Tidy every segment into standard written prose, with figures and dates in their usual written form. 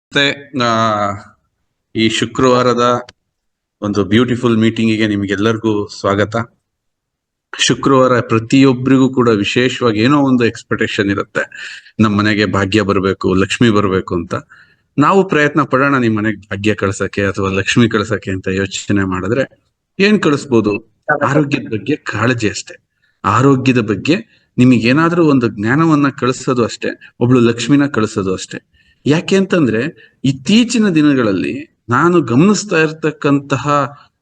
ಮತ್ತೆ ಆ, ಈ ಶುಕ್ರವಾರದ ಒಂದು ಬ್ಯೂಟಿಫುಲ್ ಮೀಟಿಂಗಿಗೆ ನಿಮ್ಗೆಲ್ಲರಿಗೂ ಸ್ವಾಗತ. ಶುಕ್ರವಾರ ಪ್ರತಿಯೊಬ್ಬರಿಗೂ ಕೂಡ ವಿಶೇಷವಾಗಿ ಏನೋ ಒಂದು ಎಕ್ಸ್ಪೆಕ್ಟೇಷನ್ ಇರುತ್ತೆ, ನಮ್ಮ ಮನೆಗೆ ಭಾಗ್ಯ ಬರಬೇಕು, ಲಕ್ಷ್ಮಿ ಬರಬೇಕು ಅಂತ. ನಾವು ಪ್ರಯತ್ನ ಪಡೋಣ ನಿಮ್ ಮನೆಗೆ ಭಾಗ್ಯ ಕಳ್ಸಕ್ಕೆ ಅಥವಾ ಲಕ್ಷ್ಮಿ ಕಳ್ಸಕ್ಕೆ ಅಂತ ಯೋಚನೆ ಮಾಡಿದ್ರೆ ಏನ್ ಕಳಿಸ್ಬೋದು? ಆರೋಗ್ಯದ ಬಗ್ಗೆ ಕಾಳಜಿ ಅಷ್ಟೇ. ಆರೋಗ್ಯದ ಬಗ್ಗೆ ನಿಮಗೇನಾದ್ರೂ ಒಂದು ಜ್ಞಾನವನ್ನ ಕಳಿಸೋದು ಅಷ್ಟೇ, ಒಬ್ಳು ಲಕ್ಷ್ಮಿನ ಕಳಿಸೋದು ಅಷ್ಟೇ. ಯಾಕೆ ಅಂತಂದ್ರೆ ಇತ್ತೀಚಿನ ದಿನಗಳಲ್ಲಿ ನಾನು ಗಮನಿಸ್ತಾ ಇರ್ತಕ್ಕಂತಹ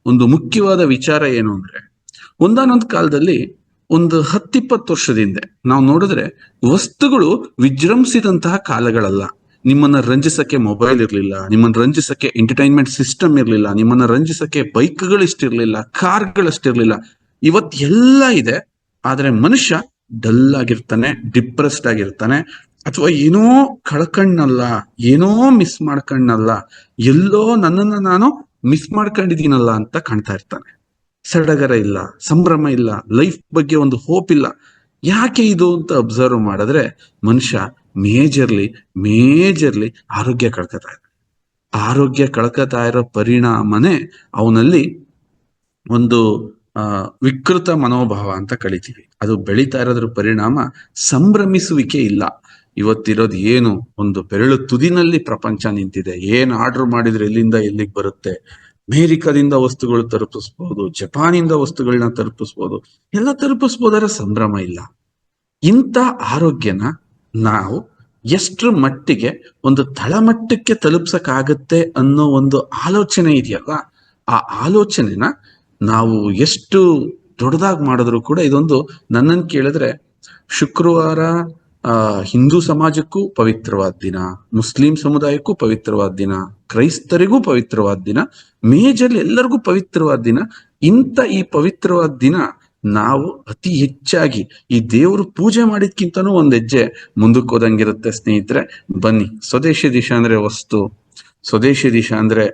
ಒಂದು ಮುಖ್ಯವಾದ ವಿಚಾರ ಏನು ಅಂದ್ರೆ, ಒಂದಾನೊಂದು ಕಾಲದಲ್ಲಿ ಒಂದು 10-20 ವರ್ಷದ ಹಿಂದೆ ನಾವು ನೋಡಿದ್ರೆ ವಸ್ತುಗಳು ವಿಜೃಂಭಿಸಿದಂತಹ ಕಾಲಗಳಲ್ಲ. ನಿಮ್ಮನ್ನ ರಂಜಿಸಕ್ಕೆ ಮೊಬೈಲ್ ಇರ್ಲಿಲ್ಲ, ನಿಮ್ಮನ್ನ ರಂಜಿಸಕ್ಕೆ ಎಂಟರ್ಟೈನ್ಮೆಂಟ್ ಸಿಸ್ಟಮ್ ಇರ್ಲಿಲ್ಲ, ನಿಮ್ಮನ್ನ ರಂಜಿಸಕ್ಕೆ ಬೈಕ್ಗಳು ಇಷ್ಟಿರ್ಲಿಲ್ಲ, ಕಾರ್ಗಳಷ್ಟಿರ್ಲಿಲ್ಲ. ಇವತ್ತು ಎಲ್ಲ ಇದೆ, ಆದ್ರೆ ಮನುಷ್ಯ ಡಲ್ ಆಗಿರ್ತಾನೆ, ಡಿಪ್ರೆಸ್ಡ್ ಆಗಿರ್ತಾನೆ, ಅಥವಾ ಏನೋ ಕಳ್ಕಣ್ಣಲ್ಲ, ಏನೋ ಮಿಸ್ ಮಾಡ್ಕಣ್ಣಲ್ಲ, ಎಲ್ಲೋ ನನ್ನನ್ನ ನಾನು ಮಿಸ್ ಮಾಡ್ಕೊಂಡಿದ್ದೀನಲ್ಲ ಅಂತ ಕಾಣ್ತಾ ಇರ್ತಾನೆ. ಸಡಗರ ಇಲ್ಲ, ಸಂಭ್ರಮ ಇಲ್ಲ, ಲೈಫ್ ಬಗ್ಗೆ ಒಂದು ಹೋಪ್ ಇಲ್ಲ. ಯಾಕೆ ಇದು ಅಂತ ಅಬ್ಸರ್ವ್ ಮಾಡಿದ್ರೆ ಮನುಷ್ಯ ಮೇಜರ್ಲಿ ಆರೋಗ್ಯ ಕಳ್ಕೊತಾ ಇದ್ದಾನೆ. ಆರೋಗ್ಯ ಕಳ್ಕೊತಾ ಇರೋ ಪರಿಣಾಮನೇ ಅವನಲ್ಲಿ ಒಂದು ವಿಕೃತ ಮನೋಭಾವ ಅಂತ ಕಳಿತೀವಿ. ಅದು ಬೆಳೀತಾ ಇರೋದ್ರ ಪರಿಣಾಮ ಸಂಭ್ರಮಿಸುವಿಕೆ ಇಲ್ಲ. ಇವತ್ತಿರೋದು ಏನು, ಒಂದು ಬೆರಳು ತುದಿನಲ್ಲಿ ಪ್ರಪಂಚ ನಿಂತಿದೆ. ಏನ್ ಆರ್ಡರ್ ಮಾಡಿದ್ರೆ ಎಲ್ಲಿಂದ ಎಲ್ಲಿಗೆ ಬರುತ್ತೆ, ಅಮೇರಿಕಾದಿಂದ ವಸ್ತುಗಳು ತಲುಪಿಸ್ಬೋದು, ಜಪಾನಿಂದ ವಸ್ತುಗಳನ್ನ ತಲುಪಿಸ್ಬೋದು, ಎಲ್ಲ ತಲುಪಿಸ್ಬೋದಾದ್ರೆ ಸಂಭ್ರಮ ಇಲ್ಲ. ಇಂಥ ಆರೋಗ್ಯನ ನಾವು ಎಷ್ಟರ ಮಟ್ಟಿಗೆ ಒಂದು ತಳಮಟ್ಟಕ್ಕೆ ತಲುಪ್ಸಕ್ಕಾಗತ್ತೆ ಅನ್ನೋ ಒಂದು ಆಲೋಚನೆ ಇದೆಯಲ್ಲ, ಆ ಆಲೋಚನೆನ ನಾವು ಎಷ್ಟು ದೊಡ್ಡದಾಗಿ ಮಾಡಿದ್ರು ಕೂಡ ಇದೊಂದು, ನನ್ನನ್ನು ಕೇಳಿದ್ರೆ ಶುಕ್ರವಾರ ಹಿಂದೂ ಸಮಾಜಕ್ಕೂ ಪವಿತ್ರವಾದ ದಿನ, ಮುಸ್ಲಿಂ ಸಮುದಾಯಕ್ಕೂ ಪವಿತ್ರವಾದ ದಿನ, ಕ್ರೈಸ್ತರಿಗೂ ಪವಿತ್ರವಾದ ದಿನ, ಮೇಜರ್ಲಿ ಎಲ್ಲರಿಗೂ ಪವಿತ್ರವಾದ ದಿನ. ಇಂಥ ಈ ಪವಿತ್ರವಾದ ದಿನ ನಾವು ಅತಿ ಹೆಚ್ಚಾಗಿ ಈ ದೇವರು ಪೂಜೆ ಮಾಡಿದ್ಕಿಂತನೂ ಒಂದ್ ಹೆಜ್ಜೆ ಮುಂದಕ್ಕೆ ಹೋದಂಗಿರುತ್ತೆ ಸ್ನೇಹಿತರೆ. ಬನ್ನಿ, ಸ್ವದೇಶಿ ದಿಶಾ ಅಂದ್ರೆ ವಸ್ತು, ಸ್ವದೇಶಿ ದಿಶಾ ಅಂದ್ರೆ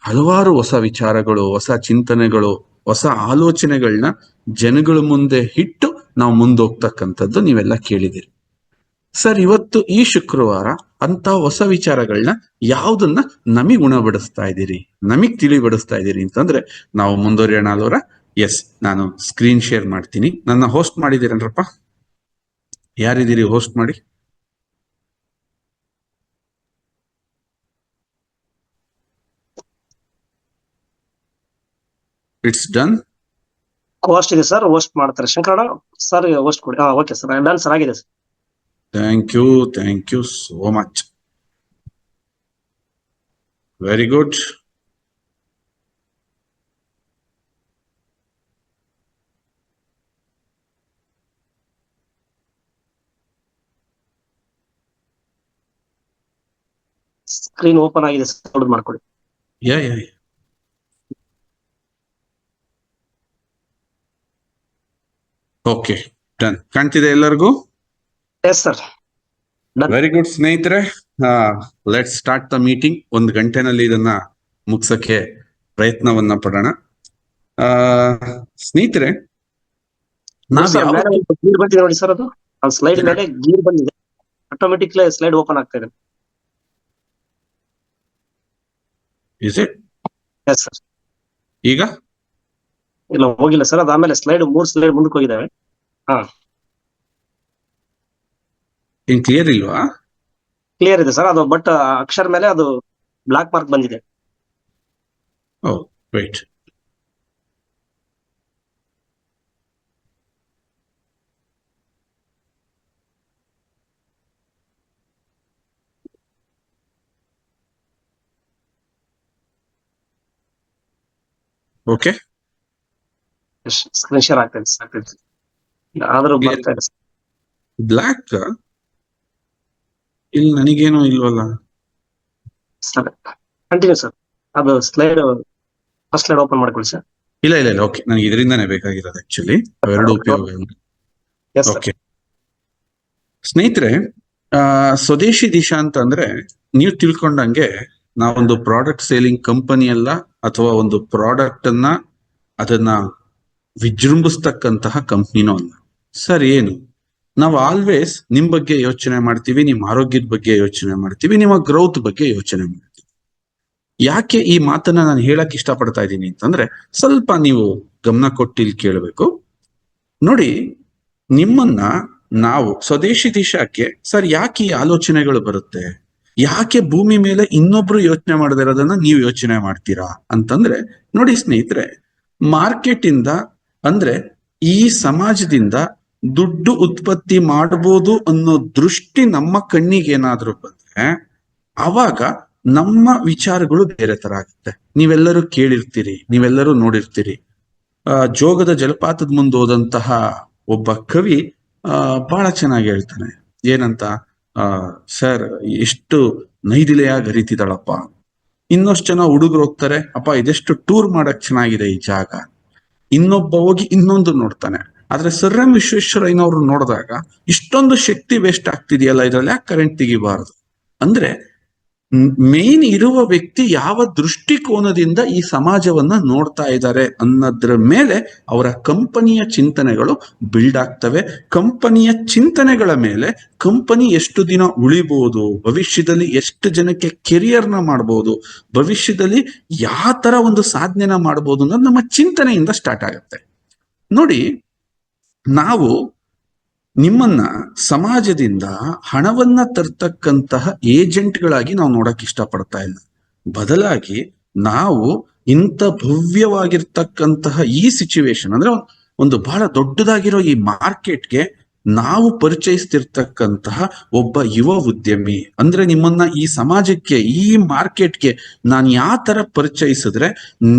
ಹಲವಾರು ಹೊಸ ವಿಚಾರಗಳು, ಹೊಸ ಚಿಂತನೆಗಳು, ಹೊಸ ಆಲೋಚನೆಗಳನ್ನ ಜನಗಳ ಮುಂದೆ ಇಟ್ಟು ನಾವು ಮುಂದೋಗ್ತಕ್ಕಂಥದ್ದು ನೀವೆಲ್ಲ ಕೇಳಿದಿರಿ. ಸರ್, ಇವತ್ತು ಈ ಶುಕ್ರವಾರ ಅಂತ ಹೊಸ ವಿಚಾರಗಳನ್ನ ಯಾವ್ದನ್ನ ನಮಗ್ ಉಣಬಡಿಸ್ತಾ ಇದ್ದೀರಿ, ನಮಗ್ ತಿಳಿಬಡಿಸ್ತಾ ಇದ್ದೀರಿ ಅಂತಂದ್ರೆ ನಾವು ಮುಂದುವರಿಯೋಣ ಅಲ್ವರ? ಎಸ್, ನಾನು ಸ್ಕ್ರೀನ್ ಶೇರ್ ಮಾಡ್ತೀನಿ. ನನ್ನ ಹೋಸ್ಟ್ ಮಾಡಿದ್ದೀರನ್ರಪ್ಪ? ಯಾರಿದ್ದೀರಿ ಹೋಸ್ಟ್ ಮಾಡಿ? It's done. ಹೋಸ್ಟ್ ಇದೆ ಸರ್, ಹೋಸ್ಟ್ ಮಾಡ್ತಾರೆ ಶಂಕರಣ್ಣ ಸರ್. ಹೋಸ್ಟ್ ಕೊಡಿ. ಓಕೆ ಸರ್, ಡನ್ ಸರ್, ಆಗಿದೆ sir. Thank you so much. Very good. Screen open ಆಗಿದೆ ಸರ್, ಮಾಡ್ಕೊಡಿ. Ya okay, done. ಕಾಣ್ತಿದೆ ಎಲ್ಲರಿಗೂ? Yes sir. ವೆರಿ ಗುಡ್ ಸ್ನೇಹಿತರೆ, ಲೆಟ್ಸ್ ಸ್ಟಾರ್ಟ್ ದ ಮೀಟಿಂಗ್. 1 ಗಂಟೆನಲ್ಲಿ ಇದನ್ನ ಮುಗ್ಸಕ್ಕೆ ಪ್ರಯತ್ನವನ್ನ ಪಡೋಣ. ಸ್ನೇಹಿತರೆ, ಗೀರ್ ಬಂದಿದೆ ನೋಡಿ ಸರ್, ಅದು ಸ್ಲೈಡ್ ಮೇಲೆ ಗೀರ್ ಬಂದಿದೆ, ಆಟೋಮೆಟಿಕ್ಲಿ ಸ್ಲೈಡ್ ಓಪನ್ ಆಗ್ತಾ ಇದೆ. Is it? Yes sir. ಈಗ ಇಲ್ಲ, ಹೋಗಿಲ್ಲ ಸರ್, ಅದು ಆಮೇಲೆ ಸ್ಲೈಡ್ 3 ಸ್ಲೈಡ್ ಮುಂದಕ್ಕೆ ಹೋಗಿದ್ದಾವೆ. ಇನ್ ಕ್ಲಿಯರ್ ಇಲ್ವಾ? ಕ್ಲಿಯರ್ ಇದೆ ಸರ್ ಅದು, ಬಟ್ ಅಕ್ಷರ ಮೇಲೆ ಅದು ಬ್ಲಾಕ್ ಮಾರ್ಕ್ ಬಂದಿದೆ. ಓ ರೈಟ್. ಓಕೆ, ಸ್ಕ್ರೀನ್ ಶೇರ್ ಆಗ್ತದೆ ಆದ್ರೂ ಬರ್ತಾ ಇದೆ ಬ್ಲಾಕ್. ಇಲ್ಲಿ ನನಗೇನೋ ಇಲ್ವಲ್ಲ ಸರ್. ಕಂಟಿನ್ಯೂ ಸರ್, ಅದು ಸ್ಲೈಡ್ ಫಸ್ಟ್ ಸ್ಲೈಡ್ ಓಪನ್ ಮಾಡ್ಕೊಳ್ಳಿ ಸರ್. ಇಲ್ಲ, ಓಕೆ, ನನಗೆ ಇದರಿಂದಾನೇ ಬೇಕಾಗಿರೋದು ಆಕ್ಚುಲಿ. ಅವೆರಡು ಉಪಯೋಗ. ಓಕೆ ಸ್ನೇಹಿತರೆ, ಸ್ವದೇಶಿ ದಿಶಾ ಅಂತ ಅಂದ್ರೆ ನೀವು ತಿಳ್ಕೊಂಡಂಗೆ ನಾವೊಂದು ಪ್ರಾಡಕ್ಟ್ ಸೇಲಿಂಗ್ ಕಂಪನಿ ಅಲ್ಲ, ಅಥವಾ ಒಂದು ಪ್ರಾಡಕ್ಟ್ ಅನ್ನ ಅದನ್ನ ವಿಜೃಂಭಿಸ್ತಕ್ಕಂತಹ ಕಂಪ್ನಿನೂ ಅಲ್ಲ. ಸರ್, ಏನು ನಾವು ಆಲ್ವೇಸ್ ನಿಮ್ ಬಗ್ಗೆ ಯೋಚನೆ ಮಾಡ್ತೀವಿ, ನಿಮ್ಮ ಆರೋಗ್ಯದ ಬಗ್ಗೆ ಯೋಚನೆ ಮಾಡ್ತೀವಿ, ನಿಮ್ಮ ಗ್ರೋತ್ ಬಗ್ಗೆ ಯೋಚನೆ ಮಾಡ್ತೀವಿ. ಯಾಕೆ ಈ ಮಾತನ್ನ ನಾನು ಹೇಳಕ್ ಇಷ್ಟಪಡ್ತಾ ಇದ್ದೀನಿ ಅಂತಂದ್ರೆ, ಸ್ವಲ್ಪ ನೀವು ಗಮನ ಕೊಟ್ಟು ಇಲ್ಲಿ ಕೇಳಬೇಕು. ನೋಡಿ, ನಿಮ್ಮನ್ನ ನಾವು ಸ್ವದೇಶಿ ದಿಶಾಕ್ಕೆ ಸರ್ ಯಾಕೆ ಈ ಆಲೋಚನೆಗಳು ಬರುತ್ತೆ, ಯಾಕೆ ಭೂಮಿ ಮೇಲೆ ಇನ್ನೊಬ್ರು ಯೋಚನೆ ಮಾಡದೇ ಇರೋದನ್ನ ನೀವು ಯೋಚನೆ ಮಾಡ್ತೀರಾ ಅಂತಂದ್ರೆ, ನೋಡಿ ಸ್ನೇಹಿತರೆ, ಮಾರ್ಕೆಟ್ ಇಂದ ಅಂದ್ರೆ ಈ ಸಮಾಜದಿಂದ ದುಡ್ಡು ಉತ್ಪತ್ತಿ ಮಾಡಬಹುದು ಅನ್ನೋ ದೃಷ್ಟಿ ನಮ್ಮ ಕಣ್ಣಿಗೆ ಏನಾದ್ರೂ ಬಂದ್ರೆ ಅವಾಗ ನಮ್ಮ ವಿಚಾರಗಳು ಬೇರೆ ತರ ಆಗುತ್ತೆ. ನೀವೆಲ್ಲರೂ ಕೇಳಿರ್ತೀರಿ, ನೀವೆಲ್ಲರೂ ನೋಡಿರ್ತೀರಿ. ಜೋಗದ ಜಲಪಾತದ ಮುಂದೆ ಹೋದಂತಹ ಒಬ್ಬ ಕವಿ ಬಹಳ ಚೆನ್ನಾಗಿ ಹೇಳ್ತಾನೆ. ಏನಂತ, ಸರ್ ಎಷ್ಟು ನೈದಿಲೆಯಾಗಿ ಹರಿತಿದ್ದಾಳಪ್ಪ. ಇನ್ನಷ್ಟು ಜನ ಹುಡುಗರು ಹೋಗ್ತಾರೆ, ಅಪ್ಪ ಇದೆಷ್ಟು ಟೂರ್ ಮಾಡಕ್ ಚೆನ್ನಾಗಿದೆ ಈ ಜಾಗ. ಇನ್ನೊಬ್ಬ ಹೋಗಿ ಇನ್ನೊಂದು ನೋಡ್ತಾನೆ. ಆದ್ರೆ ಸರ್ ಎಂ ವಿಶ್ವೇಶ್ವರಯ್ಯನವ್ರು ನೋಡಿದಾಗ ಇಷ್ಟೊಂದು ಶಕ್ತಿ ವೇಸ್ಟ್ ಆಗ್ತಿದೆಯಲ್ಲ, ಇದ್ರಲ್ಲಿ ಯಾಕೆ ಕರೆಂಟ್ ತೆಗಿಬಾರದು ಅಂದ್ರೆ, ಮೇನ್ ಇರುವ ವ್ಯಕ್ತಿ ಯಾವ ದೃಷ್ಟಿಕೋನದಿಂದ ಈ ಸಮಾಜವನ್ನ ನೋಡ್ತಾ ಇದ್ದಾರೆ ಅನ್ನೋದ್ರ ಮೇಲೆ ಅವರ ಕಂಪನಿಯ ಚಿಂತನೆಗಳು ಬಿಲ್ಡ್ ಆಗ್ತವೆ. ಕಂಪನಿಯ ಚಿಂತನೆಗಳ ಮೇಲೆ ಕಂಪನಿ ಎಷ್ಟು ದಿನ ಉಳಿಬಹುದು, ಭವಿಷ್ಯದಲ್ಲಿ ಎಷ್ಟು ಜನಕ್ಕೆ ಕೆರಿಯರ್ನ ಮಾಡ್ಬೋದು, ಭವಿಷ್ಯದಲ್ಲಿ ಯಾವ ತರ ಒಂದು ಸಾಧನೆನ ಮಾಡ್ಬೋದು ಅನ್ನೋದು ನಮ್ಮ ಚಿಂತನೆಯಿಂದ ಸ್ಟಾರ್ಟ್ ಆಗುತ್ತೆ. ನೋಡಿ, ನಾವು ನಿಮ್ಮನ್ನ ಸಮಾಜದಿಂದ ಹಣವನ್ನ ತರ್ತಕ್ಕಂತಹ ಏಜೆಂಟ್ಗಳಾಗಿ ನಾವು ನೋಡಕ್ ಇಷ್ಟಪಡ್ತಾ ಇಲ್ಲ. ಬದಲಾಗಿ ನಾವು ಇಂಥ ಭವ್ಯವಾಗಿರ್ತಕ್ಕಂತಹ ಈ ಸಿಚುವೇಶನ್ ಅಂದ್ರೆ ಒಂದು ಬಹಳ ದೊಡ್ಡದಾಗಿರೋ ಈ ಮಾರ್ಕೆಟ್ಗೆ ನಾವು ಪರಿಚಯಿಸ್ತಿರ್ತಕ್ಕಂತಹ ಒಬ್ಬ ಯುವ ಉದ್ಯಮಿ ಅಂದ್ರೆ, ನಿಮ್ಮನ್ನ ಈ ಸಮಾಜಕ್ಕೆ, ಈ ಮಾರ್ಕೆಟ್ಗೆ ನಾನು ಯಾವ ತರ ಪರಿಚಯಿಸಿದ್ರೆ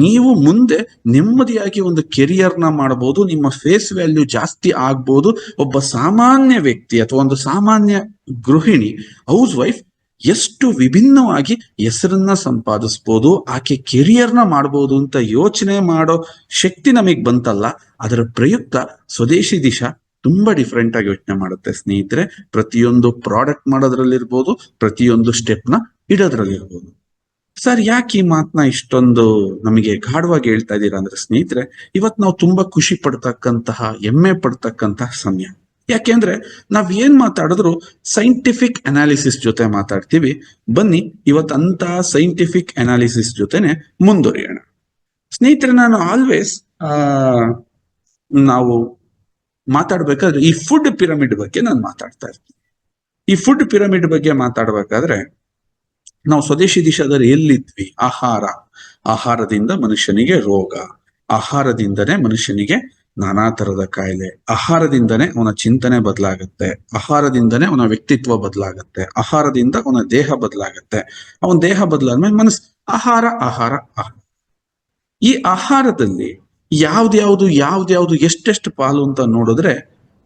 ನೀವು ಮುಂದೆ ನೆಮ್ಮದಿಯಾಗಿ ಒಂದು ಕೆರಿಯರ್ನ ಮಾಡಬಹುದು, ನಿಮ್ಮ ಫೇಸ್ ವ್ಯಾಲ್ಯೂ ಜಾಸ್ತಿ ಆಗ್ಬೋದು. ಒಬ್ಬ ಸಾಮಾನ್ಯ ವ್ಯಕ್ತಿ ಅಥವಾ ಒಂದು ಸಾಮಾನ್ಯ ಗೃಹಿಣಿ, ಹೌಸ್ ವೈಫ್ ಎಷ್ಟು ವಿಭಿನ್ನವಾಗಿ ಹೆಸರನ್ನ ಸಂಪಾದಿಸ್ಬೋದು, ಆಕೆ ಕೆರಿಯರ್ನ ಮಾಡ್ಬೋದು ಅಂತ ಯೋಚನೆ ಮಾಡೋ ಶಕ್ತಿ ನಮಗ್ ಬಂತಲ್ಲ, ಅದರ ಪ್ರಯುಕ್ತ ಸ್ವದೇಶಿ ದಿಶಾ ತುಂಬಾ ಡಿಫ್ರೆಂಟ್ ಆಗಿ ಯೋಚನೆ ಮಾಡುತ್ತೆ ಸ್ನೇಹಿತರೆ. ಪ್ರತಿಯೊಂದು ಪ್ರಾಡಕ್ಟ್ ಮಾಡೋದ್ರಲ್ಲಿರ್ಬೋದು, ಪ್ರತಿಯೊಂದು ಸ್ಟೆಪ್ನ ಇಡೋದ್ರಲ್ಲಿರ್ಬೋದು. ಸರ್ ಯಾಕೆ ಈ ಮಾತನ್ನ ಇಷ್ಟೊಂದು ನಮಗೆ ಗಾಢವಾಗಿ ಹೇಳ್ತಾ ಇದ್ದೀರಾ ಅಂದ್ರೆ ಸ್ನೇಹಿತರೆ, ಇವತ್ತು ನಾವು ತುಂಬಾ ಖುಷಿ ಪಡ್ತಕ್ಕಂತಹ, ಹೆಮ್ಮೆ ಪಡ್ತಕ್ಕಂತಹ ಸಮಯ. ಯಾಕೆಂದ್ರೆ ನಾವ್ ಏನ್ ಮಾತಾಡಿದ್ರು ಸೈಂಟಿಫಿಕ್ ಅನಾಲಿಸಿಸ್ ಜೊತೆ ಮಾತಾಡ್ತೀವಿ. ಬನ್ನಿ ಇವತ್ತಂತ ಸೈಂಟಿಫಿಕ್ ಅನಾಲಿಸಿಸ್ ಜೊತೆನೆ ಮುಂದುವರಿಯೋಣ ಸ್ನೇಹಿತರೆ. ನಾನು ಆಲ್ವೇಸ್ ನಾವು ಮಾತಾಡ್ಬೇಕಾದ್ರೆ ಈ ಫುಡ್ ಪಿರಮಿಡ್ ಬಗ್ಗೆ ನಾನು ಮಾತಾಡ್ತಾ ಇರ್ತೀನಿ. ಈ ಫುಡ್ ಪಿರಮಿಡ್ ಬಗ್ಗೆ ಮಾತಾಡ್ಬೇಕಾದ್ರೆ ನಾವು ಸ್ವದೇಶಿ ದಿಶಾದಲ್ಲಿ ಎಲ್ಲಿದ್ವಿ? ಆಹಾರದಿಂದ ಮನುಷ್ಯನಿಗೆ ರೋಗ, ಆಹಾರದಿಂದನೇ ಮನುಷ್ಯನಿಗೆ ನಾನಾ ತರದ ಕಾಯಿಲೆ, ಆಹಾರದಿಂದನೇ ಅವನ ಚಿಂತನೆ ಬದಲಾಗತ್ತೆ, ಆಹಾರದಿಂದನೇ ಅವನ ವ್ಯಕ್ತಿತ್ವ ಬದಲಾಗತ್ತೆ, ಆಹಾರದಿಂದ ಅವನ ದೇಹ ಬದಲಾಗತ್ತೆ, ಅವನ ದೇಹ ಬದಲಾದ್ಮೇಲೆ ಮನಸ್ಸು. ಆಹಾರ. ಈ ಆಹಾರದಲ್ಲಿ ಯಾವ್ದ್ಯಾವ್ದು ಎಷ್ಟೆಷ್ಟು ಪಾಲು ಅಂತ ನೋಡಿದ್ರೆ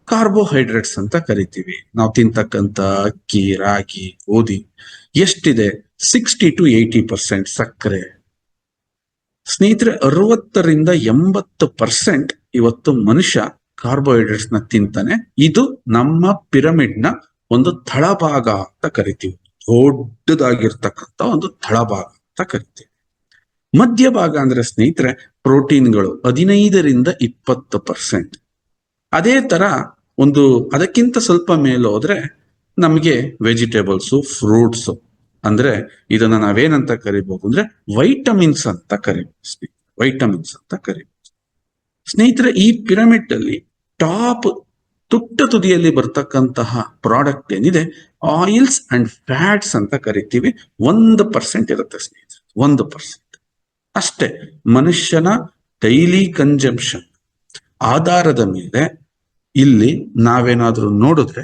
ಕಾರ್ಬೋಹೈಡ್ರೇಟ್ಸ್ ಅಂತ ಕರಿತೀವಿ. ನಾವು ತಿಂತಕ್ಕಂತ ಅಕ್ಕಿ, ರಾಗಿ, ಗೋಧಿ ಎಷ್ಟಿದೆ? 60 to 80% ಸಕ್ಕರೆ. ಸ್ನೇಹಿತರೆ, 60-80% ಇವತ್ತು ಮನುಷ್ಯ ಕಾರ್ಬೋಹೈಡ್ರೇಟ್ಸ್ ನ ತಿಂತಾನೆ. ಇದು ನಮ್ಮ ಪಿರಮಿಡ್ ನ ಒಂದು ತಳಭಾಗ ಅಂತ ಕರಿತೀವಿ. ದೊಡ್ಡದಾಗಿರ್ತಕ್ಕಂಥ ಒಂದು ತಳಭಾಗ ಅಂತ ಕರಿತೀವಿ. ಮಧ್ಯಭಾಗ ಅಂದ್ರೆ ಸ್ನೇಹಿತರೆ ಪ್ರೋಟೀನ್ಗಳು 15-20%. ಅದೇ ತರ ಅದಕ್ಕಿಂತ ಸ್ವಲ್ಪ ಮೇಲೆ ಹೋದ್ರೆ ನಮಗೆ ವೆಜಿಟೇಬಲ್ಸು, ಫ್ರೂಟ್ಸ್, ಅಂದ್ರೆ ಇದನ್ನ ನಾವೇನಂತ ಕರಿಬಹುದು ಅಂದ್ರೆ ವೈಟಮಿನ್ಸ್ ಅಂತ ಕರಿಬಹುದು. ಸ್ನೇಹಿತರೆ, ಈ ಪಿರಮಿಡ್ ಅಲ್ಲಿ ಟಾಪ್ ತುಟ್ಟ ತುದಿಯಲ್ಲಿ ಬರ್ತಕ್ಕಂತಹ ಪ್ರಾಡಕ್ಟ್ ಏನಿದೆ, ಆಯಿಲ್ಸ್ ಅಂಡ್ ಫ್ಯಾಟ್ಸ್ ಅಂತ ಕರಿತೀವಿ. 1% ಇರುತ್ತೆ ಸ್ನೇಹಿತರೆ, 1% ಅಷ್ಟೇ. ಮನುಷ್ಯನ ಡೈಲಿ ಕನ್ಸಂಪ್ಷನ್ ಆಧಾರದ ಮೇಲೆ ಇಲ್ಲಿ ನಾವೇನಾದ್ರೂ ನೋಡಿದ್ರೆ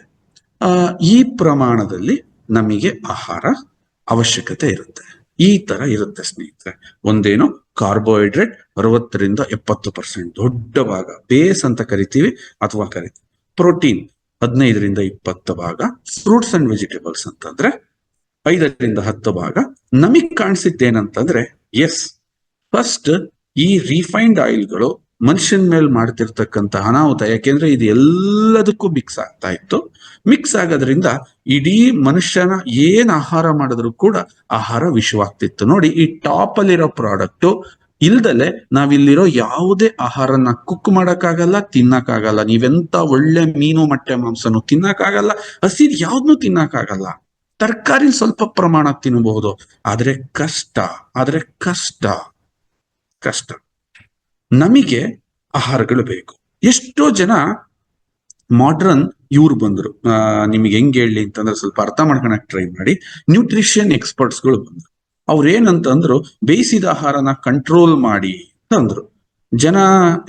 ಈ ಪ್ರಮಾಣದಲ್ಲಿ ನಮಗೆ ಆಹಾರ ಅವಶ್ಯಕತೆ ಇರುತ್ತೆ. ಈ ತರ ಇರುತ್ತೆ ಸ್ನೇಹಿತರೆ. ಒಂದೇನು ಕಾರ್ಬೋಹೈಡ್ರೇಟ್ 60-70% ದೊಡ್ಡ ಭಾಗ, ಬೇಸ್ ಅಂತ ಕರಿತೀವಿ ಅಥವಾ ಕರಿತೀವಿ. ಪ್ರೋಟೀನ್ 15-20 ಭಾಗ, ಫ್ರೂಟ್ಸ್ ಅಂಡ್ ವೆಜಿಟೇಬಲ್ಸ್ ಅಂತಂದ್ರೆ 5-10 ಭಾಗ. ನಮಗ್ ಕಾಣಿಸಿದ್ದೇನಂತಂದ್ರೆ, ಎಸ್, ಫಸ್ಟ್ ಈ ರಿಫೈನ್ಡ್ ಆಯಿಲ್ಗಳು ಮನುಷ್ಯನ ಮೇಲೆ ಮಾಡ್ತಿರ್ತಕ್ಕಂಥ ಅನಾಹುತ. ಯಾಕೆಂದ್ರೆ ಇದು ಎಲ್ಲದಕ್ಕೂ ಮಿಕ್ಸ್ ಆಗ್ತಾ ಇತ್ತು. ಮಿಕ್ಸ್ ಆಗೋದ್ರಿಂದ ಇಡೀ ಮನುಷ್ಯನ ಏನ್ ಆಹಾರ ಮಾಡಿದ್ರು ಕೂಡ ಆಹಾರ ವಿಷವಾಗ್ತಿತ್ತು. ನೋಡಿ, ಈ ಟಾಪ್ ಅಲ್ಲಿರೋ ಪ್ರಾಡಕ್ಟ್ ಇಲ್ದಲೆ ನಾವಿಲ್ಲಿರೋ ಯಾವುದೇ ಆಹಾರನ ಕುಕ್ ಮಾಡಕ್ಕಾಗಲ್ಲ, ತಿನ್ನಕ್ಕಾಗಲ್ಲ. ನೀವೆಂತ ಒಳ್ಳೆ ಮೀನು ಮೊಟ್ಟೆ ಮಾಂಸನು ತಿನ್ನಕ್ಕಾಗಲ್ಲ, ಹಸಿದ್ ಯಾವ್ದನ್ನು ತಿನ್ನಕ್ಕಾಗಲ್ಲ. ತರಕಾರಿ ಸ್ವಲ್ಪ ಪ್ರಮಾಣ ತಿನ್ನಬಹುದು, ಆದ್ರೆ ಕಷ್ಟ, ಆದ್ರೆ ಕಷ್ಟ ಕಷ್ಟ. ನಮಗೆ ಆಹಾರಗಳು ಬೇಕು. ಎಷ್ಟೋ ಜನ ಮಾಡ್ರನ್ ಇವ್ರು ಬಂದ್ರು, ನಿಮ್ಗೆ ಹೆಂಗ್ ಹೇಳಿ ಅಂತಂದ್ರೆ ಸ್ವಲ್ಪ ಅರ್ಥ ಮಾಡ್ಕೊಳಕ್ ಟ್ರೈ ಮಾಡಿ. ನ್ಯೂಟ್ರಿಷನ್ ಎಕ್ಸ್ಪರ್ಟ್ಸ್ಗಳು ಬಂದ್ರು. ಅವ್ರು ಏನಂತಂದ್ರು, ಬೇಯಿಸಿದ ಆಹಾರನ ಕಂಟ್ರೋಲ್ ಮಾಡಿ ಅಂದ್ರು. ಜನ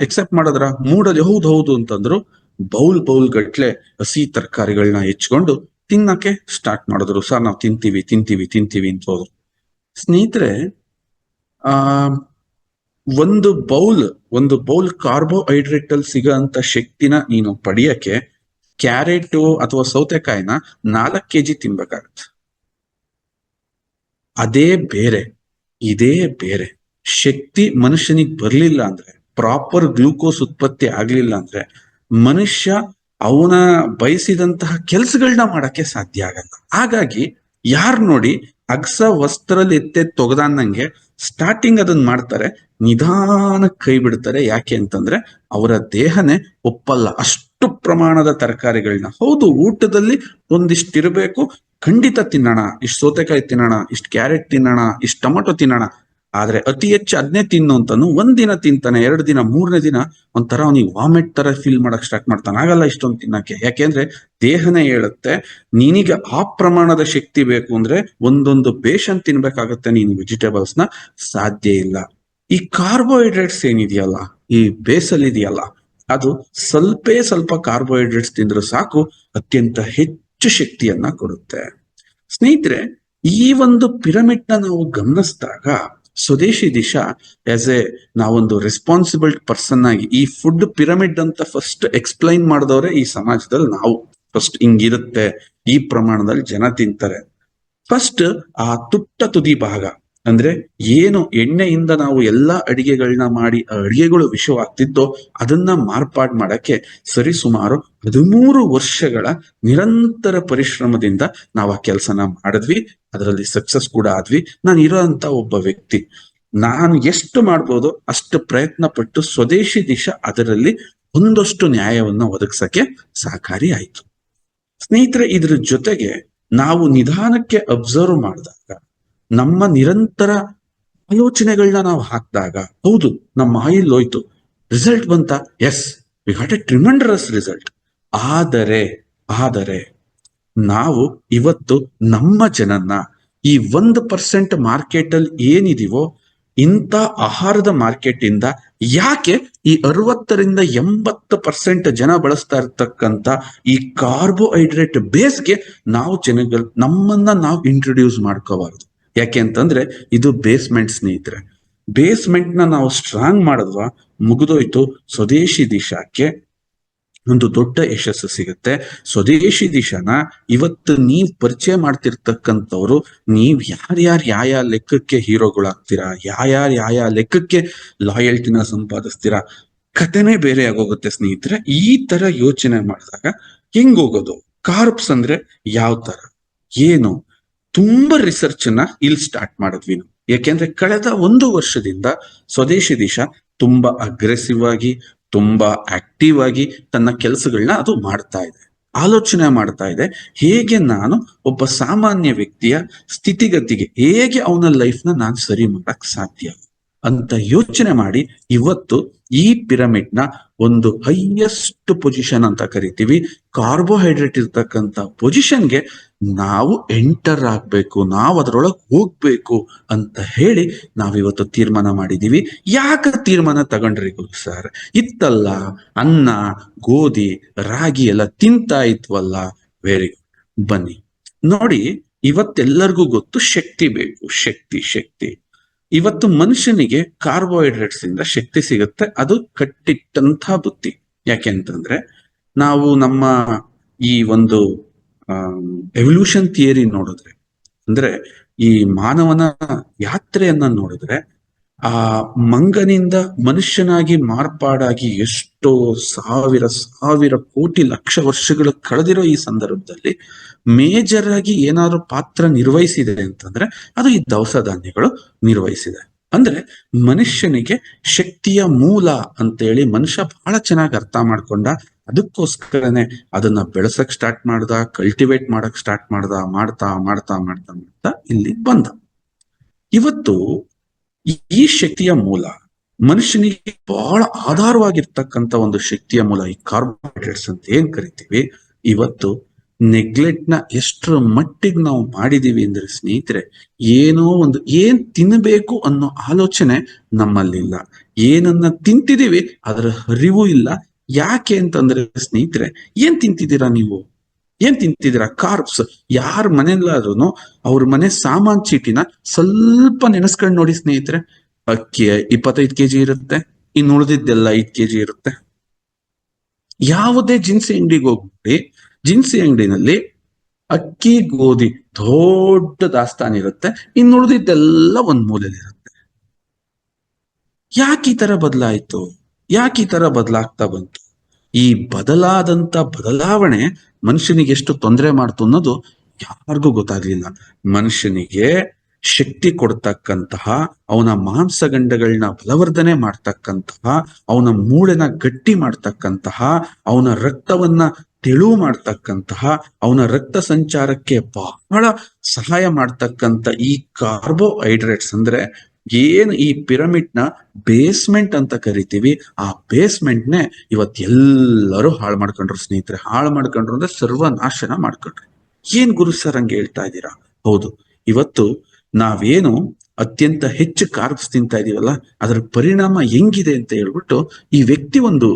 ಎಕ್ಸೆಪ್ಟ್ ಮಾಡಿದ್ರ? ಮೂಡಲ್ಲಿ ಹೌದು ಹೌದು ಅಂತಂದ್ರು. ಬೌಲ್ ಗಟ್ಲೆ ಹಸಿ ತರಕಾರಿಗಳನ್ನ ಹೆಚ್ಕೊಂಡು ತಿನ್ನಕ್ಕೆ ಸ್ಟಾರ್ಟ್ ಮಾಡಿದ್ರು. ಸರ್ ನಾವು ತಿಂತೀವಿ ತಿಂತೀವಿ ತಿಂತೀವಿ ಅಂತ ಹೋದ್ರು. ಸ್ನೇಹಿತರೆ, ಆ ಒಂದು ಬೌಲ್ ಕಾರ್ಬೋಹೈಡ್ರೇಟ್ ಅಲ್ಲಿ ಸಿಗೋಂತ ಶಕ್ತಿನ ನೀನು ಪಡೆಯಕ್ಕೆ ಕ್ಯಾರೆಟ್ ಅಥವಾ ಸೌತೆಕಾಯಿನ 4 kg ತಿನ್ಬೇಕಾಗತ್ತೆ. ಅದೇ ಬೇರೆ, ಇದೇ ಬೇರೆ. ಶಕ್ತಿ ಮನುಷ್ಯನಿಗೆ ಬರ್ಲಿಲ್ಲ ಅಂದ್ರೆ, ಪ್ರಾಪರ್ ಗ್ಲೂಕೋಸ್ ಉತ್ಪತ್ತಿ ಆಗ್ಲಿಲ್ಲ ಅಂದ್ರೆ, ಮನುಷ್ಯ ಅವನ ಬಯಸಿದಂತಹ ಕೆಲ್ಸಗಳನ್ನ ಮಾಡಕ್ಕೆ ಸಾಧ್ಯ ಆಗಲ್ಲ. ಹಾಗಾಗಿ ಯಾರು ನೋಡಿ ಅಗಸ ವಸ್ತ್ರಲ್ಲಿ ಎತ್ತೆ ತೊಗದಾನಂಗೆ ಸ್ಟಾರ್ಟಿಂಗ್ ಅದನ್ನ ಮಾಡ್ತಾರೆ, ನಿಧಾನಕ್ಕೆ ಕೈ ಬಿಡ್ತಾರೆ. ಯಾಕೆ ಅಂತಂದ್ರೆ ಅವರ ದೇಹನೇ ಒಪ್ಪಲ್ಲ ಅಷ್ಟು ಪ್ರಮಾಣದ ತರಕಾರಿಗಳನ್ನ. ಹೌದು, ಊಟದಲ್ಲಿ ಒಂದಿಷ್ಟಿರ್ಬೇಕು, ಖಂಡಿತ ತಿನ್ನೋಣ, ಇಷ್ಟು ಸೌತೆಕಾಯಿ ತಿನ್ನೋಣ, ಇಷ್ಟು ಕ್ಯಾರೆಟ್ ತಿನ್ನೋಣ, ಇಷ್ಟು ಟೊಮೊಟೊ ತಿನ್ನೋಣ. ಆದ್ರೆ ಅತಿ ಹೆಚ್ಚು ಅದನ್ನೇ ತಿನ್ನು ಅಂತಾನು ಒಂದಿನ ತಿಂತಾನೆ, 2 ದಿನ, 3ನೇ ದಿನ ಒಂಥರ ಅವನಿಗೆ ವಾಮಿಟ್ ತರ ಫೀಲ್ ಮಾಡಕ್ ಸ್ಟಾರ್ಟ್ ಮಾಡ್ತಾನೆ. ಆಗಲ್ಲ ಇಷ್ಟೊಂದು ತಿನ್ನಕ್ಕೆ. ಯಾಕೆಂದ್ರೆ ದೇಹನೇ ಹೇಳುತ್ತೆ, ನಿನಗೆ ಆ ಪ್ರಮಾಣದ ಶಕ್ತಿ ಬೇಕು ಅಂದ್ರೆ ಒಂದೊಂದು ಬೇಷನ್ ತಿನ್ಬೇಕಾಗತ್ತೆ ನೀನು ವೆಜಿಟೇಬಲ್ಸ್ ನ, ಸಾಧ್ಯ ಇಲ್ಲ. ಈ ಕಾರ್ಬೋಹೈಡ್ರೇಟ್ಸ್ ಏನಿದೆಯಲ್ಲ, ಈ ಬೇಸಲ್ ಇದೆಯಲ್ಲ, ಅದು ಸ್ವಲ್ಪ ಕಾರ್ಬೋಹೈಡ್ರೇಟ್ಸ್ ತಿಂದ್ರೆ ಸಾಕು, ಅತ್ಯಂತ ಹೆಚ್ಚು ಶಕ್ತಿಯನ್ನ ಕೊಡುತ್ತೆ. ಸ್ನೇಹಿತರೆ, ಈ ಒಂದು ಪಿರಮಿಡ್ ನ ನಾವು ಗಮನಿಸಿದಾಗ ಸ್ವದೇಶಿ ದಿಶಾ ಆಸ್ ಎ ನಾವೊಂದು ರೆಸ್ಪಾನ್ಸಿಬಲ್ ಪರ್ಸನ್ ಆಗಿ ಈ ಫುಡ್ ಪಿರಮಿಡ್ ಅಂತ ಫಸ್ಟ್ ಎಕ್ಸ್ಪ್ಲೈನ್ ಮಾಡಿದವ್ರೆ ಈ ಸಮಾಜದಲ್ಲಿ ನಾವು. ಫಸ್ಟ್ ಹಿಂಗಿರುತ್ತೆ, ಈ ಪ್ರಮಾಣದಲ್ಲಿ ಜನ ತಿಂತಾರೆ. ಫಸ್ಟ್ ಆ ತುದಿ ಭಾಗ ಅಂದ್ರೆ ಏನು ಎಣ್ಣೆಯಿಂದ ನಾವು ಎಲ್ಲಾ ಅಡಿಗೆಗಳನ್ನ ಮಾಡಿ ಆ ಅಡಿಗೆಗಳು ವಿಷವಾಗ್ತಿದ್ದೋ ಅದನ್ನ ಮಾರ್ಪಾಡು ಮಾಡಕ್ಕೆ ಸರಿಸುಮಾರು 13 ವರ್ಷಗಳ ನಿರಂತರ ಪರಿಶ್ರಮದಿಂದ ನಾವು ಆ ಕೆಲಸನ ಮಾಡಿದ್ವಿ. ಅದರಲ್ಲಿ ಸಕ್ಸಸ್ ಕೂಡ ಆದ್ವಿ. ನಾನು ಇರೋಂತ ಒಬ್ಬ ವ್ಯಕ್ತಿ, ನಾನು ಎಷ್ಟು ಮಾಡ್ಬೋದು ಅಷ್ಟು ಪ್ರಯತ್ನ ಪಟ್ಟು ಸ್ವದೇಶಿ ದಿಶಾ ಅದರಲ್ಲಿ ಒಂದಷ್ಟು ನ್ಯಾಯವನ್ನ ಒದಗಿಸಕ್ಕೆ ಸಹಕಾರಿ ಆಯ್ತು. ಸ್ನೇಹಿತರೆ, ಇದ್ರ ಜೊತೆಗೆ ನಾವು ನಿಧಾನಕ್ಕೆ ಅಬ್ಸರ್ವ್ ಮಾಡಿದಾಗ, ನಮ್ಮ ನಿರಂತರ ಆಲೋಚನೆಗಳನ್ನ ನಾವು ಹಾಕಿದಾಗ, ಹೌದು ನಮ್ಮ ಆಯಿಲ್ ಹೋಯ್ತು, ರಿಸಲ್ಟ್ ಬಂತ, yes we got a tremendous result. ಆದರೆ ನಾವು ಇವತ್ತು ನಮ್ಮ ಜನನ್ನ ಈ 1% ಮಾರ್ಕೆಟ್ ಅಲ್ಲಿ ಏನಿದೀವೋ ಇಂಥ ಆಹಾರದ ಮಾರ್ಕೆಟ್ ಇಂದ ಯಾಕೆ ಈ 60-80% ಜನ ಬಳಸ್ತಾ ಇರ್ತಕ್ಕಂಥ ಈ ಕಾರ್ಬೋಹೈಡ್ರೇಟ್ ಬೇಸ್ಗೆ ನಾವು ನಮ್ಮನ್ನ ನಾವು ಇಂಟ್ರೊಡ್ಯೂಸ್ ಮಾಡ್ಕೋಬಾರದು. ಯಾಕೆ ಅಂತಂದ್ರೆ ಇದು ಬೇಸ್ಮೆಂಟ್ ಸ್ನೇಹಿತರೆ. ಬೇಸ್ಮೆಂಟ್ ನ ನಾವು ಸ್ಟ್ರಾಂಗ್ ಮಾಡಿದ್ವಾ, ಮುಗಿದೋಯ್ತು. ಸ್ವದೇಶಿ ದಿಶಾಕ್ಕೆ ಒಂದು ದೊಡ್ಡ ಯಶಸ್ಸು ಸಿಗುತ್ತೆ. ಸ್ವದೇಶಿ ದಿಶಾನ ಇವತ್ತು ನೀವ್ ಪರಿಚಯ ಮಾಡ್ತಿರ್ತಕ್ಕಂಥವ್ರು, ನೀವ್ ಯಾರ್ಯಾರ ಲೆಕ್ಕಕ್ಕೆ ಹೀರೋಗಳಾಗ್ತೀರಾ, ಯಾರ್ಯಾರ ಲೆಕ್ಕಕ್ಕೆ ಲಾಯಲ್ಟಿನ ಸಂಪಾದಿಸ್ತೀರಾ, ಕಥೆನೇ ಬೇರೆ ಆಗೋಗುತ್ತೆ ಸ್ನೇಹಿತರೆ. ಈ ತರ ಯೋಚನೆ ಮಾಡಿದಾಗ ಹೆಂಗೋಗೋದು? ಕಾರ್ಬ್ಸ್ ಅಂದ್ರೆ ಯಾವ ತರ, ಏನು, ತುಂಬಾ ರಿಸರ್ಚ್ ನ ಇಲ್ಲಿ ಸ್ಟಾರ್ಟ್ ಮಾಡಿದ್ವಿ ನಾವು. ಯಾಕೆಂದ್ರೆ ಕಳೆದ 1 ವರ್ಷದಿಂದ ಸ್ವದೇಶಿ ದಿಶಾ ತುಂಬಾ ಅಗ್ರೆಸಿವ್ ಆಗಿ, ತುಂಬಾ ಆಕ್ಟಿವ್ ಆಗಿ ತನ್ನ ಕೆಲಸಗಳನ್ನ ಅದು ಮಾಡ್ತಾ ಇದೆ, ಆಲೋಚನೆ ಮಾಡ್ತಾ ಇದೆ. ಹೇಗೆ ನಾನು ಒಬ್ಬ ಸಾಮಾನ್ಯ ವ್ಯಕ್ತಿಯ ಸ್ಥಿತಿಗತಿಗೆ ಹೇಗೆ ಅವನ ಲೈಫ್ ನ ನಾನು ಸರಿ ಮಾಡಕ್ ಸಾಧ್ಯ ಅಂತ ಯೋಚನೆ ಮಾಡಿ ಇವತ್ತು ಈ ಪಿರಮಿಡ್ ನ ಒಂದು ಹೈಯೆಸ್ಟ್ ಪೊಸಿಷನ್ ಅಂತ ಕರಿತೀವಿ, ಕಾರ್ಬೋಹೈಡ್ರೇಟ್ ಇರ್ತಕ್ಕಂಥ ಪೊಸಿಷನ್ಗೆ ನಾವು ಎಂಟರ್ ಆಗ್ಬೇಕು, ನಾವು ಅದರೊಳಗೆ ಹೋಗ್ಬೇಕು ಅಂತ ಹೇಳಿ ನಾವಿವತ್ತು ತೀರ್ಮಾನ ಮಾಡಿದೀವಿ. ಯಾಕೆ ತೀರ್ಮಾನ ತಗೊಂಡ್ರಿ ಗುರು ಸರ್? ಇತ್ತಲ್ಲ ಅನ್ನ, ಗೋಧಿ, ರಾಗಿ ಎಲ್ಲ ತಿಂತಾ ಇದ್ವಲ್ಲ. ವೆರಿ ಗುಡ್, ಬನ್ನಿ ನೋಡಿ. ಇವತ್ತೆಲ್ಲರಿಗೂ ಗೊತ್ತು ಶಕ್ತಿ ಬೇಕು, ಶಕ್ತಿ. ಇವತ್ತು ಮನುಷ್ಯನಿಗೆ ಕಾರ್ಬೋಹೈಡ್ರೇಟ್ಸ್ ಇಂದ ಶಕ್ತಿ ಸಿಗುತ್ತೆ, ಅದು ಕಟ್ಟಿಟ್ಟಂತ ಬುತ್ತಿ. ಯಾಕೆಂತಂದ್ರೆ ನಾವು ನಮ್ಮ ಈ ಒಂದು ಎವಲ್ಯೂಷನ್ ಥಿಯರಿ ನೋಡಿದ್ರೆ, ಅಂದ್ರೆ ಈ ಮಾನವನ ಯಾತ್ರೆಯನ್ನ ನೋಡಿದ್ರೆ, ಆ ಮಂಗನಿಂದ ಮನುಷ್ಯನಾಗಿ ಮಾರ್ಪಾಡಾಗಿ ಎಷ್ಟೋ ಸಾವಿರ ಕೋಟಿ ಲಕ್ಷ ವರ್ಷಗಳು ಕಳೆದಿರೋ ಈ ಸಂದರ್ಭದಲ್ಲಿ ಮೇಜರ್ ಆಗಿ ಏನಾದ್ರು ಪಾತ್ರ ನಿರ್ವಹಿಸಿದೆ ಅಂತಂದ್ರೆ ಅದು ಈ ದವಸ ಧಾನ್ಯಗಳು ನಿರ್ವಹಿಸಿದೆ. ಅಂದ್ರೆ ಮನುಷ್ಯನಿಗೆ ಶಕ್ತಿಯ ಮೂಲ ಅಂತೇಳಿ ಮನುಷ್ಯ ಬಹಳ ಚೆನ್ನಾಗಿ ಅರ್ಥ ಮಾಡ್ಕೊಂಡ. ಅದಕ್ಕೋಸ್ಕರನೇ ಅದನ್ನ ಬೆಳೆಸಕ್ ಸ್ಟಾರ್ಟ್ ಮಾಡ್ದ, ಕಲ್ಟಿವೇಟ್ ಮಾಡಕ್ ಸ್ಟಾರ್ಟ್ ಮಾಡ್ದ, ಮಾಡ್ತಾ ಮಾಡ್ತಾ ಮಾಡ್ತಾ ಮಾಡ್ತಾ ಇಲ್ಲಿ ಬಂದ. ಇವತ್ತು ಈ ಶಕ್ತಿಯ ಮೂಲ ಮನುಷ್ಯನಿಗೆ ಬಹಳ ಆಧಾರವಾಗಿರ್ತಕ್ಕಂಥ ಒಂದು ಶಕ್ತಿಯ ಮೂಲ ಈ ಕಾರ್ಬೋಹೈಡ್ರೇಟ್ಸ್ ಅಂತ ಏನ್ ಕರಿತೀವಿ. ಇವತ್ತು ನೆಗ್ಲೆಕ್ಟ್ ನ ಎಷ್ಟರ ಮಟ್ಟಿಗೆ ನಾವು ಮಾಡಿದೀವಿ ಅಂದ್ರೆ ಸ್ನೇಹಿತರೆ, ಏನೋ ಒಂದು ಏನ್ ತಿನ್ನಬೇಕು ಅನ್ನೋ ಆಲೋಚನೆ ನಮ್ಮಲ್ಲಿಲ್ಲ. ಏನನ್ನ ತಿಂತಿದೀವಿ ಅದರ ಅರಿವು ಇಲ್ಲ. ಯಾಕೆ ಅಂತಂದ್ರೆ ಸ್ನೇಹಿತರೆ, ಏನ್ ತಿಂತಿದ್ದೀರಾ ನೀವು? ಏನ್ ತಿಂತಿದ್ದೀರಾ? ಕಾರ್ಬ್ಸ್. ಯಾರ ಮನೆಯಲ್ಲಾದ್ರೂ ಅವ್ರ ಮನೆ ಸಾಮಾನ್ ಚೀಟಿನ ಸ್ವಲ್ಪ ನೆನೆಸ್ಕೊಂಡು ನೋಡಿ ಸ್ನೇಹಿತರೆ. ಅಕ್ಕಿ 25 kg ಇರುತ್ತೆ, ಇನ್ನು ಉಳಿದಿದ್ದೆಲ್ಲ 5 kg ಇರುತ್ತೆ. ಯಾವುದೇ ದಿನಸಿ ಅಂಗಡಿಗೆ ಹೋಗ್ಬಿಟ್ಟು ದಿನಸಿ ಅಂಗಡಿನಲ್ಲಿ ಅಕ್ಕಿ ಗೋಧಿ ದೊಡ್ಡ ದಾಸ್ತಾನು ಇರುತ್ತೆ, ಇನ್ನು ಉಳಿದಿದ್ದೆಲ್ಲ ಒಂದ್ ಮೂಲೆಯಲ್ಲಿ ಇರುತ್ತೆ. ಯಾಕೆ ಈ ತರ ಬದಲಾಯಿತು? ಯಾಕೆ ಈ ತರ ಬದಲಾಗ್ತಾ ಬಂತು? ಈ ಬದಲಾವಣೆ ಮನುಷ್ಯನಿಗೆ ಎಷ್ಟು ತೊಂದರೆ ಮಾಡ್ತು ಅನ್ನೋದು ಯಾರಿಗೂ ಗೊತ್ತಾಗ್ಲಿಲ್ಲ. ಮನುಷ್ಯನಿಗೆ ಶಕ್ತಿ ಕೊಡ್ತಕ್ಕಂತಹ, ಅವನ ಮಾಂಸಗಂಡಗಳನ್ನ ಬಲವರ್ಧನೆ ಮಾಡ್ತಕ್ಕಂತಹ, ಅವನ ಮೂಳೆನ ಗಟ್ಟಿ ಮಾಡ್ತಕ್ಕಂತಹ, ಅವನ ರಕ್ತವನ್ನ ತೆಳು ಮಾಡ್ತಕ್ಕಂತಹ, ಅವನ ರಕ್ತ ಸಂಚಾರಕ್ಕೆ ಬಹಳ ಸಹಾಯ ಮಾಡ್ತಕ್ಕಂಥ ಈ ಕಾರ್ಬೋಹೈಡ್ರೇಟ್ಸ್ ಅಂದ್ರೆ ಏನು ಈ ಪಿರಮಿಡ್ ನ ಬೇಸ್ಮೆಂಟ್ ಅಂತ ಕರಿತೀವಿ, ಆ ಬೇಸ್ಮೆಂಟ್ ನೇ ಇವತ್ತೆಲ್ಲರೂ ಹಾಳು ಮಾಡ್ಕೊಂಡ್ರು ಸ್ನೇಹಿತರೆ. ಹಾಳು ಮಾಡ್ಕೊಂಡ್ರು ಅಂದ್ರೆ ಸರ್ವನಾಶನ ಮಾಡ್ಕೊಂಡ್ರು. ಏನ್ ಗುರು ಸರ್ ಹಂಗೆ ಹೇಳ್ತಾ ಇದ್ದೀರಾ? ಹೌದು, ಇವತ್ತು ನಾವೇನು ಅತ್ಯಂತ ಹೆಚ್ಚು ಕಾರ್ಬ್ಸ್ ತಿಂತಾ ಇದೀವಲ್ಲ, ಅದರ ಪರಿಣಾಮ ಹೆಂಗಿದೆ ಅಂತ ಹೇಳ್ಬಿಟ್ಟು ಈ ವ್ಯಕ್ತಿ ಒಂದು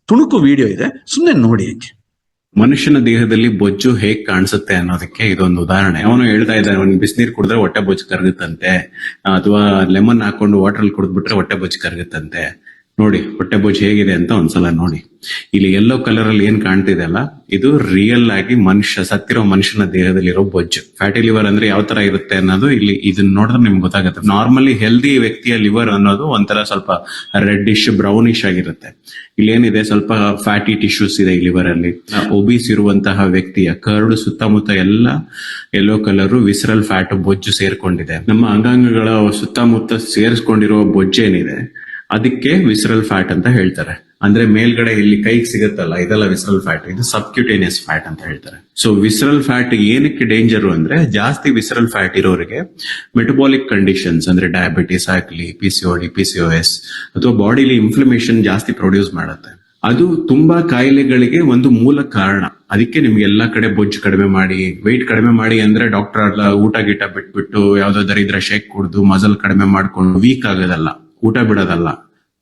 ತುಣುಕು ವಿಡಿಯೋ ಇದೆ, ಸುಮ್ಮನೆ ನೋಡಿ. ಹಂಗೆ ಮನುಷ್ಯನ ದೇಹದಲ್ಲಿ ಬೊಜ್ಜು ಹೇಗ್ ಕಾಣಿಸುತ್ತೆ ಅನ್ನೋದಕ್ಕೆ ಇದೊಂದು ಉದಾಹರಣೆ. ಅವನು ಹೇಳ್ತಾ ಇದ್ದಾನೆ, ಅವ್ನು ಬಿಸಿನೀರು ಕುಡಿದ್ರೆ ಹೊಟ್ಟೆ ಬೊಜ್ಜು ಕರಗುತ್ತಂತೆ, ಅಥವಾ ಲೆಮನ್ ಹಾಕೊಂಡು ವಾಟರ್ ಕುಡಿದ್ಬಿಟ್ರೆ ಹೊಟ್ಟೆ ಬೊಜ್ಜು ಕರಗುತ್ತಂತೆ. ನೋಡಿ ಹೊಟ್ಟೆ ಬೊಜ್ಜು ಹೇಗಿದೆ ಅಂತ ಒಂದ್ಸಲ ನೋಡಿ. ಇಲ್ಲಿ ಯೆಲ್ಲೋ ಕಲರ್ ಅಲ್ಲಿ ಏನ್ ಕಾಣ್ತಿದೆ ಅಲ್ಲ, ಇದು ರಿಯಲ್ ಆಗಿ ಸತ್ತಿರೋ ಮನುಷ್ಯನ ದೇಹದಲ್ಲಿರೋ ಬೊಜ್ಜು. ಫ್ಯಾಟಿ ಲಿವರ್ ಅಂದ್ರೆ ಯಾವ ತರ ಇರುತ್ತೆ ಅನ್ನೋದು ಇಲ್ಲಿ ಇದನ್ನ ನೋಡಿದ್ರೆ ನಿಮ್ಗೆ ಗೊತ್ತಾಗುತ್ತೆ. ನಾರ್ಮಲಿ ಹೆಲ್ದಿ ವ್ಯಕ್ತಿಯ ಲಿವರ್ ಅನ್ನೋದು ಒಂಥರ ಸ್ವಲ್ಪ ರೆಡ್ಡಿಶ್ ಬ್ರೌನಿಶ್ ಆಗಿರುತ್ತೆ. ಇಲ್ಲೇನಿದೆ, ಸ್ವಲ್ಪ ಫ್ಯಾಟಿ ಟಿಶ್ಯೂಸ್ ಇದೆ ಈ ಲಿವರ್ ಅಲ್ಲಿ. ಒಬೀಸ್ ಇರುವಂತಹ ವ್ಯಕ್ತಿಯ ಕರಡು ಸುತ್ತಮುತ್ತ ಎಲ್ಲ ಯೆಲ್ಲೋ ಕಲರ್ ವಿಸರಲ್ ಫ್ಯಾಟ್ ಬೊಜ್ಜು ಸೇರ್ಕೊಂಡಿದೆ. ನಮ್ಮ ಅಂಗಾಂಗಗಳ ಸುತ್ತಮುತ್ತ ಸೇರಿಸ್ಕೊಂಡಿರುವ ಬೊಜ್ಜೇನಿದೆ ಅದಕ್ಕೆ ವಿಸರಲ್ ಫ್ಯಾಟ್ ಅಂತ ಹೇಳ್ತಾರೆ. ಅಂದ್ರೆ ಮೇಲ್ಗಡೆ ಇಲ್ಲಿ ಕೈಗೆ ಸಿಗುತ್ತಲ್ಲ, ಇದೆಲ್ಲ ವಿಸರಲ್ ಫ್ಯಾಟ್, ಇದು ಸಬ್ಕ್ಯೂಟೇನಿಯಸ್ ಫ್ಯಾಟ್ ಅಂತ ಹೇಳ್ತಾರೆ. ಸೊ ವಿಸರಲ್ ಫ್ಯಾಟ್ ಏನಕ್ಕೆ ಡೇಂಜರ್ ಅಂದ್ರೆ, ಜಾಸ್ತಿ ವಿಸರಲ್ ಫ್ಯಾಟ್ ಇರೋರಿಗೆ ಮೆಟಬಾಲಿಕ್ ಕಂಡೀಷನ್ಸ್ ಅಂದ್ರೆ ಡಯಾಬಿಟಿಸ್ ಆಗ್ಲಿ, PCOD, PCOS ಅಥವಾ ಬಾಡಿಲಿ ಇನ್ಫ್ಲಮೇಷನ್ ಜಾಸ್ತಿ ಪ್ರೊಡ್ಯೂಸ್ ಮಾಡುತ್ತೆ. ಅದು ತುಂಬಾ ಕಾಯಿಲೆಗಳಿಗೆ ಒಂದು ಮೂಲ ಕಾರಣ. ಅದಕ್ಕೆ ನಿಮ್ಗೆ ಎಲ್ಲಾ ಕಡೆ ಬೊಜ್ಜು ಕಡಿಮೆ ಮಾಡಿ, ವೆಯ್ಟ್ ಕಡಿಮೆ ಮಾಡಿ ಅಂದ್ರೆ ಡಾಕ್ಟರ್ ಎಲ್ಲ ಊಟ ಗೀಟ ಬಿಟ್ಬಿಟ್ಟು ಯಾವ್ದೋ ದರಿದ್ರ ಶೇಕ್ ಕುಡ್ದು ಮಸಲ್ ಕಡಿಮೆ ಮಾಡ್ಕೊಂಡು ವೀಕ್ ಆಗೋದಲ್ಲ, ಊಟ ಬಿಡೋದಲ್ಲ,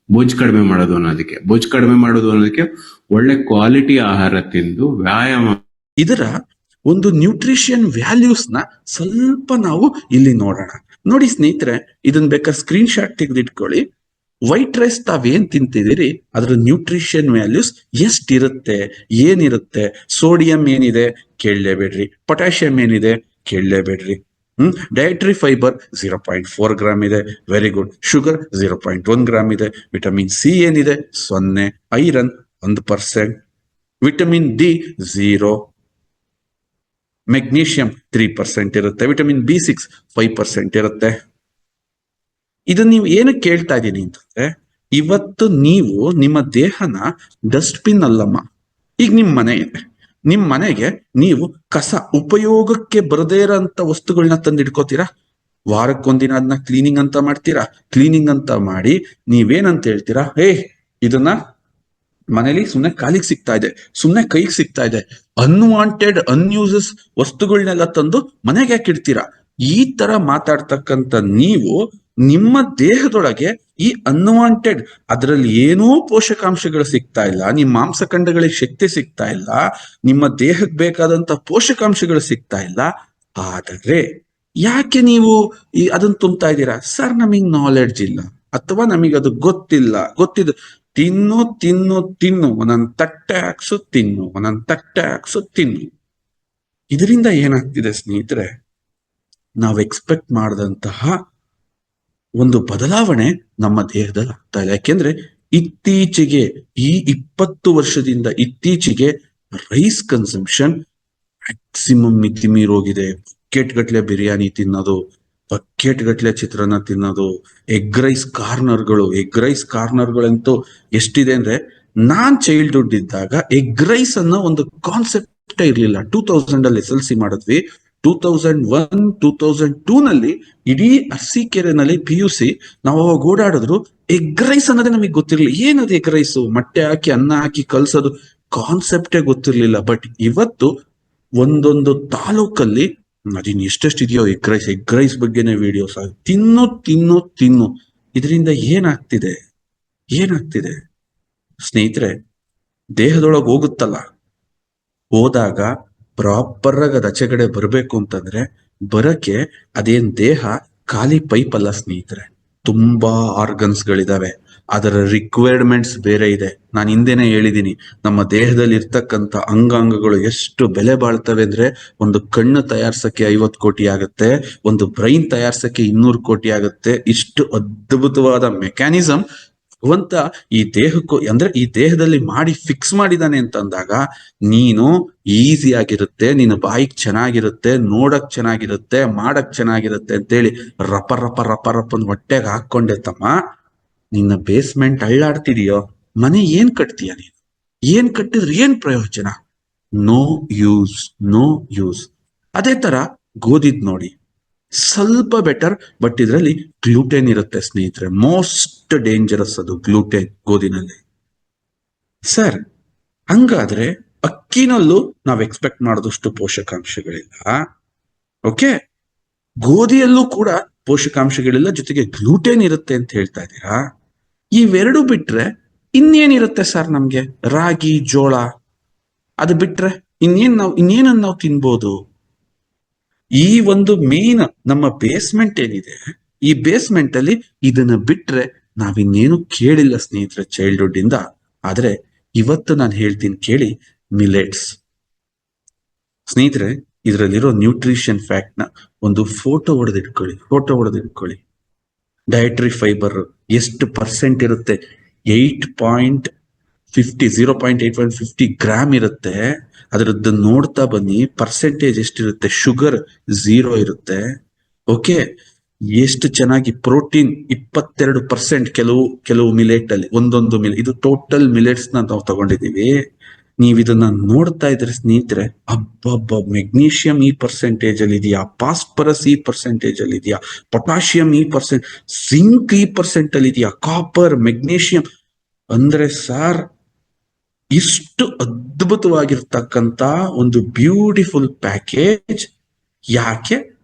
ಬೊಜ್ಜು ಕಡಿಮೆ ಮಾಡೋದು ಅನ್ನೋದಕ್ಕೆ. ಬೊಜ್ಜು ಕಡಿಮೆ ಮಾಡೋದು ಅನ್ನೋದಕ್ಕೆ ಒಳ್ಳೆ ಕ್ವಾಲಿಟಿ ಆಹಾರ ತಿಂದು ವ್ಯಾಯಾಮ. ಇದರ ಒಂದು ನ್ಯೂಟ್ರಿಷನ್ ವ್ಯಾಲ್ಯೂಸ್ ನ ಸ್ವಲ್ಪ ನಾವು ಇಲ್ಲಿ ನೋಡೋಣ. ನೋಡಿ ಸ್ನೇಹಿತರೆ, ಇದನ್ನ ಬೇಕಾದ್ರೆ ಸ್ಕ್ರೀನ್ ಶಾಟ್ ತೆಗೆದಿಟ್ಕೊಳ್ಳಿ. ವೈಟ್ ರೈಸ್ ತಾವೇನ್ ತಿಂತಿದ್ದೀರಿ ಅದ್ರ ನ್ಯೂಟ್ರಿಷನ್ ವ್ಯಾಲ್ಯೂಸ್ ಎಷ್ಟಿರುತ್ತೆ, ಏನಿರುತ್ತೆ? ಸೋಡಿಯಂ ಏನಿದೆ ಕೇಳಲೇಬೇಡ್ರಿ, ಪೊಟ್ಯಾಷಿಯಂ ಏನಿದೆ ಕೇಳಲೇಬೇಡ್ರಿ. ಡಯಟ್ರಿ ಫೈಬರ್ 0.4 ಗ್ರಾಮ್ ಇದೆ, ವೆರಿ ಗುಡ್. ಶುಗರ್ 0.1 ಗ್ರಾಮ್ ಇದೆ. ವಿಟಮಿನ್ ಸಿ ಏನಿದೆ 0, ಐರನ್ 1%, ವಿಟಮಿನ್ ಡಿ 0, ಮೆಗ್ನೀಷಿಯಂ 3% ಇರುತ್ತೆ, ವಿಟಮಿನ್ B6 5% ಇರುತ್ತೆ. ಇದನ್ನ ನೀವು ಏನಕ್ಕೆ ಕೇಳ್ತಾ ಇದ್ದೀನಿ ಅಂತಂದ್ರೆ, ಇವತ್ತು ನೀವು ನಿಮ್ಮ ದೇಹನ ಡಸ್ಟ್ಬಿನ್ ಅಲ್ಲಮ್ಮ. ಈಗ ನಿಮ್ ಮನೆ ಇದೆ, ನಿಮ್ ಮನೆಗೆ ನೀವು ಕಸ ಉಪಯೋಗಕ್ಕೆ ಬರದೇ ಇರೋಂಥ ವಸ್ತುಗಳನ್ನ ತಂದಿಡ್ಕೋತೀರಾ. ವಾರಕ್ಕೊಂದಿನ ಅದನ್ನ ಕ್ಲೀನಿಂಗ್ ಅಂತ ಮಾಡ್ತೀರಾ. ಕ್ಲೀನಿಂಗ್ ಅಂತ ಮಾಡಿ ನೀವೇನಂತ ಹೇಳ್ತೀರಾ, ಇದನ್ನ ಮನೇಲಿ ಸುಮ್ನೆ ಕಾಲಿಗೆ ಸಿಗ್ತಾ ಇದೆ, ಸುಮ್ನೆ ಕೈಗೆ ಸಿಗ್ತಾ ಇದೆ, ಅನ್ವಾಂಟೆಡ್ ಅನ್ಯೂಸಸ್ ವಸ್ತುಗಳನ್ನೆಲ್ಲ ತಂದು ಮನೆಗೆ ಯಾಕೆ ಇಡ್ತೀರಾ? ಈ ತರ ಮಾತಾಡ್ತಕ್ಕಂಥ ನೀವು ನಿಮ್ಮ ದೇಹದೊಳಗೆ ಈ ಅನ್ವಾಂಟೆಡ್, ಅದರಲ್ಲಿ ಏನೂ ಪೋಷಕಾಂಶಗಳು ಸಿಗ್ತಾ ಇಲ್ಲ, ನಿಮ್ಮ ಮಾಂಸಖಂಡಗಳಿಗೆ ಶಕ್ತಿ ಸಿಗ್ತಾ ಇಲ್ಲ, ನಿಮ್ಮ ದೇಹಕ್ಕೆ ಬೇಕಾದಂತ ಪೋಷಕಾಂಶಗಳು ಸಿಗ್ತಾ ಇಲ್ಲ. ಆದರೆ ಯಾಕೆ ನೀವು ಅದನ್ನ ತುಂಬ್ತಾ ಇದ್ದೀರಾ? ಸರ್ ನಮಗ್ ನಾಲೆಡ್ಜ್ ಇಲ್ಲ, ಅಥವಾ ನಮಗ್ ಅದು ಗೊತ್ತಿಲ್ಲ. ತಿನ್ನು ತಿನ್ನು ತಿನ್ನು, ಒಂದೊಂದು ತಟ್ಟೆ ಹಾಕ್ಸು ತಿನ್ನು, ಒಂದೊಂದು ತಟ್ಟೆ ಹಾಕ್ಸು ತಿನ್ನು. ಇದರಿಂದ ಏನಾಗ್ತಿದೆ ಸ್ನೇಹಿತರೆ, ನಾವು ಎಕ್ಸ್ಪೆಕ್ಟ್ ಮಾಡಿದಂತಹ ಒಂದು ಬದಲಾವಣೆ ನಮ್ಮ ದೇಹದಲ್ಲಿ ಆಗ್ತಾ ಇಲ್ಲ. ಯಾಕೆಂದ್ರೆ ಇತ್ತೀಚೆಗೆ ಈ 20 ವರ್ಷದಿಂದ ಇತ್ತೀಚೆಗೆ ರೈಸ್ ಕನ್ಸಂಪ್ಷನ್ ಮ್ಯಾಕ್ಸಿಮಮ್ ಮಿತಿ ಮೀರೋಗಿದೆ. ಬಕೆಟ್ ಗಟ್ಲೆ ಬಿರಿಯಾನಿ ತಿನ್ನೋದು, ಬಕೆಟ್ ಗಟ್ಲೆ ಚಿತ್ರಾನ್ನ ತಿನ್ನೋದು, ಎಗ್ ರೈಸ್ ಕಾರ್ನರ್ಗಳಂತೂ ಎಷ್ಟಿದೆ ಅಂದ್ರೆ, ನಾನ್ ಚೈಲ್ಡ್ಹುಡ್ ಇದ್ದಾಗ ಎಗ್ ರೈಸ್ ಅನ್ನೋ ಒಂದು ಕಾನ್ಸೆಪ್ಟ್ ಇರ್ಲಿಲ್ಲ. 2000 ಅಲ್ಲಿ SLC ಮಾಡಿದ್ವಿ. 2001, 2002 ನಲ್ಲಿ ಇಡೀ ಅರಸೀಕೆರೆನಲ್ಲಿ PUC ನಾವು ಅವಾಗ ಓಡಾಡಿದ್ರು. ಎಗ್ ರೈಸ್ ಅನ್ನೋದೇ ನಮಗೆ ಗೊತ್ತಿರ್ಲಿಲ್ಲ. ಏನದು ಎಗ್ ರೈಸ್? ಮೊಟ್ಟೆ ಹಾಕಿ ಅನ್ನ ಹಾಕಿ ಕಲ್ಸೋದು, ಕಾನ್ಸೆಪ್ಟೇ ಗೊತ್ತಿರ್ಲಿಲ್ಲ. ಬಟ್ ಇವತ್ತು ಒಂದೊಂದು ತಾಲೂಕಲ್ಲಿ ಅದಿನ್ ಎಷ್ಟೆಷ್ಟಿದೆಯೋ ಎಗ್ ರೈಸ್ ಬಗ್ಗೆನೇ ವಿಡಿಯೋಸ್. ತಿನ್ನು ತಿನ್ನು ತಿನ್ನು. ಇದರಿಂದ ಏನಾಗ್ತಿದೆ ಸ್ನೇಹಿತರೆ? ದೇಹದೊಳಗೆ ಹೋಗುತ್ತಲ್ಲ, ಹೋದಾಗ ಪ್ರಾಪರ್ ಆಗಿ ಅದು ಆಚೆಗಡೆ ಬರ್ಬೇಕು ಅಂತಂದ್ರೆ ಬರಕ್ಕೆ ಅದೇನ್ ದೇಹ ಖಾಲಿ ಪೈಪ್ ಅಲ್ಲ ಸ್ನೇಹಿತರೆ. ತುಂಬಾ ಆರ್ಗನ್ಸ್ ಗಳಿದಾವೆ, ಅದರ ರಿಕ್ವೈರ್ಮೆಂಟ್ಸ್ ಬೇರೆ ಇದೆ. ನಾನು ಹಿಂದೆನೆ ಹೇಳಿದೀನಿ, ನಮ್ಮ ದೇಹದಲ್ಲಿ ಇರ್ತಕ್ಕಂಥ ಅಂಗಾಂಗಗಳು ಎಷ್ಟು ಬೆಲೆ ಬಾಳ್ತವೆ ಅಂದ್ರೆ, ಒಂದು ಕಣ್ಣು ತಯಾರ್ಸಕ್ಕೆ 50 ಕೋಟಿ ಆಗುತ್ತೆ, ಒಂದು ಬ್ರೈನ್ ತಯಾರ್ಸಕ್ಕೆ 200 ಕೋಟಿ ಆಗುತ್ತೆ. ಇಷ್ಟು ಅದ್ಭುತವಾದ ಮೆಕ್ಯಾನಿಸಮ್ ಭಗವಂತ ಈ ದೇಹಕ್ಕೂ, ಅಂದ್ರೆ ಈ ದೇಹದಲ್ಲಿ ಮಾಡಿ ಫಿಕ್ಸ್ ಮಾಡಿದಾನೆ ಅಂತಂದಾಗ ನೀನು ಈಸಿ ಆಗಿರುತ್ತೆ, ನಿನ್ನ ಬಾಯಿಗೆ ಚೆನ್ನಾಗಿರುತ್ತೆ, ನೋಡಕ್ ಚೆನ್ನಾಗಿರುತ್ತೆ, ಮಾಡಕ್ ಚೆನ್ನಾಗಿರುತ್ತೆ ಅಂತೇಳಿ ರಪ ರಪ ರಪ ರಪ್ಪನ್ ಹೊಟ್ಟೆಗೆ ಹಾಕೊಂಡೆ ತಮ್ಮ, ನಿನ್ನ ಬೇಸ್ಮೆಂಟ್ ಅಳ್ಳಾಡ್ತಿದೀಯೋ, ಮನೆ ಏನ್ ಕಟ್ತೀಯ ನೀನು? ಏನ್ ಕಟ್ಟಿದ್ರೆ ಏನ್ ಪ್ರಯೋಜನ? No use. ಅದೇ ತರ ಗೋಧಿದ್ ನೋಡಿ, ಸ್ವಲ್ಪ ಬೆಟರ್, ಬಟ್ ಇದರಲ್ಲಿ ಗ್ಲೂಟೆನ್ ಇರುತ್ತೆ ಸ್ನೇಹಿತರೆ. ಮೋಸ್ಟ್ ಡೇಂಜರಸ್ ಅದು ಗ್ಲೂಟೆನ್ ಗೋಧಿನಲ್ಲಿ. ಸರ್, ಹಂಗಾದ್ರೆ ಅಕ್ಕಿನಲ್ಲೂ ನಾವ್ ಎಕ್ಸ್ಪೆಕ್ಟ್ ಮಾಡಿದಷ್ಟು ಪೋಷಕಾಂಶಗಳಿಲ್ಲ. ಓಕೆ, ಗೋಧಿಯಲ್ಲೂ ಕೂಡ ಪೋಷಕಾಂಶಗಳಿಲ್ಲ, ಜೊತೆಗೆ ಗ್ಲೂಟೆನ್ ಇರುತ್ತೆ ಅಂತ ಹೇಳ್ತಾ ಇದ್ದೀರಾ. ಇವೆರಡು ಬಿಟ್ರೆ ಇನ್ನೇನಿರುತ್ತೆ ಸರ್ ನಮ್ಗೆ? ರಾಗಿ, ಜೋಳ, ಅದು ಬಿಟ್ರೆ ಇನ್ನೇನನ್ನ ನಾವು ತಿನ್ಬೋದು? ಈ ಒಂದು ಮೇನ್ ನಮ್ಮ ಬೇಸ್ಮೆಂಟ್ ಏನಿದೆ, ಈ ಬೇಸ್ಮೆಂಟ್ ಅಲ್ಲಿ ಇದನ್ನ ಬಿಟ್ರೆ ನಾವಿನ್ನೇನು ಕೇಳಿಲ್ಲ ಸ್ನೇಹಿತರೆ ಚೈಲ್ಡ್ಹುಡ್ ಇಂದ. ಆದ್ರೆ ಇವತ್ತು ನಾನು ಹೇಳ್ತೀನಿ ಕೇಳಿ, ಮಿಲೆಟ್ಸ್. ಸ್ನೇಹಿತರೆ, ಇದರಲ್ಲಿರೋ ನ್ಯೂಟ್ರಿಷನ್ ಫ್ಯಾಕ್ಟ್ ನ ಒಂದು ಫೋಟೋ ಹೊಡೆದಿಟ್ಕೊಳ್ಳಿ. ಡಯಟ್ರಿ ಫೈಬರ್ ಎಷ್ಟು ಪರ್ಸೆಂಟ್ ಇರುತ್ತೆ? 0.850 ಗ್ರಾಮ್ ಇರುತ್ತೆ. ಅದರದ್ದು ನೋಡ್ತಾ ಬನ್ನಿ, ಪರ್ಸೆಂಟೇಜ್ ಎಷ್ಟಿರುತ್ತೆ? ಶುಗರ್ 0 ಇರುತ್ತೆ. ಓಕೆ, ಎಷ್ಟು ಚೆನ್ನಾಗಿ ಪ್ರೋಟೀನ್ 22% ಕೆಲವು ಮಿಲೆಟ್ ಅಲ್ಲಿ, ಒಂದೊಂದು ಇದು ಟೋಟಲ್ ಮಿಲೆಟ್ಸ್ ನಾವು ತಗೊಂಡಿದೀವಿ. ನೀವ್ ಇದನ್ನ ನೋಡ್ತಾ ಇದ್ರೆ ಸ್ನೇಹಿತರೆ, ಅಬ್ಬಬ್ಬ, ಮೆಗ್ನೀಷಿಯಂ ಈ ಪರ್ಸೆಂಟೇಜ್ ಅಲ್ಲಿ ಇದೆಯಾ, ಫಾಸ್ಫರಸ್ ಈ ಪರ್ಸೆಂಟೇಜ್ ಅಲ್ಲಿ ಇದೆಯಾ, ಪೊಟ್ಯಾಷಿಯಂ ಈ ಪರ್ಸೆಂಟ್, ಜಿಂಕ್ ಈ ಪರ್ಸೆಂಟ್ ಅಲ್ಲಿ ಇದೆಯಾ, ಕಾಪರ್, ಮೆಗ್ನೀಷಿಯಂ. ಅಂದ್ರೆ ಸಾರ್, ಇಷ್ಟು ಅದ್ಭುತವಾಗಿರ್ತಕ್ಕಂತ ಒಂದು ಬ್ಯೂಟಿಫುಲ್ ಪ್ಯಾಕೇಜ್ ಯಾಕೆ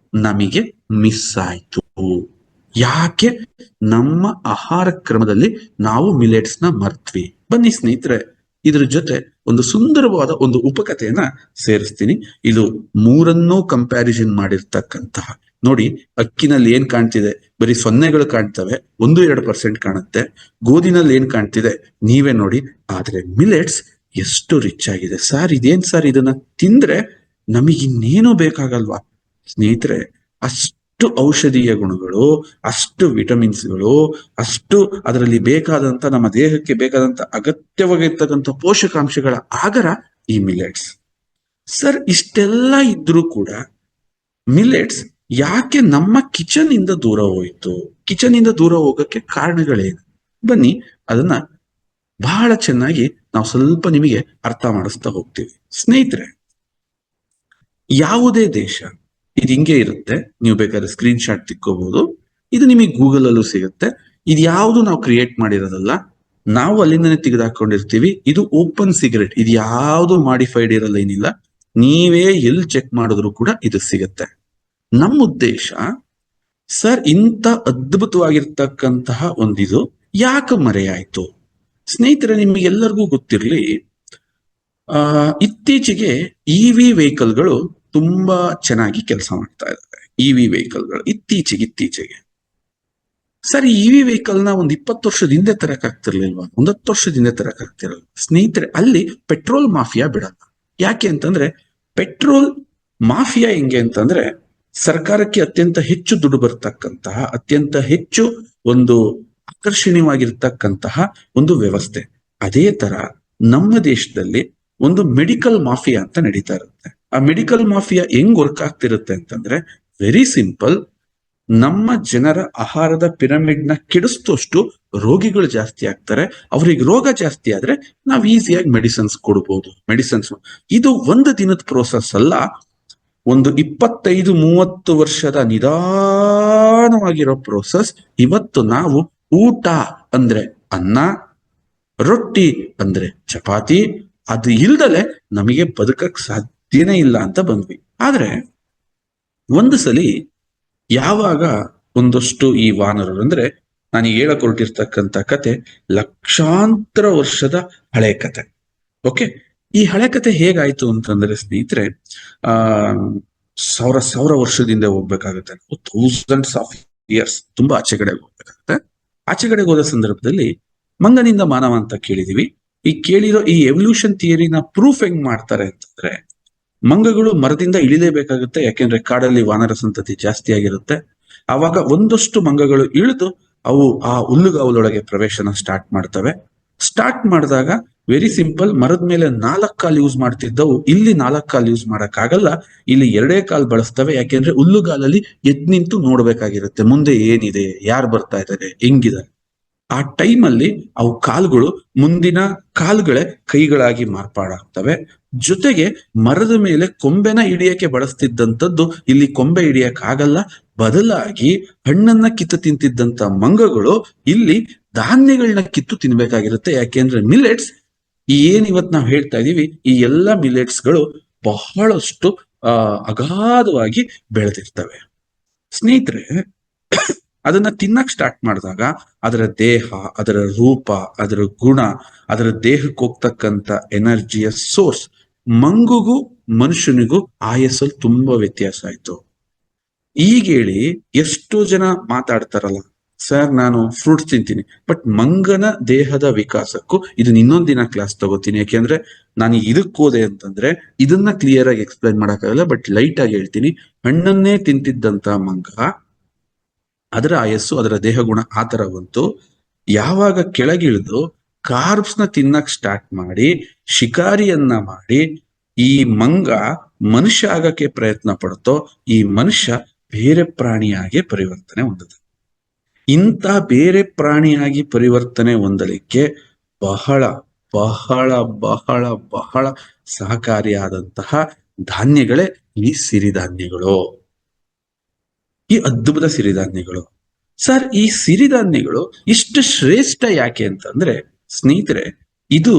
ನಮಗೆ ಮಿಸ್ ಆಯ್ತು? ಯಾಕೆ ನಮ್ಮ ಆಹಾರ ಕ್ರಮದಲ್ಲಿ ನಾವು ಮಿಲೆಟ್ಸ್ ನ ಮರ್ತ್ವಿ? ಬನ್ನಿ ಸ್ನೇಹಿತರೆ, ಇದ್ರ ಜೊತೆ ಒಂದು ಸುಂದರವಾದ ಒಂದು ಉಪಕಥೆಯನ್ನ ಸೇರಿಸ್ತೀನಿ. ಇದು ಮೂರನ್ನೂ ಕಂಪ್ಯಾರಿಸನ್ ಮಾಡಿರ್ತಕ್ಕಂತಹ. ನೋಡಿ, ಅಕ್ಕಿನಲ್ಲಿ ಏನ್ ಕಾಣ್ತಿದೆ? ಬರೀ ಸೊನ್ನೆಗಳು ಕಾಣ್ತವೆ, 1-2% ಕಾಣುತ್ತೆ. ಗೋಧಿನಲ್ಲಿ ಏನ್ ಕಾಣ್ತಿದೆ ನೀವೇ ನೋಡಿ. ಆದ್ರೆ ಮಿಲೆಟ್ಸ್ ಎಷ್ಟು ರಿಚ್ ಆಗಿದೆ ಸರ್. ಇದೇನ್ ಸರ್, ಇದನ್ನ ತಿಂದ್ರೆ ನಮಗಿನ್ನೇನು ಬೇಕಾಗಲ್ವಾ? ಸ್ನೇಹಿತರೆ, ಅಷ್ಟು ಔಷಧೀಯ ಗುಣಗಳು, ಅಷ್ಟು ವಿಟಮಿನ್ಸ್ಗಳು, ಅಷ್ಟು ಅದರಲ್ಲಿ ಬೇಕಾದಂತ, ನಮ್ಮ ದೇಹಕ್ಕೆ ಬೇಕಾದಂತ ಅಗತ್ಯವಾಗಿರ್ತಕ್ಕಂಥ ಪೋಷಕಾಂಶಗಳ ಆಗರ ಈ ಮಿಲೆಟ್ಸ್. ಸರ್, ಇಷ್ಟೆಲ್ಲ ಇದ್ರೂ ಕೂಡ ಮಿಲೆಟ್ಸ್ ಯಾಕೆ ನಮ್ಮ ಕಿಚನ್ ಇಂದ ದೂರ ಹೋಯ್ತು? ಕಿಚನ್ ಇಂದ ದೂರ ಹೋಗಕ್ಕೆ ಕಾರಣಗಳೇನು? ಬನ್ನಿ, ಅದನ್ನ ಬಹಳ ಚೆನ್ನಾಗಿ ನಾವು ಸ್ವಲ್ಪ ನಿಮಗೆ ಅರ್ಥ ಮಾಡಿಸ್ತಾ ಹೋಗ್ತೀವಿ. ಸ್ನೇಹಿತರೆ, ಯಾವುದೇ ದೇಶ ಇದು ಹಿಂಗೆ ಇರುತ್ತೆ. ನೀವು ಬೇಕಾದ್ರೆ ಸ್ಕ್ರೀನ್ ಶಾಟ್ ತಿಕ್ಕೋಬಹುದು. ಇದು ನಿಮಗೆ ಗೂಗಲ್ ಅಲ್ಲೂ ಸಿಗುತ್ತೆ. ಇದು ಯಾವುದು ನಾವು ಕ್ರಿಯೇಟ್ ಮಾಡಿರೋದಲ್ಲ, ನಾವು ಅಲ್ಲಿಂದನೇ ತೆಗೆದುಹಾಕೊಂಡಿರ್ತೀವಿ. ಇದು ಓಪನ್ ಸಿಗರೆಟ್, ಇದು ಯಾವುದು ಮಾಡಿಫೈಡ್ ಇರಲ್ಲ, ಏನಿಲ್ಲ. ನೀವೇ ಎಲ್ಲಿ ಚೆಕ್ ಮಾಡಿದ್ರು ಕೂಡ ಇದು ಸಿಗುತ್ತೆ. ನಮ್ಮ ಉದ್ದೇಶ ಸರ್, ಇಂಥ ಅದ್ಭುತವಾಗಿರ್ತಕ್ಕಂತಹ ಒಂದಿದು ಯಾಕೆ ಮರೆಯಾಯ್ತು? ಸ್ನೇಹಿತರೆ, ನಿಮಗೆಲ್ಲರಿಗೂ ಗೊತ್ತಿರಲಿ, ಇತ್ತೀಚೆಗೆ EV ವೆಹಿಕಲ್ಗಳು ತುಂಬಾ ಚೆನ್ನಾಗಿ ಕೆಲಸ ಮಾಡ್ತಾ ಇದ್ದಾವೆ. EV ವೆಹಿಕಲ್ಗಳು ಇತ್ತೀಚೆಗೆ ಸರ್, EV ವೆಹಿಕಲ್ ನ ಒಂದು 20 ವರ್ಷದ ಹಿಂದೆ ತರಕ್ ಆಗ್ತಿರ್ಲಿಲ್ವಾ? 10 ವರ್ಷದ ಹಿಂದೆ ತರಕ್ ಆಗ್ತಿರಲ್ಲ ಸ್ನೇಹಿತರೆ. ಅಲ್ಲಿ ಪೆಟ್ರೋಲ್ ಮಾಫಿಯಾ ಬಿಡಲ್ಲ. ಯಾಕೆ ಅಂತಂದ್ರೆ, ಪೆಟ್ರೋಲ್ ಮಾಫಿಯಾ ಹೆಂಗೆ ಅಂತಂದ್ರೆ, ಸರ್ಕಾರಕ್ಕೆ ಅತ್ಯಂತ ಹೆಚ್ಚು ದುಡ್ಡು ಬರ್ತಕ್ಕಂತಹ, ಅತ್ಯಂತ ಹೆಚ್ಚು ಒಂದು ಆಕರ್ಷಣೀಯವಾಗಿರ್ತಕ್ಕಂತಹ ಒಂದು ವ್ಯವಸ್ಥೆ. ಅದೇ ತರ ನಮ್ಮ ದೇಶದಲ್ಲಿ ಒಂದು ಮೆಡಿಕಲ್ ಮಾಫಿಯಾ ಅಂತ ನಡೀತಾ ಇರುತ್ತೆ. ಆ ಮೆಡಿಕಲ್ ಮಾಫಿಯಾ ಹೆಂಗ್ ವರ್ಕ್ ಆಗ್ತಿರುತ್ತೆ ಅಂತಂದ್ರೆ, ವೆರಿ ಸಿಂಪಲ್. ನಮ್ಮ ಜನರ ಆಹಾರದ ಪಿರಮಿಡ್ ನ ಕೆಡಿಸ್ತಷ್ಟು ರೋಗಿಗಳು ಜಾಸ್ತಿ ಆಗ್ತಾರೆ. ಅವ್ರಿಗೆ ರೋಗ ಜಾಸ್ತಿ ಆದ್ರೆ ನಾವು ಈಸಿಯಾಗಿ ಮೆಡಿಸಿನ್ಸ್ ಕೊಡ್ಬೋದು. ಮೆಡಿಸಿನ್ಸ್ ಇದು ಒಂದು ದಿನದ ಪ್ರೋಸೆಸ್ ಅಲ್ಲ, ಒಂದು 25-30 ವರ್ಷದ ನಿಧಾನವಾಗಿರೋ ಪ್ರೋಸೆಸ್. ಇವತ್ತು ನಾವು ಊಟ ಅಂದ್ರೆ ಅನ್ನ, ರೊಟ್ಟಿ ಅಂದ್ರೆ ಚಪಾತಿ, ಅದು ಇಲ್ದಲೆ ನಮಗೆ ಬದುಕಕ್ ಸಾಧ್ಯನೇ ಇಲ್ಲ ಅಂತ ಬಂದ್ವಿ. ಆದ್ರೆ ಒಂದು ಸಲಿ ಯಾವಾಗ ಒಂದಷ್ಟು ಈ ವಾನರರು, ಅಂದ್ರೆ ನಾನೀಗ ಹೇಳಕ್ ಹೊರಟಿರ್ತಕ್ಕಂಥ ಕತೆ ಲಕ್ಷಾಂತರ ವರ್ಷದ ಹಳೆ ಕತೆ. ಓಕೆ, ಈ ಹಳೆ ಕತೆ ಹೇಗಾಯ್ತು ಅಂತಂದ್ರೆ ಸ್ನೇಹಿತರೆ, ಆ ಸಾವಿರ ವರ್ಷದಿಂದ ಹೋಗ್ಬೇಕಾಗುತ್ತೆ. ಥೌಸಂಡ್ಸ್ ಆಫ್ ಇಯರ್ಸ್, ತುಂಬಾ ಆಚೆ ಕಡೆಗೆ ಹೋಗ್ಬೇಕಾಗುತ್ತೆ. ಆಚೆ ಕಡೆಗೆ ಹೋದ ಸಂದರ್ಭದಲ್ಲಿ ಮಂಗನಿಂದ ಮಾನವ ಅಂತ ಕೇಳಿದೀವಿ. ಈ ಕೇಳಿರೋ ಈ ಎವಲ್ಯೂಷನ್ ಥಿಯರಿನ ಪ್ರೂಫ್ ಹೆಂಗ್ ಮಾಡ್ತಾರೆ ಅಂತಂದ್ರೆ, ಮಂಗಗಳು ಮರದಿಂದ ಇಳಿಲೇಬೇಕಾಗುತ್ತೆ, ಯಾಕೆಂದ್ರೆ ಕಾಡಲ್ಲಿ ವಾನರ ಸಂತತಿ ಜಾಸ್ತಿ ಆಗಿರುತ್ತೆ. ಆವಾಗ ಒಂದಷ್ಟು ಮಂಗಗಳು ಇಳಿದು ಅವು ಆ ಹುಲ್ಲುಗಾವಲೊಳಗೆ ಪ್ರವೇಶನ ಸ್ಟಾರ್ಟ್ ಮಾಡ್ತವೆ. ಸ್ಟಾರ್ಟ್ ಮಾಡಿದಾಗ ವೆರಿ ಸಿಂಪಲ್, ಮರದ ಮೇಲೆ 4 ಕಾಲು ಯೂಸ್ ಮಾಡ್ತಿದ್ದವು ಇಲ್ಲಿ 4 ಕಾಲು ಯೂಸ್ ಮಾಡಕ್ ಆಗಲ್ಲ, ಇಲ್ಲಿ 2 ಕಾಲು ಬಳಸ್ತವೆ. ಯಾಕೆಂದ್ರೆ ಹುಲ್ಲುಗಾಲಲ್ಲಿ ಎದ್ ನಿಂತು ನೋಡ್ಬೇಕಾಗಿರುತ್ತೆ ಮುಂದೆ ಏನಿದೆ, ಯಾರು ಬರ್ತಾ ಇದ್ದಾರೆ, ಹೆಂಗಿದೆ. ಆ ಟೈಮಲ್ಲಿ ಅವು ಕಾಲುಗಳು ಮುಂದಿನ ಕಾಲುಗಳೇ ಕೈಗಳಾಗಿ ಮಾರ್ಪಾಡಾಗ್ತವೆ. ಜೊತೆಗೆ ಮರದ ಮೇಲೆ ಕೊಂಬೆನ ಹಿಡಿಯಕ್ಕೆ ಬಳಸ್ತಿದ್ದಂಥದ್ದು ಇಲ್ಲಿ ಕೊಂಬೆ ಹಿಡಿಯಕ್ ಆಗಲ್ಲ, ಬದಲಾಗಿ ಹಣ್ಣನ್ನ ಕಿತ್ತು ತಿಂತಿದ್ದಂತ ಮಂಗಗಳು ಇಲ್ಲಿ ಧಾನ್ಯಗಳನ್ನ ಕಿತ್ತು ತಿನ್ಬೇಕಾಗಿರುತ್ತೆ. ಯಾಕೆಂದ್ರೆ ಮಿಲೆಟ್ಸ್ ಏನ್ ಇವತ್ ನಾವ್ ಹೇಳ್ತಾ ಇದೀವಿ, ಈ ಎಲ್ಲಾ ಮಿಲೆಟ್ಸ್ಗಳು ಬಹಳಷ್ಟು ಅಗಾಧವಾಗಿ ಬೆಳೆದಿರ್ತವೆ. ಸ್ನೇಹಿತರೆ, ಅದನ್ನ ತಿನ್ನಕ್ ಸ್ಟಾರ್ಟ್ ಮಾಡಿದಾಗ ಅದರ ದೇಹ, ಅದರ ರೂಪ, ಅದರ ಗುಣ, ಅದರ ದೇಹಕ್ಕೆ ಹೋಗ್ತಕ್ಕಂಥ ಎನರ್ಜಿಯ ಸೋರ್ಸ್ ಮಂಗುಗೂ ಮನುಷ್ಯನಿಗೂ ಆಯಸ್ಸಲ್ಲಿ ತುಂಬಾ ವ್ಯತ್ಯಾಸ ಆಯ್ತು. ಈಗ ಹೇಳಿ, ಎಷ್ಟೋ ಜನ ಮಾತಾಡ್ತಾರಲ್ಲ, ಸರ್ ನಾನು ಫ್ರೂಟ್ಸ್ ತಿಂತೀನಿ, ಬಟ್ ಮಂಗನ ದೇಹದ ವಿಕಾಸಕ್ಕೂ ಇದನ್ನ ಇನ್ನೊಂದಿನ ಕ್ಲಾಸ್ ತಗೋತೀನಿ. ಯಾಕೆಂದ್ರೆ ನಾನು ಇದಕ್ಕೆ ಹೋದೆ ಅಂತಂದ್ರೆ ಇದನ್ನ ಕ್ಲಿಯರ್ ಆಗಿ ಎಕ್ಸ್ಪ್ಲೈನ್ ಮಾಡಕ್ಕಾಗಲ್ಲ, ಬಟ್ ಲೈಟ್ ಆಗಿ ಹೇಳ್ತೀನಿ. ಹಣ್ಣನ್ನೇ ತಿಂತಿದ್ದಂತ ಮಂಗ, ಅದರ ಆಯಸ್ಸು, ಅದರ ದೇಹ ಗುಣ ಆ ತರ ಬಂತು. ಯಾವಾಗ ಕೆಳಗಿಳಿದು ಕಾರ್ಬ್ಸ್ ನ ತಿನ್ನಕ್ ಸ್ಟಾರ್ಟ್ ಮಾಡಿ ಶಿಕಾರಿಯನ್ನ ಮಾಡಿ ಈ ಮಂಗ ಮನುಷ್ಯ ಆಗಕ್ಕೆ ಪ್ರಯತ್ನ ಪಡ್ತೋ, ಈ ಮನುಷ್ಯ ಬೇರೆ ಪ್ರಾಣಿಯಾಗಿ ಪರಿವರ್ತನೆ ಹೊಂದಿದೆ. ಇಂಥ ಬೇರೆ ಪ್ರಾಣಿಯಾಗಿ ಪರಿವರ್ತನೆ ಹೊಂದಲಿಕ್ಕೆ ಬಹಳ ಬಹಳ ಬಹಳ ಬಹಳ ಸಹಕಾರಿಯಾದಂತಹ ಧಾನ್ಯಗಳೇ ಈ ಸಿರಿಧಾನ್ಯಗಳು, ಈ ಅದ್ಭುತ ಸಿರಿಧಾನ್ಯಗಳು. ಸರ್, ಈ ಸಿರಿಧಾನ್ಯಗಳು ಇಷ್ಟು ಶ್ರೇಷ್ಠ ಯಾಕೆ ಅಂತಂದ್ರೆ ಸ್ನೇಹಿತರೆ, ಇದು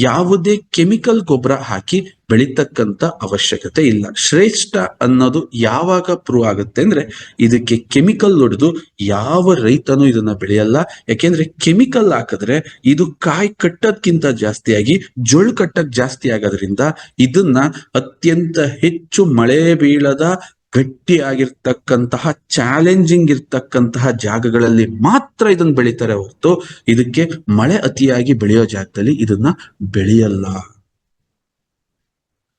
ಯಾವುದೇ ಕೆಮಿಕಲ್ ಗೊಬ್ಬರ ಹಾಕಿ ಬೆಳೀತಕ್ಕಂತ ಅವಶ್ಯಕತೆ ಇಲ್ಲ. ಶ್ರೇಷ್ಠ ಅನ್ನೋದು ಯಾವಾಗ ಪ್ರೂವ್ ಆಗುತ್ತೆ ಅಂದ್ರೆ, ಇದಕ್ಕೆ ಕೆಮಿಕಲ್ ಹೊಡೆದು ಯಾವ ರೈತನೂ ಇದನ್ನ ಬೆಳೆಯಲ್ಲ. ಯಾಕೆಂದ್ರೆ ಕೆಮಿಕಲ್ ಹಾಕಿದ್ರೆ ಇದು ಕಾಯಿ ಕಟ್ಟೋದ್ಕಿಂತ ಜಾಸ್ತಿಯಾಗಿ ಜೊಳ್ಳು ಕಟ್ಟಕ್ ಜಾಸ್ತಿ ಆಗೋದ್ರಿಂದ ಇದನ್ನ ಅತ್ಯಂತ ಹೆಚ್ಚು ಮಳೆ ಬೀಳದ ಗಟ್ಟಿಯಾಗಿರ್ತಕ್ಕಂತಹ ಚಾಲೆಂಜಿಂಗ್ ಇರ್ತಕ್ಕಂತಹ ಜಾಗಗಳಲ್ಲಿ ಮಾತ್ರ ಇದನ್ನ ಬೆಳೀತಾರೆ ಹೊರತು ಇದಕ್ಕೆ ಮಳೆ ಅತಿಯಾಗಿ ಬೆಳೆಯೋ ಜಾಗದಲ್ಲಿ ಇದನ್ನ ಬೆಳೆಯಲ್ಲ.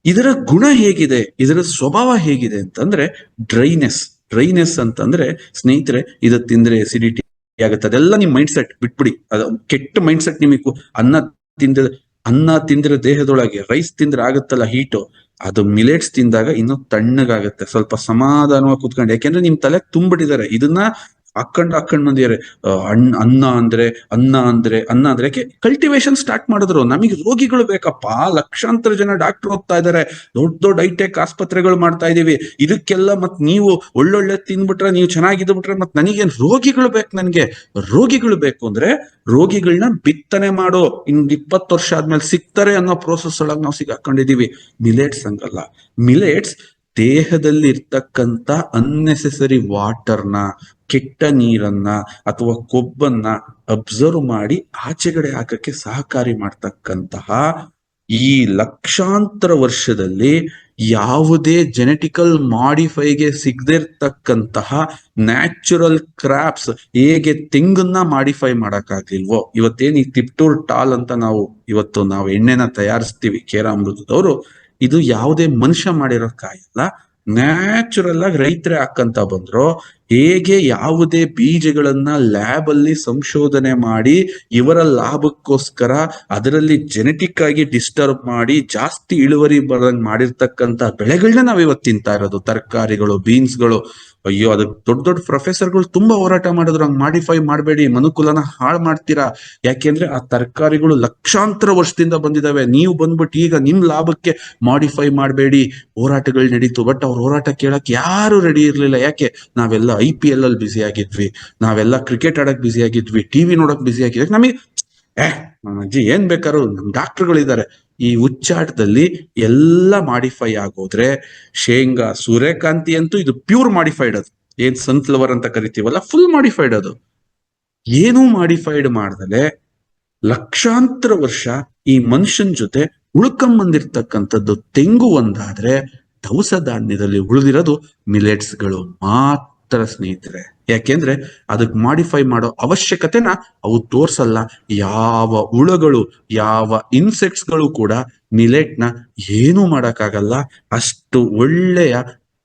ಇದರ ಗುಣ ಹೇಗಿದೆ, ಇದರ ಸ್ವಭಾವ ಹೇಗಿದೆ ಅಂತಂದ್ರೆ ಡ್ರೈನೆಸ್ ಅಂತಂದ್ರೆ ಸ್ನೇಹಿತರೆ, ಇದು ತಿಂದ್ರೆ ಎಸಿಡಿಟಿ ಆಗುತ್ತೆ. ಅದೆಲ್ಲ ನಿಮ್ ಮೈಂಡ್ ಸೆಟ್ ಬಿಟ್ಬಿಡಿ, ಅದು ಕೆಟ್ಟ ಮೈಂಡ್ ಸೆಟ್. ನಿಮಗೆ ಅನ್ನ ತಿಂದ್ರೆ ದೇಹದೊಳಗೆ, ರೈಸ್ ತಿಂದ್ರೆ ಆಗುತ್ತಲ್ಲ ಹೀಟು, ಅದು ಮಿಲೆಟ್ಸ್ ತಿಂದಾಗ ಇನ್ನು ತಣ್ಣಗಾಗುತ್ತೆ. ಸ್ವಲ್ಪ ಸಮಾಧಾನವಾಗಿ ಕೂತ್ಕೊಂಡು, ಯಾಕೆಂದ್ರೆ ನಿಮ್ ತಲೆ ತುಂಬಿಟ್ಟಿದ್ದಾರೆ ಇದನ್ನ ಹಾಕೊಂಡ್ ಬಂದಿದ್ದಾರೆ. ಅನ್ನ ಅಂದ್ರೆ ಯಾಕೆ ಕಲ್ಟಿವೇಶನ್ ಸ್ಟಾರ್ಟ್ ಮಾಡಿದ್ರು. ನಮಗೆ ರೋಗಿಗಳು ಬೇಕಪ್ಪ, ಲಕ್ಷಾಂತರ ಜನ ಡಾಕ್ಟರ್ ಓದ್ತಾ ಇದಾರೆ, ದೊಡ್ಡ ಹೈಟೆಕ್ ಆಸ್ಪತ್ರೆಗಳು ಮಾಡ್ತಾ ಇದೀವಿ. ಇದಕ್ಕೆಲ್ಲ ಮತ್ ನೀವು ಒಳ್ಳೊಳ್ಳೆ ತಿನ್ಬಿಟ್ರೆ, ನೀವು ಚೆನ್ನಾಗಿದ್ಬಿಟ್ರೆ ಮತ್ ನನಗೇನ್ ರೋಗಿಗಳು ಬೇಕು? ನನ್ಗೆ ರೋಗಿಗಳು ಬೇಕು ಅಂದ್ರೆ ರೋಗಿಗಳನ್ನ ಬಿತ್ತನೆ ಮಾಡೋ, 20 ವರ್ಷ ಆದ್ಮೇಲೆ ಸಿಗ್ತಾರೆ ಅನ್ನೋ ಪ್ರೋಸೆಸ್ ಒಳಗೆ ನಾವು ಸಿಗಾಕೊಂಡಿದೀವಿ. ಮಿಲೆಟ್ಸ್ ಹಂಗಲ್ಲ. ಮಿಲೆಟ್ಸ್ ದೇಹದಲ್ಲಿ ಇರ್ತಕ್ಕಂಥ ಅನ್ನೆಸೆಸರಿ ವಾಟರ್ನ, ಕೆಟ್ಟ ನೀರನ್ನ ಅಥವಾ ಕೊಬ್ಬನ್ನ ಅಬ್ಸರ್ವ್ ಮಾಡಿ ಆಚೆಗಡೆ ಹಾಕಕ್ಕೆ ಸಹಕಾರಿ ಮಾಡ್ತಕ್ಕಂತಹ, ಈ ಲಕ್ಷಾಂತರ ವರ್ಷದಲ್ಲಿ ಯಾವುದೇ ಜೆನೆಟಿಕಲ್ ಮಾಡಿಫೈಗೆ ಸಿಗದೆ ಇರ್ತಕ್ಕಂತಹ ನ್ಯಾಚುರಲ್ ಕ್ರಾಪ್ಸ್ ಹೇಗೆ ತೆಂಗನ್ನ ಮಾಡಿಫೈ ಮಾಡಕ್ಕಾಗ್ಲಿಲ್ವೋ, ಇವತ್ತೇನು ಈ ತಿಪ್ಟೂರ್ ಟಾಲ್ ಅಂತ ನಾವು ಎಣ್ಣೆನ ತಯಾರಿಸ್ತೀವಿ ಕೇರಾಮೃತದವರು, ಇದು ಯಾವುದೇ ಮನುಷ್ಯ ಮಾಡಿರೋ ಕಾಯಲ್ಲ, ನ್ಯಾಚುರಲ್ ಆಗಿ ರೈತರೇ ಹಾಕಂತ ಬಂದ್ರು. ಹೇಗೆ ಯಾವುದೇ ಬೀಜಗಳನ್ನ ಲ್ಯಾಬ್ ಅಲ್ಲಿ ಸಂಶೋಧನೆ ಮಾಡಿ ಇವರ ಲಾಭಕ್ಕೋಸ್ಕರ ಅದರಲ್ಲಿ ಜೆನೆಟಿಕ್ ಆಗಿ ಡಿಸ್ಟರ್ಬ್ ಮಾಡಿ ಜಾಸ್ತಿ ಇಳುವರಿ ಬರಂಗ್ ಮಾಡಿರ್ತಕ್ಕಂತ ಬೆಳೆಗಳನ್ನ ನಾವ್ ಇವತ್ತು ತಿಂತಾ ಇರೋದು. ತರಕಾರಿಗಳು, ಬೀನ್ಸ್ಗಳು, ಅಯ್ಯೋ ಅದಕ್ಕೆ ದೊಡ್ಡ ದೊಡ್ಡ ಪ್ರೊಫೆಸರ್ಗಳು ತುಂಬಾ ಹೋರಾಟ ಮಾಡಿದ್ರು, ಹಂಗ್ ಮಾಡಿಫೈ ಮಾಡಬೇಡಿ, ಮನುಕುಲನ ಹಾಳು ಮಾಡ್ತೀರಾ. ಯಾಕೆಂದ್ರೆ ಆ ತರಕಾರಿಗಳು ಲಕ್ಷಾಂತರ ವರ್ಷದಿಂದ ಬಂದಿದಾವೆ, ನೀವು ಬಂದ್ಬಿಟ್ಟು ಈಗ ನಿಮ್ ಲಾಭಕ್ಕೆ ಮಾಡಿಫೈ ಮಾಡಬೇಡಿ. ಹೋರಾಟಗಳು ನಡೀತು, ಬಟ್ ಅವ್ರ ಹೋರಾಟ ಕೇಳಕ್ ಯಾರು ರೆಡಿ ಇರ್ಲಿಲ್ಲ. ಯಾಕೆ? ನಾವೆಲ್ಲ IPL ಅಲ್ಲಿ ಬ್ಯುಸಿ ಆಗಿದ್ವಿ, ನಾವೆಲ್ಲ ಕ್ರಿಕೆಟ್ ಆಡಕ್ ಬ್ಯುಸಿ ಆಗಿದ್ವಿ, ಟಿವಿ ನೋಡಕ್ ಬ್ಯುಸಿ ಆಗಿದ್ವಿ. ನಮಗೆ ಅಜ್ಜಿ ಏನ್ ಬೇಕಾದ್ರು ನಮ್ ಡಾಕ್ಟರ್ಗಳಿದ್ದಾರೆ. ಈ ಹುಚ್ಚಾಟದಲ್ಲಿ ಎಲ್ಲ ಮಾಡಿಫೈ ಆಗೋದ್ರೆ ಶೇಂಗಾ, ಸೂರ್ಯಕಾಂತಿ ಅಂತೂ ಇದು ಪ್ಯೂರ್ ಮಾಡಿಫೈಡ್, ಅದು ಏನ್ ಸನ್ಫ್ಲವರ್ ಅಂತ ಕರಿತೀವಲ್ಲ, ಫುಲ್ ಮಾಡಿಫೈಡ್. ಅದು ಏನೂ ಮಾಡಿಫೈಡ್ ಮಾಡ್ದಲೆ ಲಕ್ಷಾಂತರ ವರ್ಷ ಈ ಮನುಷ್ಯನ್ ಜೊತೆ ಉಳ್ಕೊಂಬಂದಿರ್ತಕ್ಕಂಥದ್ದು ತೆಂಗು ಒಂದಾದ್ರೆ, ದವಸ ಧಾನ್ಯದಲ್ಲಿ ಉಳಿದಿರೋದು ಮಿಲೆಟ್ಸ್ಗಳು ಮಾತ್ರ ಸ್ನೇಹಿತರೆ. ಯಾಕೆಂದ್ರೆ ಅದಕ್ಕೆ ಮಾಡಿಫೈ ಮಾಡೋ ಅವಶ್ಯಕತೆನ ಅವು ತೋರ್ಸಲ್ಲ. ಯಾವ ಹುಳಗಳು, ಯಾವ ಇನ್ಸೆಕ್ಟ್ಸ್ಗಳು ಕೂಡ ಮಿಲೆಟ್ನ ಏನೂ ಮಾಡಕ್ಕಾಗಲ್ಲ. ಅಷ್ಟು ಒಳ್ಳೆಯ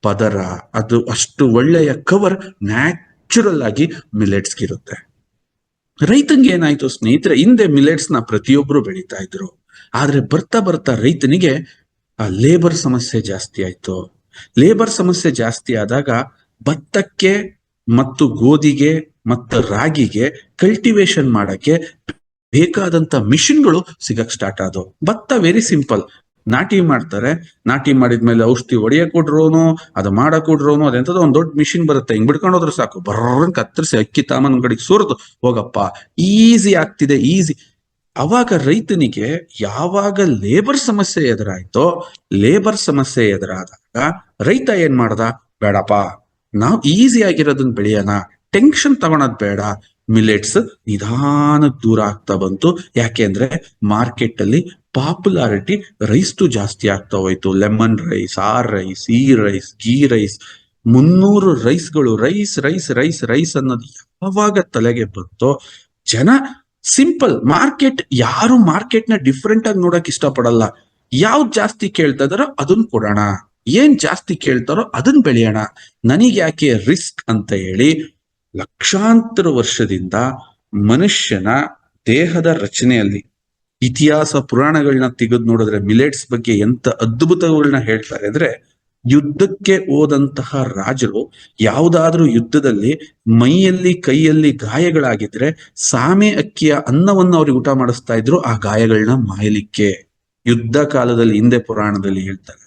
ಪದರ, ಅದು ಅಷ್ಟು ಒಳ್ಳೆಯ ಕವರ್ ನ್ಯಾಚುರಲ್ ಆಗಿ ಮಿಲೆಟ್ಸ್ಗಿರುತ್ತೆ. ರೈತಂಗೆ ಏನಾಯ್ತು ಸ್ನೇಹಿತರೆ, ಹಿಂದೆ ಮಿಲೆಟ್ಸ್ ನ ಪ್ರತಿಯೊಬ್ರು ಬೆಳೀತಾ ಇದ್ರು. ಆದ್ರೆ ಬರ್ತಾ ಬರ್ತಾ ರೈತನಿಗೆ ಆ ಲೇಬರ್ ಸಮಸ್ಯೆ ಜಾಸ್ತಿ ಆಯ್ತು. ಲೇಬರ್ ಸಮಸ್ಯೆ ಜಾಸ್ತಿ ಆದಾಗ ಭತ್ತಕ್ಕೆ ಮತ್ತು ಗೋಧಿಗೆ ಮತ್ತು ರಾಗಿಗೆ ಕಲ್ಟಿವೇಶನ್ ಮಾಡಕ್ಕೆ ಬೇಕಾದಂತ ಮಿಷಿನ್ಗಳು ಸಿಗಕ್ ಸ್ಟಾರ್ಟ್ ಆದವು. ಭತ್ತ ವೆರಿ ಸಿಂಪಲ್, ನಾಟಿ ಮಾಡ್ತಾರೆ, ನಾಟಿ ಮಾಡಿದ್ಮೇಲೆ ಔಷಧಿ ಹೊಡೆಯಕ್ ಕೊಡ್ರೋನು, ಅದು ಮಾಡಕ್ ಕೊಡ್ರೋನು, ಅದೆಂತದೋ ಒಂದ್ ದೊಡ್ಡ ಮಿಷಿನ್ ಬರುತ್ತೆ, ಹಿಂಗ್ ಬಿಡ್ಕೊಂಡು ಹೋದ್ರೆ ಸಾಕು, ಬರ್ರನ್ ಕತ್ತರಿಸಿ ಅಕ್ಕಿ ತಾಮನ್ ಕಡೆಗೆ ಸುರಿದು ಹೋಗಪ್ಪ, ಈಸಿ ಆಗ್ತಿದೆ, ಈಸಿ. ಅವಾಗ ರೈತನಿಗೆ ಯಾವಾಗ ಲೇಬರ್ ಸಮಸ್ಯೆ ಎದುರಾಯ್ತೋ, ಲೇಬರ್ ಸಮಸ್ಯೆ ಎದುರಾದಾಗ ರೈತ ಏನ್ ಮಾಡ್ದ, ಬೇಡಪ್ಪ ನಾವು ಈಸಿ ಆಗಿರೋದನ್ನ ಬೆಳೆಯೋಣ, ಟೆನ್ಷನ್ ತಗೊಳೋದ್ ಬೇಡ. ಮಿಲೆಟ್ಸ್ ನಿಧಾನಕ್ಕೆ ದೂರ ಆಗ್ತಾ ಬಂತು. ಯಾಕೆಂದ್ರೆ ಮಾರ್ಕೆಟ್ ಅಲ್ಲಿ ಪಾಪ್ಯುಲಾರಿಟಿ ರೈಸ್ದು ಜಾಸ್ತಿ ಆಗ್ತಾ ಹೋಯ್ತು. ಲೆಮನ್ ರೈಸ್, ಆ ರೈಸ್, ಈ ರೈಸ್, ಗೀ ರೈಸ್, 300 ರೈಸ್ಗಳು, ರೈಸ್ ರೈಸ್ ರೈಸ್ ರೈಸ್ ಅನ್ನೋದು ಯಾವಾಗ ತಲೆಗೆ ಬಂತೋ, ಜನ ಸಿಂಪಲ್ ಮಾರ್ಕೆಟ್, ಯಾರು ಮಾರ್ಕೆಟ್ ನ ಡಿಫ್ರೆಂಟ್ ಆಗಿ ನೋಡಕ್ ಇಷ್ಟಪಡಲ್ಲ. ಯಾವ್ದು ಜಾಸ್ತಿ ಕೇಳ್ತಾ ಇದಾರೋ ಅದನ್ನ ಕೊಡೋಣ, ಏನ್ ಜಾಸ್ತಿ ಕೇಳ್ತಾರೋ ಅದನ್ನ ಬೆಳೆಯೋಣ, ನನಗೆ ಯಾಕೆ ರಿಸ್ಕ್ ಅಂತ ಹೇಳಿ ಲಕ್ಷಾಂತರ ವರ್ಷದಿಂದ ಮನುಷ್ಯನ ದೇಹದ ರಚನೆಯಲ್ಲಿ ಇತಿಹಾಸ ಪುರಾಣಗಳನ್ನ ತೆಗೆದು ನೋಡಿದ್ರೆ ಮಿಲೆಟ್ಸ್ ಬಗ್ಗೆ ಎಂತ ಅದ್ಭುತಗಳನ್ನ ಹೇಳ್ತಾರೆ ಅಂದ್ರೆ, ಯುದ್ಧಕ್ಕೆ ಹೋದಂತಹ ರಾಜರು ಯಾವುದಾದ್ರೂ ಯುದ್ಧದಲ್ಲಿ ಮೈಯಲ್ಲಿ ಕೈಯಲ್ಲಿ ಗಾಯಗಳಾಗಿದ್ರೆ ಸಾಮೆ ಅಕ್ಕಿಯ ಅನ್ನವನ್ನು ಅವ್ರಿಗೆ ಊಟ ಮಾಡಿಸ್ತಾ ಇದ್ರು, ಆ ಗಾಯಗಳನ್ನ ಮಾಯಲಿಕ್ಕೆ. ಯುದ್ಧ ಕಾಲದಲ್ಲಿ ಹಿಂದೆ ಪುರಾಣದಲ್ಲಿ ಹೇಳ್ತಾರೆ.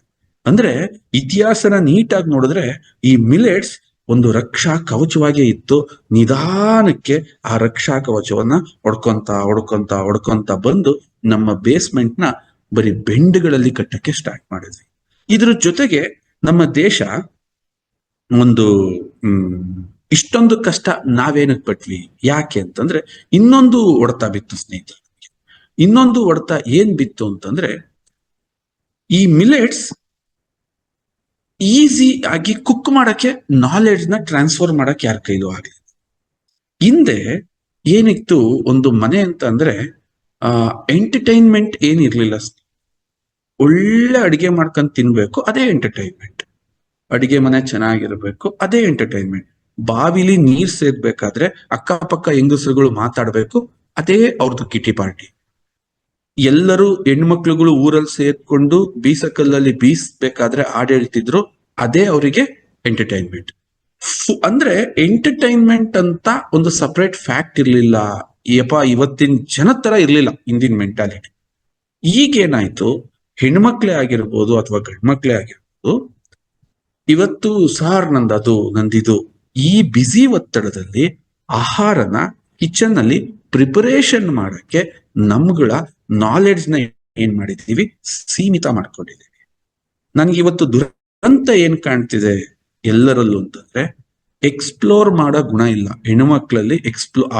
ಅಂದ್ರೆ ಇತಿಹಾಸನ ನೀಟಾಗಿ ನೋಡಿದ್ರೆ ಈ ಮಿಲೆಟ್ಸ್ ಒಂದು ರಕ್ಷಾ ಕವಚವಾಗೇ ಇತ್ತು. ನಿಧಾನಕ್ಕೆ ಆ ರಕ್ಷಾ ಕವಚವನ್ನ ಹೊಡ್ಕೊಂತ ಬಂದು ನಮ್ಮ ಬೇಸ್ಮೆಂಟ್ ನ ಬರೀ ಬೆಂಡ್ಗಳಲ್ಲಿ ಕಟ್ಟಕ್ಕೆ ಸ್ಟಾರ್ಟ್ ಮಾಡಿದ್ವಿ. ಇದ್ರ ಜೊತೆಗೆ ನಮ್ಮ ದೇಶ ಒಂದು ಇಷ್ಟೊಂದು ಕಷ್ಟ ನಾವೇನಕ್ ಪಟ್ವಿ, ಯಾಕೆ ಅಂತಂದ್ರೆ ಇನ್ನೊಂದು ಹೊಡೆತ ಬಿತ್ತು ಸ್ನೇಹಿತರೆ. ಇನ್ನೊಂದು ಹೊಡೆತ ಏನ್ ಬಿತ್ತು ಅಂತಂದ್ರೆ, ಈ ಮಿಲೆಟ್ಸ್ ಈಸಿ ಆಗಿ ಕುಕ್ ಮಾಡಕ್ಕೆ, ನಾಲೆಡ್ಜ್ ನ ಟ್ರಾನ್ಸ್ಫರ್ ಮಾಡಕ್ಕೆ ಯಾರ ಕೈಲೂ ಆಗಲಿಲ್ಲ. ಹಿಂದೆ ಏನಿತ್ತು, ಒಂದು ಮನೆ ಅಂತ ಅಂದ್ರೆ ಎಂಟರ್ಟೈನ್ಮೆಂಟ್ ಏನಿರ್ಲಿಲ್ಲ. ಒಳ್ಳೆ ಅಡಿಗೆ ಮಾಡ್ಕೊಂಡು ತಿನ್ಬೇಕು, ಅದೇ ಎಂಟರ್ಟೈನ್ಮೆಂಟ್. ಅಡಿಗೆ ಮನೆ ಚೆನ್ನಾಗಿರ್ಬೇಕು, ಅದೇ ಎಂಟರ್ಟೈನ್ಮೆಂಟ್. ಬಾವಿಲಿ ನೀರ್ ಸೇರ್ಬೇಕಾದ್ರೆ ಅಕ್ಕಪಕ್ಕ ಹೆಂಗಸರುಗಳು ಮಾತಾಡ್ಬೇಕು, ಅದೇ ಅವ್ರದ್ದು ಕಿಟಿ ಪಾರ್ಟಿ. ಎಲ್ಲರೂ ಹೆಣ್ಮಕ್ಳುಗಳು ಊರಲ್ಲಿ ಸೇರ್ಕೊಂಡು ಬೀಸಕಲ್ಲಲ್ಲಿ ಬೀಸ್ಬೇಕಾದ್ರೆ ಹಾಡು ಹೇಳ್ತಿದ್ರು, ಅದೇ ಅವರಿಗೆ ಎಂಟರ್ಟೈನ್ಮೆಂಟ್. ಅಂದ್ರೆ ಎಂಟರ್ಟೈನ್ಮೆಂಟ್ ಅಂತ ಒಂದು ಸಪರೇಟ್ ಫ್ಯಾಕ್ಟ್ ಇರ್ಲಿಲ್ಲ. ಇವತ್ತಿನ ಜನ ತರ ಇರ್ಲಿಲ್ಲ ಹಿಂದಿನ ಮೆಂಟಾಲಿಟಿ. ಈಗೇನಾಯ್ತು, ಹೆಣ್ಮಕ್ಳೇ ಆಗಿರ್ಬೋದು ಅಥವಾ ಗಂಡ್ಮಕ್ಳೇ ಆಗಿರ್ಬೋದು, ಇವತ್ತು ಸಾರ್ ನಂದದು ನಂದಿದು, ಈ ಬಿಸಿ ಒತ್ತಡದಲ್ಲಿ ಆಹಾರನ ಕಿಚನ್ ಅಲ್ಲಿ ಪ್ರಿಪರೇಷನ್ ಮಾಡಕ್ಕೆ ನಮ್ಗಳ ನಾಲೆಡ್ಜ್ ನ ಏನ್ ಮಾಡಿದೀವಿ, ಸೀಮಿತ ಮಾಡ್ಕೊಂಡಿದೀವಿ. ನನ್ಗೆ ಇವತ್ತು ದುರಂತ ಏನ್ ಕಾಣ್ತಿದೆ ಎಲ್ಲರಲ್ಲೂ ಅಂತಂದ್ರೆ, ಎಕ್ಸ್ಪ್ಲೋರ್ ಮಾಡೋ ಗುಣ ಇಲ್ಲ ಹೆಣ್ಮಕ್ಳಲ್ಲಿ.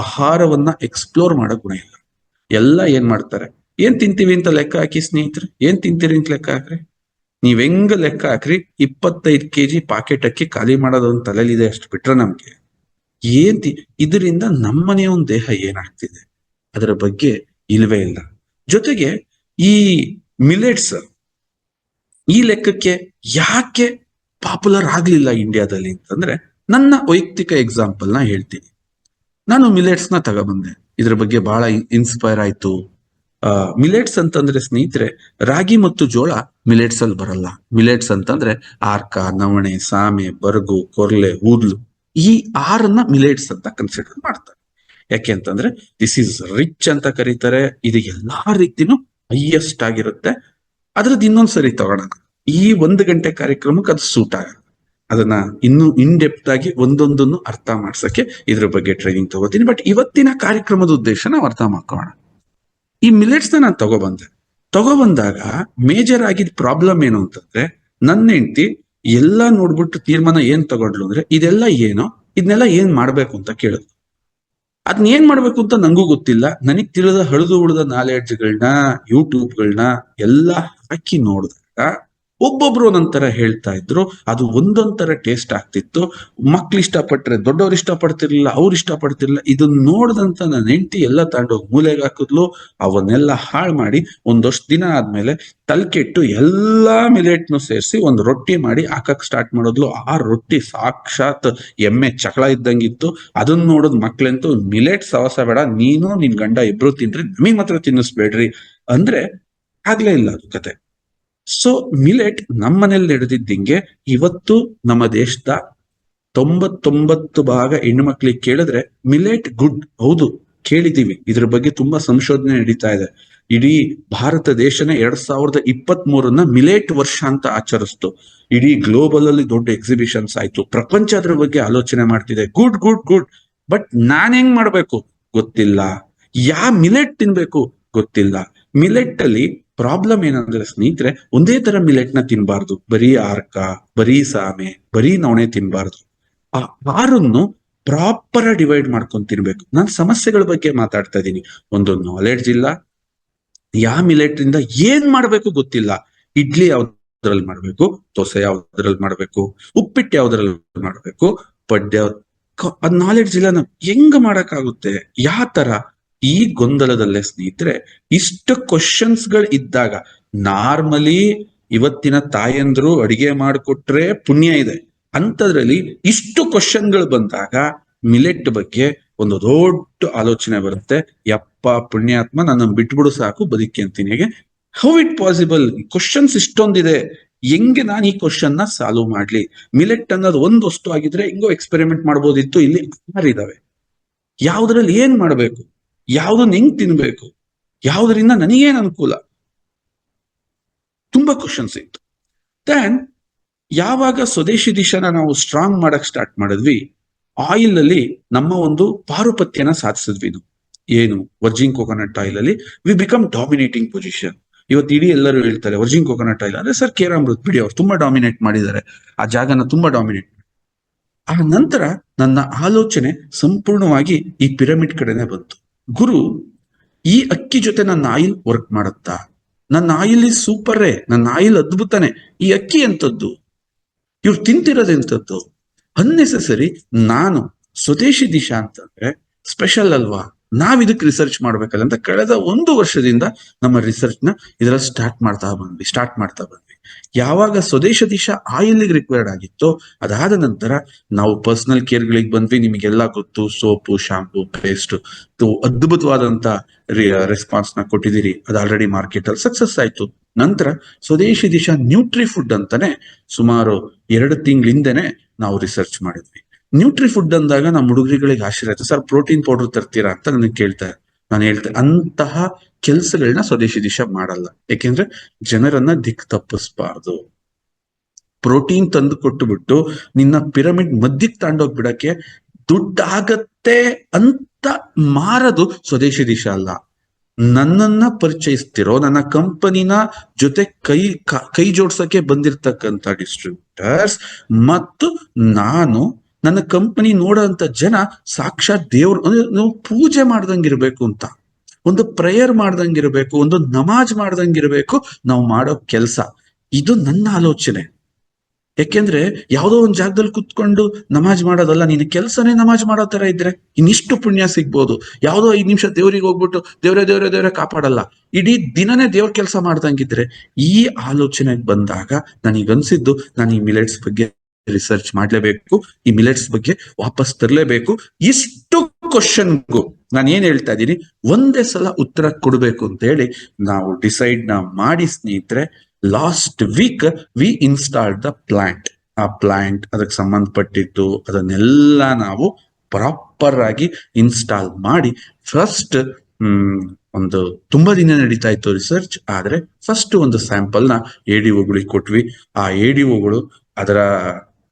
ಆಹಾರವನ್ನ ಎಕ್ಸ್ಪ್ಲೋರ್ ಮಾಡೋ ಗುಣ ಇಲ್ಲ. ಎಲ್ಲ ಏನ್ ಮಾಡ್ತಾರೆ, ಏನ್ ತಿಂತೀವಿ ಅಂತ ಲೆಕ್ಕ ಹಾಕಿ ಸ್ನೇಹಿತರೆ, ಏನ್ ತಿಂತೀರಿ ಅಂತ ಲೆಕ್ಕ ಹಾಕ್ರಿ. ನೀವ್ ಹೆಂಗ ಲೆಕ್ಕ ಹಾಕ್ರಿ, 25 kg ಪಾಕೆಟ್ ಅಕ್ಕಿ ಖಾಲಿ ಮಾಡೋದೊಂದು ತಲೆಲಿದೆ, ಅಷ್ಟು ಬಿಟ್ರೆ ನಮ್ಗೆ ಇದರಿಂದ ನಮ್ಮನೆ ಒಂದು ದೇಹ ಏನಾಗ್ತಿದೆ ಅದರ ಬಗ್ಗೆ ಇಲ್ವೇ ಇಲ್ಲ. ಜೊತೆಗೆ ಈ ಮಿಲೆಟ್ಸ್ ಈ ಲೆಕ್ಕಕ್ಕೆ ಯಾಕೆ ಪಾಪ್ಯುಲರ್ ಆಗ್ಲಿಲ್ಲ ಇಂಡಿಯಾದಲ್ಲಿ ಅಂತಂದ್ರೆ, ನನ್ನ ವೈಯಕ್ತಿಕ ಎಕ್ಸಾಂಪಲ್ ನ ಹೇಳ್ತೀನಿ. ನಾನು ಮಿಲೆಟ್ಸ್ ನ ತಗೊಬಂದೆ, ಇದ್ರ ಬಗ್ಗೆ ಬಹಳ ಇನ್ಸ್ಪೈರ್ ಆಯ್ತು. ಮಿಲೆಟ್ಸ್ ಅಂತಂದ್ರೆ ಸ್ನೇಹಿತರೆ, ರಾಗಿ ಮತ್ತು ಜೋಳ ಮಿಲೆಟ್ಸ್ ಅಲ್ಲಿ ಬರಲ್ಲ. ಮಿಲೆಟ್ಸ್ ಅಂತಂದ್ರೆ ಆರ್ಕ, ನವಣೆ, ಸಾಮೆ, ಬರಗು, ಕೊರ್ಲೆ, ಊದ್ಲು, ಈ ಆರನ್ನ ಮಿಲೆಟ್ಸ್ ಅಂತ ಕನ್ಸಿಡರ್ ಮಾಡ್ತಾರೆ. ಯಾಕೆ ಅಂತಂದ್ರೆ ದಿಸ್ ಈಸ್ ರಿಚ್ ಅಂತ ಕರೀತಾರೆ. ಇದು ಎಲ್ಲಾ ರೀತಿನೂ ಹೈಯೆಸ್ಟ್ ಆಗಿರುತ್ತೆ. ಅದ್ರದ್ದು ಇನ್ನೊಂದ್ಸರಿ ತಗೊಳ್ಳೋಣ. ಈ 1 ಗಂಟೆ ಕಾರ್ಯಕ್ರಮಕ್ಕೆ ಅದು ಸೂಟ್ ಆಗಲ್ಲ. ಅದನ್ನ ಇನ್ನು ಇನ್ ಡೆಪ್ತ್ ಆಗಿ ಒಂದೊಂದನ್ನು ಅರ್ಥ ಮಾಡ್ಸಕ್ಕೆ ಇದ್ರ ಬಗ್ಗೆ ಟ್ರೈನಿಂಗ್ ತಗೋತೀನಿ. ಬಟ್ ಇವತ್ತಿನ ಕಾರ್ಯಕ್ರಮದ ಉದ್ದೇಶ ನಾವು ಅರ್ಥ ಮಾಡ್ಕೊಳ್ಳೋಣ. ಈ ಮಿಲೆಟ್ಸ್ ನ ನಾನು ತಗೊಬಂದಾಗ ಮೇಜರ್ ಆಗಿದ್ ಪ್ರಾಬ್ಲಮ್ ಏನು ಅಂತಂದ್ರೆ, ನನ್ನ ಹೆಂಡತಿ ಎಲ್ಲಾ ನೋಡ್ಬಿಟ್ಟು ತೀರ್ಮಾನ ಏನ್ ತಗೊಂಡ್ಲು ಅಂದ್ರೆ, ಇದೆಲ್ಲ ಏನೋ, ಇದನ್ನೆಲ್ಲ ಏನ್ ಮಾಡ್ಬೇಕು ಅಂತ ಕೇಳಿದ್ಲು. ಅದನ್ನ ಏನ್ ಮಾಡ್ಬೇಕು ಅಂತ ನಂಗೂ ಗೊತ್ತಿಲ್ಲ. ನನಗ್ ತಿಳಿದ ಹಳಿದು ಉಳಿದ ನಾಲೆಡ್ಜ್ಗಳನ್ನ, ಯೂಟ್ಯೂಬ್ಗಳನ್ನ ಎಲ್ಲ ಹಾಕಿ ನೋಡಿದಾಗ ಒಬ್ಬೊಬ್ರು ಒಂದೊಂಥರ ಹೇಳ್ತಾ ಇದ್ರು. ಅದು ಒಂದೊಂಥರ ಟೇಸ್ಟ್ ಆಗ್ತಿತ್ತು. ಮಕ್ಳು ಇಷ್ಟಪಟ್ರೆ ದೊಡ್ಡವ್ರು ಇಷ್ಟಪಡ್ತಿರ್ಲಿಲ್ಲ, ಅವ್ರು ಇಷ್ಟಪಡ್ತಿರ್ಲಿಲ್ಲ. ಇದನ್ನ ನೋಡ್ದಂತ ನನ್ನ ಹೆಂಡತಿ ಎಲ್ಲ ತಗೊಂಡೋಗಿ ಮೂಲೆಗೆ ಹಾಕಿದ್ಲು. ಅವನ್ನೆಲ್ಲ ಹಾಳು ಮಾಡಿ ಒಂದಷ್ಟು ದಿನ ಆದ್ಮೇಲೆ ತಲ್ಕೆಟ್ಟು ಎಲ್ಲಾ ಮಿಲೆಟ್ನು ಸೇರಿಸಿ ಒಂದು ರೊಟ್ಟಿ ಮಾಡಿ ಹಾಕಕ್ ಸ್ಟಾರ್ಟ್ ಮಾಡಿದ್ಲು. ಆ ರೊಟ್ಟಿ ಸಾಕ್ಷಾತ್ ಎಮ್ಮೆ ಚಕಳ ಇದ್ದಂಗಿತ್ತು. ಅದನ್ನ ನೋಡಿದ್ ಮಕ್ಳಂತೂ ಮಿಲೆಟ್ ಸವಸ ಬೇಡ, ನೀನು ನಿನ್ ಗಂಡ ಇಬ್ರು ತಿನ್ರಿ, ನಮಗ್ ಮಾತ್ರ ತಿನ್ನಿಸ್ಬೇಡ್ರಿ ಅಂದ್ರೆ ಆಗ್ಲೇ ಇಲ್ಲ ಅದು ಕತೆ. ಸೊ ಮಿಲೆಟ್ ನಮ್ಮನೇಲಿ ನಡೆದಿದ್ದಿಂಗೆ ಇವತ್ತು ನಮ್ಮ ದೇಶದ 99% ಹೆಣ್ಮಕ್ಳಿಗೆ ಕೇಳಿದ್ರೆ ಮಿಲೆಟ್ ಗುಡ್, ಹೌದು ಕೇಳಿದೀವಿ. ಇದ್ರ ಬಗ್ಗೆ ತುಂಬಾ ಸಂಶೋಧನೆ ನಡೀತಾ ಇದೆ. ಇಡೀ ಭಾರತ ದೇಶನೇ 2023 ಮಿಲೆಟ್ ವರ್ಷ ಅಂತ ಆಚರಿಸ್ತು. ಇಡೀ ಗ್ಲೋಬಲ್ ಅಲ್ಲಿ ದೊಡ್ಡ ಎಕ್ಸಿಬಿಷನ್ಸ್ ಆಯ್ತು. ಪ್ರಪಂಚ ಅದ್ರ ಬಗ್ಗೆ ಆಲೋಚನೆ ಮಾಡ್ತಿದೆ. Good good good. ಬಟ್ ನಾನ್ ಹೆಂಗ್ ಮಾಡ್ಬೇಕು ಗೊತ್ತಿಲ್ಲ. ಮಿಲೆಟ್ ತಿನ್ಬೇಕು ಗೊತ್ತಿಲ್ಲ. ಮಿಲೆಟ್ ಅಲ್ಲಿ ಪ್ರಾಬ್ಲಮ್ ಏನಂದ್ರೆ ಸ್ನೇಹಿತರೆ, ಒಂದೇ ತರ ಮಿಲೆಟ್ ನ ತಿನ್ಬಾರ್ದು. ಬರೀ ಆರ್ಕ, ಬರೀ ಸಾಮೆ, ಬರೀ ನವಣೆ ತಿನ್ಬಾರ್ದು. ಆ ಆರನ್ನು ಪ್ರಾಪರ್ ಡಿವೈಡ್ ಮಾಡ್ಕೊಂಡು ತಿನ್ಬೇಕು. ನಾನು ಸಮಸ್ಯೆಗಳ ಬಗ್ಗೆ ಮಾತಾಡ್ತಾ ಇದ್ದೀನಿ. ಒಂದು ನಾಲೆಡ್ಜ್ ಇಲ್ಲ. ಮಿಲೆಟ್ ಇಂದ ಏನ್ ಮಾಡ್ಬೇಕು ಗೊತ್ತಿಲ್ಲ. ಇಡ್ಲಿ ಯಾವ್ದ್ರಲ್ಲಿ ಮಾಡ್ಬೇಕು, ದೋಸೆ ಯಾವ್ದ್ರಲ್ಲಿ ಮಾಡ್ಬೇಕು, ಉಪ್ಪಿಟ್ಟು ಯಾವ್ದ್ರಲ್ಲಿ ಮಾಡ್ಬೇಕು, ಪಡ್ಯ, ಅದ್ ನಾಲೆಡ್ಜ್ ಇಲ್ಲ. ನಾವು ಹೆಂಗ್ ಮಾಡಕ್ಕಾಗುತ್ತೆ? ಯಾವ ತರ? ಈ ಗೊಂದಲದಲ್ಲೇ ಸ್ನೇಹಿತರೆ ಇಷ್ಟು ಕ್ವಶನ್ಸ್ ಗಳು ಇದ್ದಾಗ, ನಾರ್ಮಲಿ ಇವತ್ತಿನ ತಾಯಂದ್ರು ಅಡಿಗೆ ಮಾಡಿಕೊಟ್ರೆ ಪುಣ್ಯ ಇದೆ. ಅಂತದ್ರಲ್ಲಿ ಇಷ್ಟು ಕ್ವಶನ್ಗಳು ಬಂದಾಗ ಮಿಲೆಟ್ ಬಗ್ಗೆ ಒಂದು ದೊಡ್ಡ ಆಲೋಚನೆ ಬರುತ್ತೆ. ಯಪ್ಪ ಪುಣ್ಯಾತ್ಮ, ನನ್ನ ಬಿಟ್ಬಿಡು ಸಾಕು, ಬದುಕಿ ಅಂತೀನಿ. ಹೇಗೆ? How it possible? ಕ್ವಶನ್ಸ್ ಇಷ್ಟೊಂದಿದೆ, ಹೆಂಗೆ ನಾನು ಈ ಕ್ವಶನ್ ನ ಸಾಲ್ವ್ ಮಾಡ್ಲಿ? ಮಿಲೆಟ್ ಅನ್ನೋದು ಒಂದು ವಸ್ತು ಆಗಿದ್ರೆ ಹಿಂಗೋ ಎಕ್ಸ್ಪೆರಿಮೆಂಟ್ ಮಾಡ್ಬೋದಿತ್ತು. ಇಲ್ಲಿ 6 ಇದಾವೆ. ಯಾವ್ದ್ರಲ್ಲಿ ಏನ್ ಮಾಡ್ಬೇಕು, ಯಾವ್ದನ್ನ ಹೆಂಗ್ ತಿನ್ಬೇಕು, ಯಾವ್ದ್ರಿಂದ ನನಗೇನ್ ಅನುಕೂಲ, ತುಂಬಾ ಕ್ವಶನ್ಸ್ ಇತ್ತು. ದೆನ್ ಯಾವಾಗ ಸ್ವದೇಶಿ ದಿಶಾನ ನಾವು ಸ್ಟ್ರಾಂಗ್ ಮಾಡಕ್ ಸ್ಟಾರ್ಟ್ ಮಾಡಿದ್ವಿ, ಆಯಿಲ್ ಅಲ್ಲಿ ನಮ್ಮ ಒಂದು ಪಾರುಪತ್ಯನ ಸಾಧಿಸಿದ್ವಿ. ಏನು? ವರ್ಜಿನ್ ಕೋಕೋನಟ್ ಆಯಿಲ್ ಅಲ್ಲಿ ವಿ ಬಿಕಮ್ ಡಾಮಿನೇಟಿಂಗ್ ಪೊಸಿಷನ್. ಇವತ್ತು ಇಡೀ ಎಲ್ಲರೂ ಹೇಳ್ತಾರೆ ವರ್ಜಿನ್ ಕೋಕೋನಟ್ ಆಯಿಲ್ ಅಂದ್ರೆ ಸರ್ ಕೇರಾಮೃತ್ ಬಿಡಿ, ಅವ್ರು ತುಂಬಾ ಡಾಮಿನೇಟ್ ಮಾಡಿದ್ದಾರೆ, ಆ ಜಾಗನ ತುಂಬಾ ಡಾಮಿನೇಟ್. ಆ ನಂತರ ನನ್ನ ಆಲೋಚನೆ ಸಂಪೂರ್ಣವಾಗಿ ಈ ಪಿರಮಿಡ್ ಕಡೆನೆ ಬಂತು. ಗುರು, ಈ ಅಕ್ಕಿ ಜೊತೆ ನನ್ನ ಆಯಿಲ್ ವರ್ಕ್ ಮಾಡುತ್ತಾ? ನನ್ನ ಆಯಿಲ್ ಈ ಸೂಪರೇ, ನನ್ನ ಆಯಿಲ್ ಅದ್ಭುತನೇ. ಈ ಅಕ್ಕಿ ಎಂತದ್ದು? ಇವ್ರು ತಿಂತಿರೋದೆಂತದ್ದು? ಅನ್ನೆಸೆಸರಿ. ನಾನು ಸ್ವದೇಶಿ ದಿಶಾ ಅಂತಂದ್ರೆ ಸ್ಪೆಷಲ್ ಅಲ್ವಾ, ನಾವ್ ಇದಕ್ಕೆ ರಿಸರ್ಚ್ ಮಾಡ್ಬೇಕಲ್ಲ ಅಂತ ಕಳೆದ 1 ವರ್ಷದಿಂದ ನಮ್ಮ ರಿಸರ್ಚ್ ನ ಇದ್ರಲ್ಲಿ ಸ್ಟಾರ್ಟ್ ಮಾಡ್ತಾ ಬಂದ್ವಿ. ಯಾವಾಗ ಸ್ವದೇಶ ದಿಶಾ ಆಯಿಲ್ ರಿಕ್ವೈರ್ಡ್ ಆಗಿತ್ತೋ ಅದಾದ ನಂತರ ನಾವು ಪರ್ಸನಲ್ ಕೇರ್ಗಳಿಗೆ ಬಂದ್ವಿ. ನಿಮಗೆಲ್ಲ ಗೊತ್ತು, ಸೋಪು, ಶಾಂಪು, ಪೇಸ್ಟ್ ಅದ್ಭುತವಾದಂತ ರೆಸ್ಪಾನ್ಸ್ ನ ಕೊಟ್ಟಿದ್ದೀರಿ. ಅದು ಆಲ್ರೆಡಿ ಮಾರ್ಕೆಟ್ ಅಲ್ಲಿ ಸಕ್ಸಸ್ ಆಯ್ತು. ನಂತರ ಸ್ವದೇಶಿ ದಿಶಾ ನ್ಯೂಟ್ರಿ ಫುಡ್ ಅಂತಾನೆ ಸುಮಾರು 2 ತಿಂಗಳಿಂದನೇ ನಾವು ರಿಸರ್ಚ್ ಮಾಡಿದ್ವಿ. ನ್ಯೂಟ್ರಿ ಫುಡ್ ಅಂದಾಗ ನಮ್ಮ ಹುಡುಗರಿಗೆ ಆಶ್ಚರ್ಯ ಆಯ್ತು. ಸರ್ ಪ್ರೋಟೀನ್ ಪೌಡರ್ ತರ್ತೀರಾ ಅಂತ ನನಗೆ ಕೇಳ್ತಾರೆ. ನಾನು ಹೇಳ್ತೇನೆ, ಅಂತಹ ಕೆಲಸಗಳನ್ನ ಸ್ವದೇಶಿ ದಿಶಾ ಮಾಡಲ್ಲ. ಯಾಕೆಂದ್ರೆ ಜನರನ್ನ ದಿಕ್ ತಪ್ಪಿಸ್ಬಾರ್ದು. ಪ್ರೋಟೀನ್ ತಂದು ಕೊಟ್ಟು ಬಿಟ್ಟು ನಿನ್ನ ಪಿರಮಿಡ್ ಮಧ್ಯಕ್ಕೆ ತಾಂಡೋಗ್ಬಿಡಕ್ಕೆ ದುಡ್ಡಾಗತ್ತೆ ಅಂತ ಮಾರದು ಸ್ವದೇಶಿ ದಿಶಾ ಅಲ್ಲ. ನನ್ನನ್ನ ಪರಿಚಯಿಸ್ತಿರೋ, ನನ್ನ ಕಂಪನಿನ ಜೊತೆ ಕೈ ಜೋಡ್ಸಕ್ಕೆ ಬಂದಿರ್ತಕ್ಕಂಥ ಡಿಸ್ಟ್ರಿಬ್ಯೂಟರ್ಸ್ ಮತ್ತು ನಾನು, ನನ್ನ ಕಂಪನಿ ನೋಡೋಂತ ಜನ ಸಾಕ್ಷಾತ್ ದೇವ್ರು, ನಾವು ಪೂಜೆ ಮಾಡ್ದಂಗಿರ್ಬೇಕು ಅಂತ, ಒಂದು ಪ್ರೇಯರ್ ಮಾಡ್ದಂಗಿರ್ಬೇಕು, ಒಂದು ನಮಾಜ್ ಮಾಡ್ದಂಗಿರ್ಬೇಕು ನಾವು ಮಾಡೋ ಕೆಲಸ. ಇದು ನನ್ನ ಆಲೋಚನೆ. ಯಾಕೆಂದ್ರೆ ಯಾವ್ದೋ ಒಂದ್ ಜಾಗದಲ್ಲಿ ಕುತ್ಕೊಂಡು ನಮಾಜ್ ಮಾಡೋದಲ್ಲ. ನಿನ್ನ ಕೆಲಸನೇ ನಮಾಜ್ ಮಾಡೋ ತರ ಇದ್ರೆ ಇನ್ನಿಷ್ಟು ಪುಣ್ಯ ಸಿಗ್ಬೋದು. ಯಾವ್ದೋ 5 ನಿಮಿಷ ದೇವ್ರಿಗೆ ಹೋಗ್ಬಿಟ್ಟು ದೇವ್ರೆ ಕಾಪಾಡಲ್ಲ, ಇಡೀ ದಿನನೇ ದೇವ್ರ ಕೆಲಸ ಮಾಡ್ದಂಗಿದ್ರೆ. ಈ ಆಲೋಚನೆಗೆ ಬಂದಾಗ ನನಗನ್ಸಿದ್ದು, ನಾನು ಈ ಮಿಲೆಟ್ಸ್ ಬಗ್ಗೆ ರಿಸರ್ಚ್ ಮಾಡ್ಲೇಬೇಕು, ಈ ಮಿಲೆಟ್ಸ್ ಬಗ್ಗೆ ವಾಪಸ್ ತರಲೇಬೇಕು. ಇಷ್ಟು ಕ್ವಶನ್ಗೂ ನಾನು ಏನ್ ಹೇಳ್ತಾ ಇದ್ದೀನಿ, ಒಂದೇ ಸಲ ಉತ್ತರ ಕೊಡ್ಬೇಕು ಅಂತ ಹೇಳಿ ನಾವು ಡಿಸೈಡ್ ಮಾಡಿ ಸ್ನೇಹಿತರೆ, last week we installed the plant. ಆ ಪ್ಲಾಂಟ್, ಅದಕ್ಕೆ ಸಂಬಂಧಪಟ್ಟಿದ್ದು ಅದನ್ನೆಲ್ಲ ನಾವು ಪ್ರಾಪರ್ ಆಗಿ ಇನ್ಸ್ಟಾಲ್ ಮಾಡಿ ಫಸ್ಟ್ ಒಂದು ತುಂಬಾ ದಿನ ನಡೀತಾ ಇತ್ತು ರಿಸರ್ಚ್. ಆದ್ರೆ ಫಸ್ಟ್ ಒಂದು ಸ್ಯಾಂಪಲ್ ನ ADOಗಳಿಗೆ ಕೊಟ್ವಿ. ಆ ADOಗಳು ಅದರ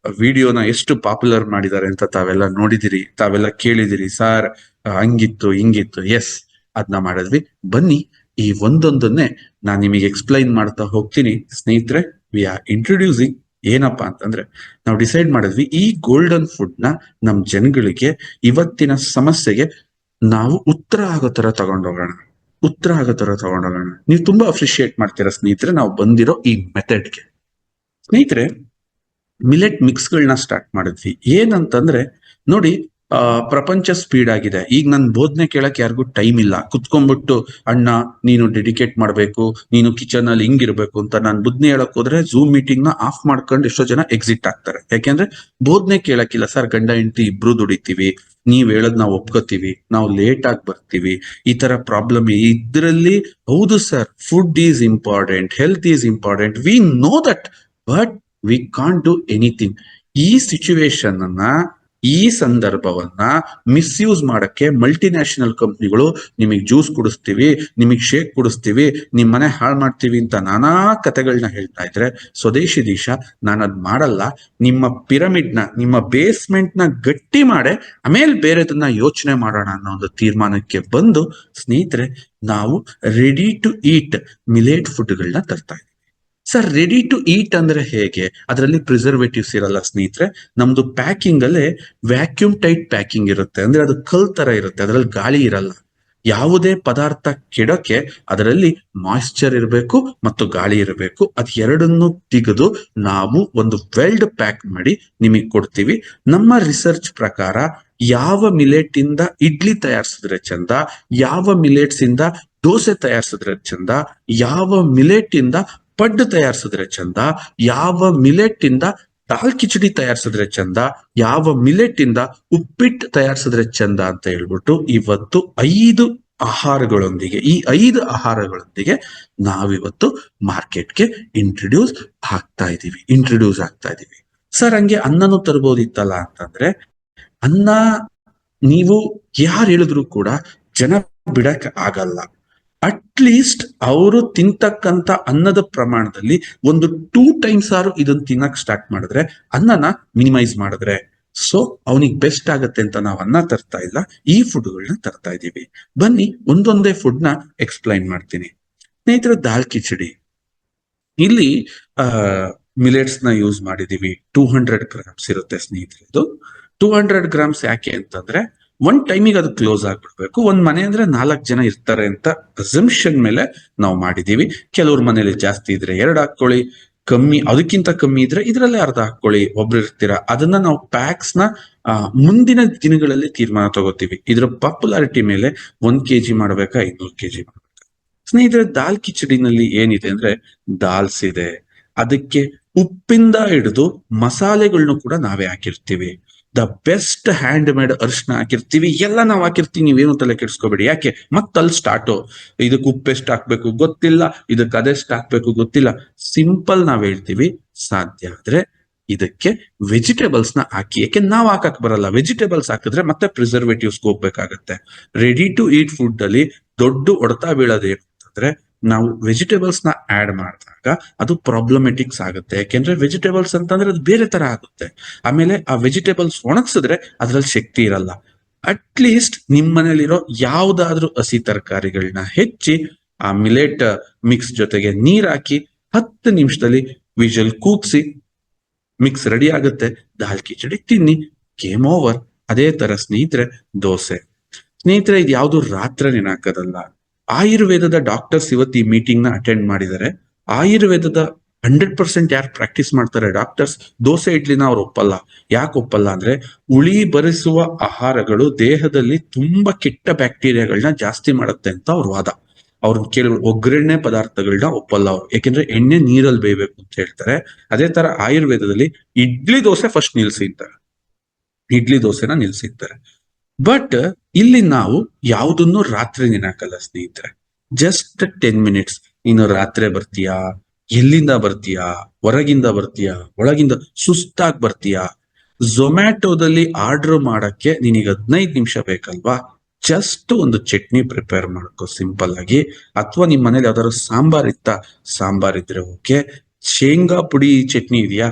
ವಿಡಿಯೋನ ಎಷ್ಟು ಪಾಪ್ಯುಲರ್ ಮಾಡಿದ್ದಾರೆ ಅಂತ ತಾವೆಲ್ಲ ನೋಡಿದಿರಿ, ತಾವೆಲ್ಲ ಕೇಳಿದಿರಿ. ಸರ್ ಹಂಗಿತ್ತು ಹಿಂಗಿತ್ತು. ಎಸ್, ಅದನ್ನ ಮಾಡಿದ್ವಿ. ಬನ್ನಿ ಈ ಒಂದೊಂದನ್ನೇ ನಾನು ನಿಮಗೆ ಎಕ್ಸ್ಪ್ಲೈನ್ ಮಾಡ್ತಾ ಹೋಗ್ತೀನಿ ಸ್ನೇಹಿತರೆ. ವಿ ಆರ್ ಇಂಟ್ರೊಡ್ಯೂಸಿಂಗ್ ಏನಪ್ಪಾ ಅಂತಂದ್ರೆ, ನಾವು ಡಿಸೈಡ್ ಮಾಡಿದ್ವಿ ಈ ಗೋಲ್ಡನ್ ಫುಡ್ ನ ನಮ್ ಜನಗಳಿಗೆ ಇವತ್ತಿನ ಸಮಸ್ಯೆಗೆ ನಾವು ಉತ್ತರ ಆಗೋ ತರ ತಗೊಂಡೋಗೋಣ. ನೀವು ತುಂಬಾ ಅಪ್ರಿಶಿಯೇಟ್ ಮಾಡ್ತೀರಾ ಸ್ನೇಹಿತರೆ ನಾವು ಬಂದಿರೋ ಈ ಮೆಥಡ್ಗೆ. ಸ್ನೇಹಿತರೆ, ಮಿಲೆಟ್ ಮಿಕ್ಸ್ಗಳನ್ನ ಸ್ಟಾರ್ಟ್ ಮಾಡಿದ್ವಿ. ಏನಂತಂದ್ರೆ ನೋಡಿ, ಪ್ರಪಂಚ ಸ್ಪೀಡ್ ಆಗಿದೆ. ಈಗ ನನ್ ಬೋಧನೆ ಕೇಳಕ್ ಯಾರಿಗೂ ಟೈಮ್ ಇಲ್ಲ. ಕುತ್ಕೊಂಡ್ಬಿಟ್ಟು ಅಣ್ಣ ನೀನು ಡೆಡಿಕೇಟ್ ಮಾಡ್ಬೇಕು, ನೀನು ಕಿಚನ್ ಅಲ್ಲಿ ಹಿಂಗಿರ್ಬೇಕು ಅಂತ ನಾನು ಬೋಧನೆ ಹೇಳಕ್ ಹೋದ್ರೆ ಝೂಮ್ ಮೀಟಿಂಗ್ ನ ಆಫ್ ಮಾಡ್ಕೊಂಡು ಎಷ್ಟೋ ಜನ ಎಕ್ಸಿಟ್ ಆಗ್ತಾರೆ. ಯಾಕೆಂದ್ರೆ ಬೋಧನೆ ಕೇಳಕ್ಕಿಲ್ಲ. ಸರ್ ಗಂಡ ಹೆಂಡತಿ ಇಬ್ರು ದುಡಿತೀವಿ, ನೀವ್ ಹೇಳದ್ ನಾವು ಒಪ್ಕೋತೀವಿ, ನಾವು ಲೇಟ್ ಆಗಿ ಬರ್ತೀವಿ, ಈ ತರ ಪ್ರಾಬ್ಲಮ್ ಇದ್ರಲ್ಲಿ. ಹೌದು sir, food is important, health is important, we know that, but we can't do anything. ಈ ಸಿಚುವೇಶನ್ ಅನ್ನ, ಈ ಸಂದರ್ಭವನ್ನ ಮಿಸ್ಯೂಸ್ ಮಾಡಕ್ಕೆ ಮಲ್ಟಿನ್ಯಾಷನಲ್ ಕಂಪ್ನಿಗಳು ನಿಮಗೆ ಜ್ಯೂಸ್ ಕುಡಿಸ್ತೀವಿ, ನಿಮಗೆ ಶೇಕ್ ಕುಡಿಸ್ತೀವಿ, ನಿಮ್ ಮನೆ ಹಾಳು ಮಾಡ್ತೀವಿ ಅಂತ ನಾನಾ ಕಥೆಗಳನ್ನ ಹೇಳ್ತಾ ಇದ್ರೆ, ಸ್ವದೇಶಿ ದೇಶ ನಾನು ಅದ್ ಮಾಡಲ್ಲ. ನಿಮ್ಮ ಪಿರಮಿಡ್ ನ, ನಿಮ್ಮ ಬೇಸ್ಮೆಂಟ್ ನ ಗಟ್ಟಿ ಮಾಡೆ ಆಮೇಲೆ ಬೇರೆದನ್ನ ಯೋಚನೆ ಮಾಡೋಣ ಅನ್ನೋ ಒಂದು ತೀರ್ಮಾನಕ್ಕೆ ಬಂದು ಸ್ನೇಹಿತರೆ, ನಾವು ರೆಡಿ ಟು ಈಟ್ ಮಿಲೇಟ್ ಫುಡ್ಗಳನ್ನ ತರ್ತಾ ಇದ್ದೀವಿ. ಸರ್ ರೆಡಿ ಟು ಈಟ್ ಅಂದ್ರೆ ಹೇಗೆ? ಅದರಲ್ಲಿ ಪ್ರಿಸರ್ವೇಟಿವ್ಸ್ ಇರಲ್ಲ ಸ್ನೇಹಿತರೆ. ನಮ್ದು ಪ್ಯಾಕಿಂಗ್ ಅಲ್ಲೇ ವ್ಯಾಕ್ಯೂಮ್ ಟೈಟ್ ಪ್ಯಾಕಿಂಗ್ ಇರುತ್ತೆ. ಅಂದ್ರೆ ಅದು ಕಲ್ ತರ ಇರುತ್ತೆ, ಅದರಲ್ಲಿ ಗಾಳಿ ಇರಲ್ಲ. ಯಾವುದೇ ಪದಾರ್ಥ ಕೆಡೋಕೆ ಅದರಲ್ಲಿ ಮಾಯಿಶ್ಚರ್ ಇರಬೇಕು ಮತ್ತು ಗಾಳಿ ಇರಬೇಕು. ಅದ್ ಎರಡನ್ನು ತೆಗೆದು ನಾವು ಒಂದು ವೆಲ್ಡ್ ಪ್ಯಾಕ್ ಮಾಡಿ ನಿಮಗೆ ಕೊಡ್ತೀವಿ. ನಮ್ಮ ರಿಸರ್ಚ್ ಪ್ರಕಾರ ಯಾವ ಮಿಲೆಟ್ ಇಂದ ಇಡ್ಲಿ ತಯಾರಿಸಿದ್ರೆ ಚಂದ, ಯಾವ ಮಿಲೆಟ್ಸ್ ಇಂದ ದೋಸೆ ತಯಾರಿಸಿದ್ರೆ ಚಂದ, ಯಾವ ಮಿಲೆಟ್ ಇಂದ ಪಡ್ಡು ತಯಾರಿಸಿದ್ರೆ ಚಂದ, ಯಾವ ಮಿಲೆಟ್ ಇಂದ ದಾಲ್ ಕಿಚಡಿ ತಯಾರಿಸಿದ್ರೆ ಚಂದ, ಯಾವ ಮಿಲೆಟ್ ಇಂದ ಉಪ್ಪಿಟ್ಟು ತಯಾರಿಸಿದ್ರೆ ಚಂದ ಅಂತ ಹೇಳ್ಬಿಟ್ಟು ಇವತ್ತು 5 ಆಹಾರಗಳೊಂದಿಗೆ, ಈ 5 ಆಹಾರಗಳೊಂದಿಗೆ ನಾವಿವತ್ತು ಮಾರ್ಕೆಟ್ಗೆ ಇಂಟ್ರೊಡ್ಯೂಸ್ ಆಗ್ತಾ ಇದೀವಿ. ಸರ್ ಹಂಗೆ ಅನ್ನನೂ ತರಬಹುದಿತ್ತಲ್ಲ ಅಂತಂದ್ರೆ, ಅನ್ನ ನೀವು ಯಾರು ಹೇಳಿದ್ರು ಕೂಡ ಜನ ಬಿಡಕ್ ಆಗಲ್ಲ. ಅಟ್ಲೀಸ್ಟ್ ಅವರು ತಿಂತಕ್ಕಂತ ಅನ್ನದ ಪ್ರಮಾಣದಲ್ಲಿ ಒಂದು 2 times ಆರು ಇದನ್ನ ತಿನ್ನಕ್ ಸ್ಟಾರ್ಟ್ ಮಾಡಿದ್ರೆ, ಅನ್ನನ ಮಿನಿಮೈಸ್ ಮಾಡಿದ್ರೆ, ಸೊ ಅವನಿಗೆ ಬೆಸ್ಟ್ ಆಗತ್ತೆ ಅಂತ ನಾವು ಅನ್ನ ತರ್ತಾ ಇಲ್ಲ, ಈ ಫುಡ್ಗಳನ್ನ ತರ್ತಾ ಇದೀವಿ. ಬನ್ನಿ ಒಂದೊಂದೇ ಫುಡ್ ನ ಎಕ್ಸ್ಪ್ಲೈನ್ ಮಾಡ್ತೀನಿ ಸ್ನೇಹಿತರೆ. ದಾಲ್ ಕಿಚಡಿ, ಇಲ್ಲಿ ಮಿಲೆಟ್ಸ್ ನ ಯೂಸ್ ಮಾಡಿದೀವಿ. 200 grams ಇರುತ್ತೆ ಸ್ನೇಹಿತರೆ. ಇದು 200 grams ಯಾಕೆ ಅಂತಂದ್ರೆ, ಒಂದ್ ಟೈಮಿಗೆ ಅದು ಕ್ಲೋಸ್ ಆಗ್ಬಿಡ್ಬೇಕು. ಒಂದ್ ಮನೆ ಅಂದ್ರೆ 4 ಜನ ಇರ್ತಾರೆ ಅಂತ ಅಸಂಪ್ಷನ್ ಮೇಲೆ ನಾವು ಮಾಡಿದೀವಿ. ಕೆಲವ್ರ ಮನೇಲಿ ಜಾಸ್ತಿ ಇದ್ರೆ 2 ಹಾಕೊಳ್ಳಿ, ಕಮ್ಮಿ ಅದಕ್ಕಿಂತ ಕಮ್ಮಿ ಇದ್ರೆ ಇದ್ರಲ್ಲೇ ಅರ್ಧ ಹಾಕೊಳ್ಳಿ. ಒಬ್ರು ಇರ್ತೀರಾ, ಅದನ್ನ ನಾವು ಪ್ಯಾಕ್ಸ್ ನ ಮುಂದಿನ ದಿನಗಳಲ್ಲಿ ತೀರ್ಮಾನ ತಗೋತೀವಿ. ಇದ್ರ ಪಾಪ್ಯುಲಾರಿಟಿ ಮೇಲೆ 1 kg ಮಾಡ್ಬೇಕಾ 500 kg ಮಾಡ್ಬೇಕಾ. ಸ್ನೇಹಿತರೆ, ದಾಲ್ ಕಿಚಡಿನಲ್ಲಿ ಏನಿದೆ ಅಂದ್ರೆ, ದಾಲ್ಸ್ ಇದೆ, ಅದಕ್ಕೆ ಉಪ್ಪಿಂದ ಹಿಡಿದು ಮಸಾಲೆಗಳನ್ನು ಕೂಡ ನಾವೇ ಹಾಕಿರ್ತೀವಿ. ದ ಬೆಸ್ಟ್ ಹ್ಯಾಂಡ್ ಮೇಡ್ ಅರಿಶಿನ ಹಾಕಿರ್ತೀವಿ, ಎಲ್ಲ ನಾವು ಹಾಕಿರ್ತೀವಿ. ನೀವೇನು ತಲೆ ಕೆಡಿಸ್ಕೋಬೇಡಿ. ಯಾಕೆ ಮತ್ತಲ್ಲಿ ಸ್ಟಾರ್ಟು, ಇದಕ್ಕೆ ಉಪ್ಪು ಎಷ್ಟು ಹಾಕ್ಬೇಕು ಗೊತ್ತಿಲ್ಲ, ಇದಕ್ಕೆ ಅದೆಷ್ಟು ಹಾಕ್ಬೇಕು ಗೊತ್ತಿಲ್ಲ. ಸಿಂಪಲ್ ನಾವ್ ಹೇಳ್ತೀವಿ, ಸಾಧ್ಯ ಆದ್ರೆ ಇದಕ್ಕೆ ವೆಜಿಟೇಬಲ್ಸ್ ನ ಹಾಕಿ. ಯಾಕೆ ನಾವು ಹಾಕಕ್ ಬರಲ್ಲ, ವೆಜಿಟೇಬಲ್ಸ್ ಹಾಕಿದ್ರೆ ಮತ್ತೆ ಪ್ರಿಸರ್ವೇಟಿವ್ಸ್ ಹೋಗ್ಬೇಕಾಗತ್ತೆ. ರೆಡಿ ಟು ಈಟ್ ಫುಡ್ ಅಲ್ಲಿ ದೊಡ್ಡ ಹೊಡೆತ ಬೀಳೋದೇನು ಅಂತಂದ್ರೆ, ನಾವು ವೆಜಿಟೇಬಲ್ಸ್ ನ ಆಡ್ ಮಾಡಿದಾಗ ಅದು ಪ್ರಾಬ್ಲಮೆಟಿಕ್ಸ್ ಆಗುತ್ತೆ. ಯಾಕೆಂದ್ರೆ ವೆಜಿಟೇಬಲ್ಸ್ ಅಂತಂದ್ರೆ ಅದು ಬೇರೆ ತರ ಆಗುತ್ತೆ. ಆಮೇಲೆ ಆ ವೆಜಿಟೇಬಲ್ಸ್ ಒಣಗಿಸಿದ್ರೆ ಅದ್ರಲ್ಲಿ ಶಕ್ತಿ ಇರಲ್ಲ. ಅಟ್ಲೀಸ್ಟ್ ನಿಮ್ ಮನೇಲಿರೋ ಯಾವ್ದಾದ್ರು ಹಸಿ ತರಕಾರಿಗಳನ್ನ ಹೆಚ್ಚಿ ಆ ಮಿಲೆಟ್ ಮಿಕ್ಸ್ ಜೊತೆಗೆ ನೀರ್ ಹಾಕಿ 10 ನಿಮಿಷದಲ್ಲಿ ವಿಜಲ್ ಕೂಗ್ಸಿ ಮಿಕ್ಸ್ ರೆಡಿ ಆಗುತ್ತೆ. ದಾಲ್ ಕಿಚಡಿ ತಿನ್ನಿ, ಗೇಮ್ ಓವರ್. ಅದೇ ತರ ಸ್ನೇಹಿತರೆ, ದೋಸೆ. ಸ್ನೇಹಿತರೆ, ಇದು ಯಾವ್ದು ರಾತ್ರಿ ನೆನಾಕೋದಲ್ಲ. ಆಯುರ್ವೇದದ ಡಾಕ್ಟರ್ಸ್ ಇವತ್ತು ಈ ಮೀಟಿಂಗ್ ನ ಅಟೆಂಡ್ ಮಾಡಿದ್ದಾರೆ. ಆಯುರ್ವೇದದ 100% ಯಾರು ಪ್ರಾಕ್ಟೀಸ್ ಮಾಡ್ತಾರೆ ಡಾಕ್ಟರ್ಸ್, ದೋಸೆ ಇಡ್ಲಿನ ಅವ್ರು ಒಪ್ಪಲ್ಲ. ಯಾಕೆ ಒಪ್ಪಲ್ಲ ಅಂದ್ರೆ, ಉಳಿ ಬರಿಸುವ ಆಹಾರಗಳು ದೇಹದಲ್ಲಿ ತುಂಬಾ ಕೆಟ್ಟ ಬ್ಯಾಕ್ಟೀರಿಯಾಗಳನ್ನ ಜಾಸ್ತಿ ಮಾಡುತ್ತೆ ಅಂತ ಅವ್ರ ವಾದ. ಅವ್ರನ್ನ ಕೇಳಿ ಒಗ್ಗರಣೆ ಪದಾರ್ಥಗಳನ್ನ ಒಪ್ಪಲ್ಲ ಅವ್ರು. ಯಾಕೆಂದ್ರೆ ಎಣ್ಣೆ ನೀರಲ್ಲಿ ಬೇಯಬೇಕು ಅಂತ ಹೇಳ್ತಾರೆ. ಅದೇ ತರ ಆಯುರ್ವೇದದಲ್ಲಿ ಇಡ್ಲಿ ದೋಸೆ ಫಸ್ಟ್ ನಿಲ್ಸಿರ್ತಾರೆ, ಇಡ್ಲಿ ದೋಸೆನ ನಿಲ್ಸಿರ್ತಾರೆ. ಬಟ್ ಇಲ್ಲಿ ನಾವು ಯಾವುದನ್ನು ರಾತ್ರಿ ನೆನಕಲ್ಲ ಸ್ನೇಹಿತರೆ. Just 10 minutes. ನೀನು ರಾತ್ರಿ ಬರ್ತೀಯಾ, ಎಲ್ಲಿಂದ ಬರ್ತೀಯಾ, ಹೊರಗಿಂದ ಬರ್ತೀಯಾ, ಒಳಗಿಂದ ಸುಸ್ತಾಗಿ ಬರ್ತೀಯಾ, ಝೊಮ್ಯಾಟೊದಲ್ಲಿ ಆರ್ಡರ್ ಮಾಡಕ್ಕೆ ನಿನಗೆ 15 ನಿಮಿಷ ಬೇಕಲ್ವಾ? ಜಸ್ಟ್ ಒಂದು ಚಟ್ನಿ ಪ್ರಿಪೇರ್ ಮಾಡ್ಕೋ ಸಿಂಪಲ್ ಆಗಿ. ಅಥವಾ ನಿಮ್ ಮನೇಲಿ ಯಾವ್ದಾದ್ರು ಸಾಂಬಾರ್ ಇದ್ರೆ ಓಕೆ, ಶೇಂಗಾ ಪುಡಿ ಚಟ್ನಿ ಇದೆಯಾ,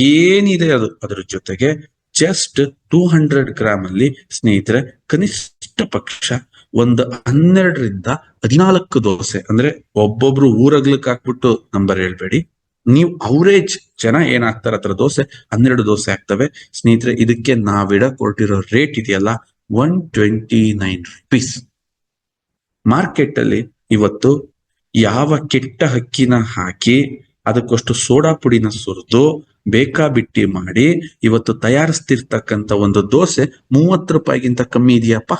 ಏನಿದೆ ಅದು ಅದ್ರ ಜೊತೆಗೆ ಜಸ್ಟ್ 200 ಗ್ರಾಮ್ ಅಲ್ಲಿ ಸ್ನೇಹಿತರೆ ಕನಿಷ್ಠ ಪಕ್ಷ ಒಂದು 12ರಿಂದ 14 ದೋಸೆ, ಅಂದ್ರೆ ಒಬ್ಬೊಬ್ರು ಊರಗ್ಲಕ್ ಹಾಕ್ಬಿಟ್ಟು ನಂಬರ್ ಹೇಳ್ಬೇಡಿ, ನೀವು ಅವರೇಜ್ ಜನ ಏನಾಗ್ತಾರ ಅದ್ರ ದೋಸೆ 12 ದೋಸೆ ಆಗ್ತವೆ ಸ್ನೇಹಿತರೆ. ಇದಕ್ಕೆ ಕೊಟ್ಟಿರೋ ರೇಟ್ ಇದೆಯಲ್ಲ 129 rupees. ಮಾರ್ಕೆಟ್ ಅಲ್ಲಿ ಇವತ್ತು ಯಾವ ಕೆಟ್ಟ ಅಕ್ಕಿನ ಹಾಕಿ ಅದಕ್ಕಷ್ಟು ಸೋಡಾ ಪುಡಿನ ಸುರಿದು ಬೇಕಾಬಿಟ್ಟಿ ಮಾಡಿ ಇವತ್ತು ತಯಾರಿಸ್ತಿರ್ತಕ್ಕಂಥ ಒಂದು ದೋಸೆ 30 ರೂಪಾಯಿಗಿಂತ ಕಮ್ಮಿ ಇದೆಯಪ್ಪ.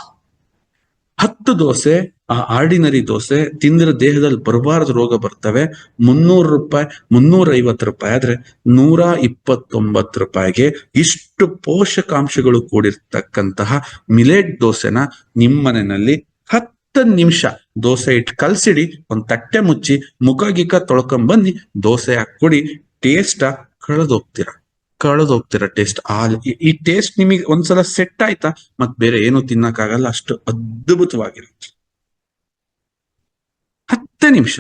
10 ದೋಸೆ, ಆ ಆರ್ಡಿನರಿ ದೋಸೆ ತಿಂದ್ರೆ ದೇಹದಲ್ಲಿ ಬರಬಾರದು ರೋಗ ಬರ್ತವೆ, 300 ರೂಪಾಯಿ 350 ರೂಪಾಯಿ ಆದ್ರೆ 129 ರೂಪಾಯಿಗೆ ಇಷ್ಟು ಪೋಷಕಾಂಶಗಳು ಕೂಡಿರ್ತಕ್ಕಂತಹ ಮಿಲೆಟ್ ದೋಸೆನ ನಿಮ್ಮ ಮನೆಯಲ್ಲಿ 10 ನಿಮಿಷ ದೋಸೆ ಇಟ್ಟು ಕಲ್ಸಿಡಿ, ಒಂದ್ ತಟ್ಟೆ ಮುಚ್ಚಿ ಮುಖ ಗಿಕ್ಕ ತೊಳ್ಕೊಂಡ್ ಬನ್ನಿ, ದೋಸೆ ಹಾಕೊಡಿ, ಟೇಸ್ಟ್ ಕಳೆದೋಗ್ತೀರ ಟೇಸ್ಟ್. ಈ ಟೇಸ್ಟ್ ನಿಮಗೆ ಒಂದ್ಸಲ ಸೆಟ್ ಆಯ್ತಾ ಮತ್ ಬೇರೆ ಏನು ತಿನ್ನಕ್ಕಾಗಲ್ಲ, ಅಷ್ಟು ಅದ್ಭುತವಾಗಿರುತ್ತೆ. 10 ನಿಮಿಷ.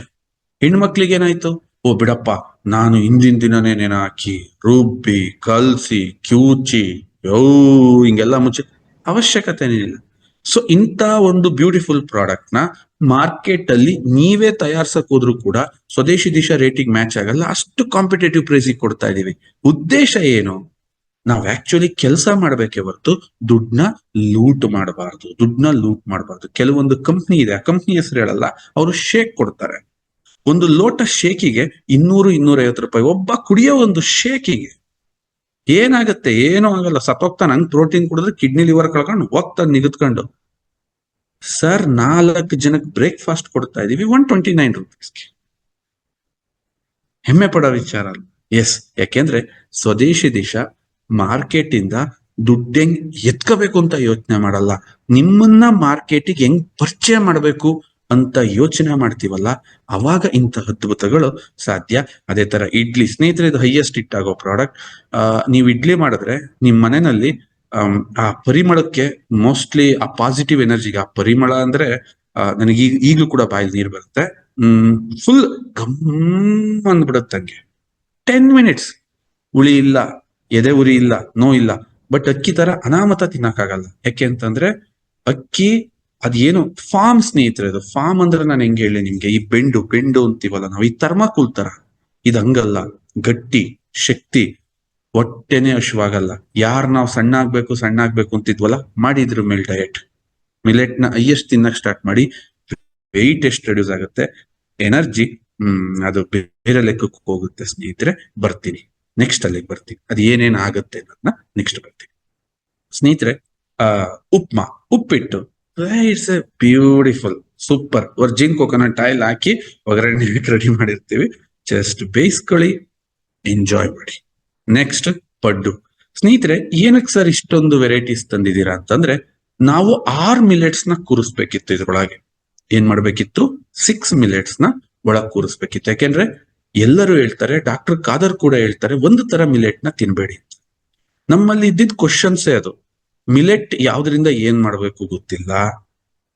ಹೆಣ್ಮಕ್ಳಿಗೆ ಏನಾಯ್ತು, ಓ ಬಿಡಪ್ಪ ನಾನು ಹಿಂದಿನ ದಿನನೇ ನೆನ ಹಾಕಿ ರುಬ್ಬಿ ಕಲ್ಸಿ ಕ್ಯೂಚಿ ಹಿಂಗೆಲ್ಲ ಮುಚ್ಚಿ ಅವಶ್ಯಕತೆನೇ ಇಲ್ಲ. ಸೊ ಇಂಥ ಒಂದು ಬ್ಯೂಟಿಫುಲ್ ಪ್ರಾಡಕ್ಟ್ ನ ಮಾರ್ಕೆಟ್ ಅಲ್ಲಿ ನೀವೇ ತಯಾರ್ಸಕ್ ಹೋದ್ರು ಕೂಡ ಸ್ವದೇಶಿ ದಿಶಾ ರೇಟಿಂಗ್ ಮ್ಯಾಚ್ ಆಗಲ್ಲ, ಅಷ್ಟು ಕಾಂಪಿಟೇಟಿವ್ ಪ್ರೈಸಿಗೆ ಕೊಡ್ತಾ ಇದೀವಿ. ಉದ್ದೇಶ ಏನು? ನಾವ್ ಆಕ್ಚುಲಿ ಕೆಲಸ ಮಾಡ್ಬೇಕೆ ಹೊರತು ದುಡ್ಡನ್ನ ಲೂಟ್ ಮಾಡಬಾರ್ದು. ಕೆಲವೊಂದು ಕಂಪ್ನಿ ಇದೆ, ಆ ಕಂಪ್ನಿ ಹೆಸರು ಹೇಳಲ್ಲ, ಅವರು ಶೇಕ್ ಕೊಡ್ತಾರೆ. ಒಂದು ಲೋಟ ಶೇಕಿಗೆ 200-250 ರೂಪಾಯಿ. ಒಬ್ಬ ಕುಡಿಯೋ ಒಂದು ಶೇಕಿಗೆ ಏನಾಗತ್ತೆ? ಏನೂ ಆಗಲ್ಲ, ಸತ್ತೋಗ್ತಾನೆ. ಹಂಗ್ ಪ್ರೋಟೀನ್ ಕುಡಿದ್ರೆ ಕಿಡ್ನಿ ಲಿವರ್ ಕಳ್ಕೊಂಡು ಹೋಗ್ತಾನೆ ನಿಗದ್ಕೊಂಡು. ಸರ್ 4 ಜನಕ್ಕೆ ಬ್ರೇಕ್ಫಾಸ್ಟ್ ಕೊಡ್ತಾ ಇದೀವಿ 129 ರೂಪೀಸ್ಗೆ. ಹೆಮ್ಮೆ ಪಡೋ ವಿಚಾರ ಅಲ್ಲ? ಎಸ್, ಯಾಕೆಂದ್ರೆ ಸ್ವದೇಶಿ ದೇಶ ಮಾರ್ಕೆಟ್ ಇಂದ ದುಡ್ಡು ಹೆಂಗ್ ಎತ್ಕೋಬೇಕು ಅಂತ ಯೋಚನೆ ಮಾಡಲ್ಲ, ನಿಮ್ಮನ್ನ ಮಾರ್ಕೆಟಿಗೆ ಹೆಂಗ್ ಪರಿಚಯ ಮಾಡ್ಬೇಕು ಅಂತ ಯೋಚನೆ ಮಾಡ್ತೀವಲ್ಲ, ಅವಾಗ ಇಂಥ ಅದ್ಭುತಗಳು ಸಾಧ್ಯ. ಅದೇ ತರ ಇಡ್ಲಿ ಸ್ನೇಹಿತರೆ, ಇದು ಹೈಯೆಸ್ಟ್ ಹಿಟ್ ಆಗೋ ಪ್ರಾಡಕ್ಟ್. ನೀವು ಇಡ್ಲಿ ಮಾಡಿದ್ರೆ ನಿಮ್ ಮನೆಯಲ್ಲಿ ಆ ಪರಿಮಳಕ್ಕೆ, ಮೋಸ್ಟ್ಲಿ ಆ ಪಾಸಿಟಿವ್ ಎನರ್ಜಿಗೆ, ಆ ಪರಿಮಳ ಅಂದ್ರೆ ನನಗೆ ಈಗ್ಲೂ ಕೂಡ ಬಾಯಲ್ಲಿ ನೀರು ಬರುತ್ತೆ. Full gum ಅಂದ್ಬಿಡುತ್ತಂಗೆ. 10 ಮಿನಿಟ್ಸ್, ಹುಳಿ ಇಲ್ಲ, ಎದೆ ಉರಿ ಇಲ್ಲ, ನೋ ಇಲ್ಲ. ಬಟ್ ಅಕ್ಕಿ ತರ ಅನಾಮತ ತಿನ್ನಕ್ಕಾಗಲ್ಲ. ಯಾಕೆ ಅಂತಂದ್ರೆ ಅಕ್ಕಿ ಅದೇನು ಫಾರ್ಮ್ ಸ್ನೇಹಿತರೆ, ಅದು ಫಾರ್ಮ್ ಅಂದ್ರೆ ನಾನು ಹೆಂಗೆ ಹೇಳಿ ನಿಮ್ಗೆ, ಈ ಬೆಂಡು ಅಂತೀವಲ್ಲ ನಾವು, ಈ ಥರ್ಮಾಕೋಲ್ ತರ ಇದು ಹಂಗಲ್ಲ. ಗಟ್ಟಿ, ಶಕ್ತಿ, ಹೊಟ್ಟೆನೆ ಹಶುವಾಗಲ್ಲ. ನಾವು ಸಣ್ಣ ಆಗ್ಬೇಕು ಅಂತಿದ್ವಲ್ಲ, ಮಾಡಿದ್ರ ಮೇಲೆ ಡಯಟ್ ಮಿಲೆಟ್ ನ ಹೈಯೆಸ್ಟ್ ತಿನ್ನಕ್ ಸ್ಟಾರ್ಟ್ ಮಾಡಿ, ವೆಯ್ಟ್ ಎಷ್ಟು ರೆಡ್ಯೂಸ್ ಆಗುತ್ತೆ, ಎನರ್ಜಿ ಅದು ಬೇರೆ ಲೆಕ್ಕಕ್ಕೆ ಹೋಗುತ್ತೆ ಸ್ನೇಹಿತರೆ. ಬರ್ತೀನಿ ನೆಕ್ಸ್ಟ್ ಅಲ್ಲಿಗೆ ಬರ್ತೀನಿ, ಅದು ಏನೇನ್ ಆಗುತ್ತೆ ಅನ್ನೋದನ್ನ ನೆಕ್ಸ್ಟ್ ಬರ್ತೀನಿ ಸ್ನೇಹಿತರೆ. Uppittu, it's a beautiful super virgin coconut oil ಹಾಕಿ ಒಗ್ಗರಣೆ ರೆಡಿ ಮಾಡಿರ್ತೀವಿ. ಜಸ್ಟ್ ಬೇಯಿಸ್ಕೊಳ್ಳಿ, ಎಂಜಾಯ್ ಮಾಡಿ. ನೆಕ್ಸ್ಟ್ ಪಡ್ಡು ಸ್ನೇಹಿತರೆ. ಏನಕ್ಕೆ ಸರ್ ಇಷ್ಟೊಂದು ವೆರೈಟೀಸ್ ತಂದಿದ್ದೀರಾ ಅಂತಂದ್ರೆ, ನಾವು 6 ಮಿಲೆಟ್ಸ್ ನ ಕೂರಿಸ್ಬೇಕಿತ್ತು ಇದ್ರೊಳಗೆ. ಏನ್ ಮಾಡ್ಬೇಕಿತ್ತು? 6 ಮಿಲೆಟ್ಸ್ ನ ಒಳಗ್ ಕೂರಿಸ್ಬೇಕಿತ್ತು. ಯಾಕೆಂದ್ರೆ ಎಲ್ಲರೂ ಹೇಳ್ತಾರೆ, ಡಾಕ್ಟರ್ ಖಾದರ್ ಕೂಡ ಹೇಳ್ತಾರೆ, ಒಂದು ತರ ಮಿಲೆಟ್ ನ ತಿನ್ಬೇಡಿ ಅಂತ. ನಮ್ಮಲ್ಲಿ ಇದ್ದಿದ್ ಕ್ವಶನ್ಸೇ ಅದು. ಮಿಲೆಟ್ ಯಾವ್ದ್ರಿಂದ ಏನ್ ಮಾಡ್ಬೇಕು ಗೊತ್ತಿಲ್ಲ,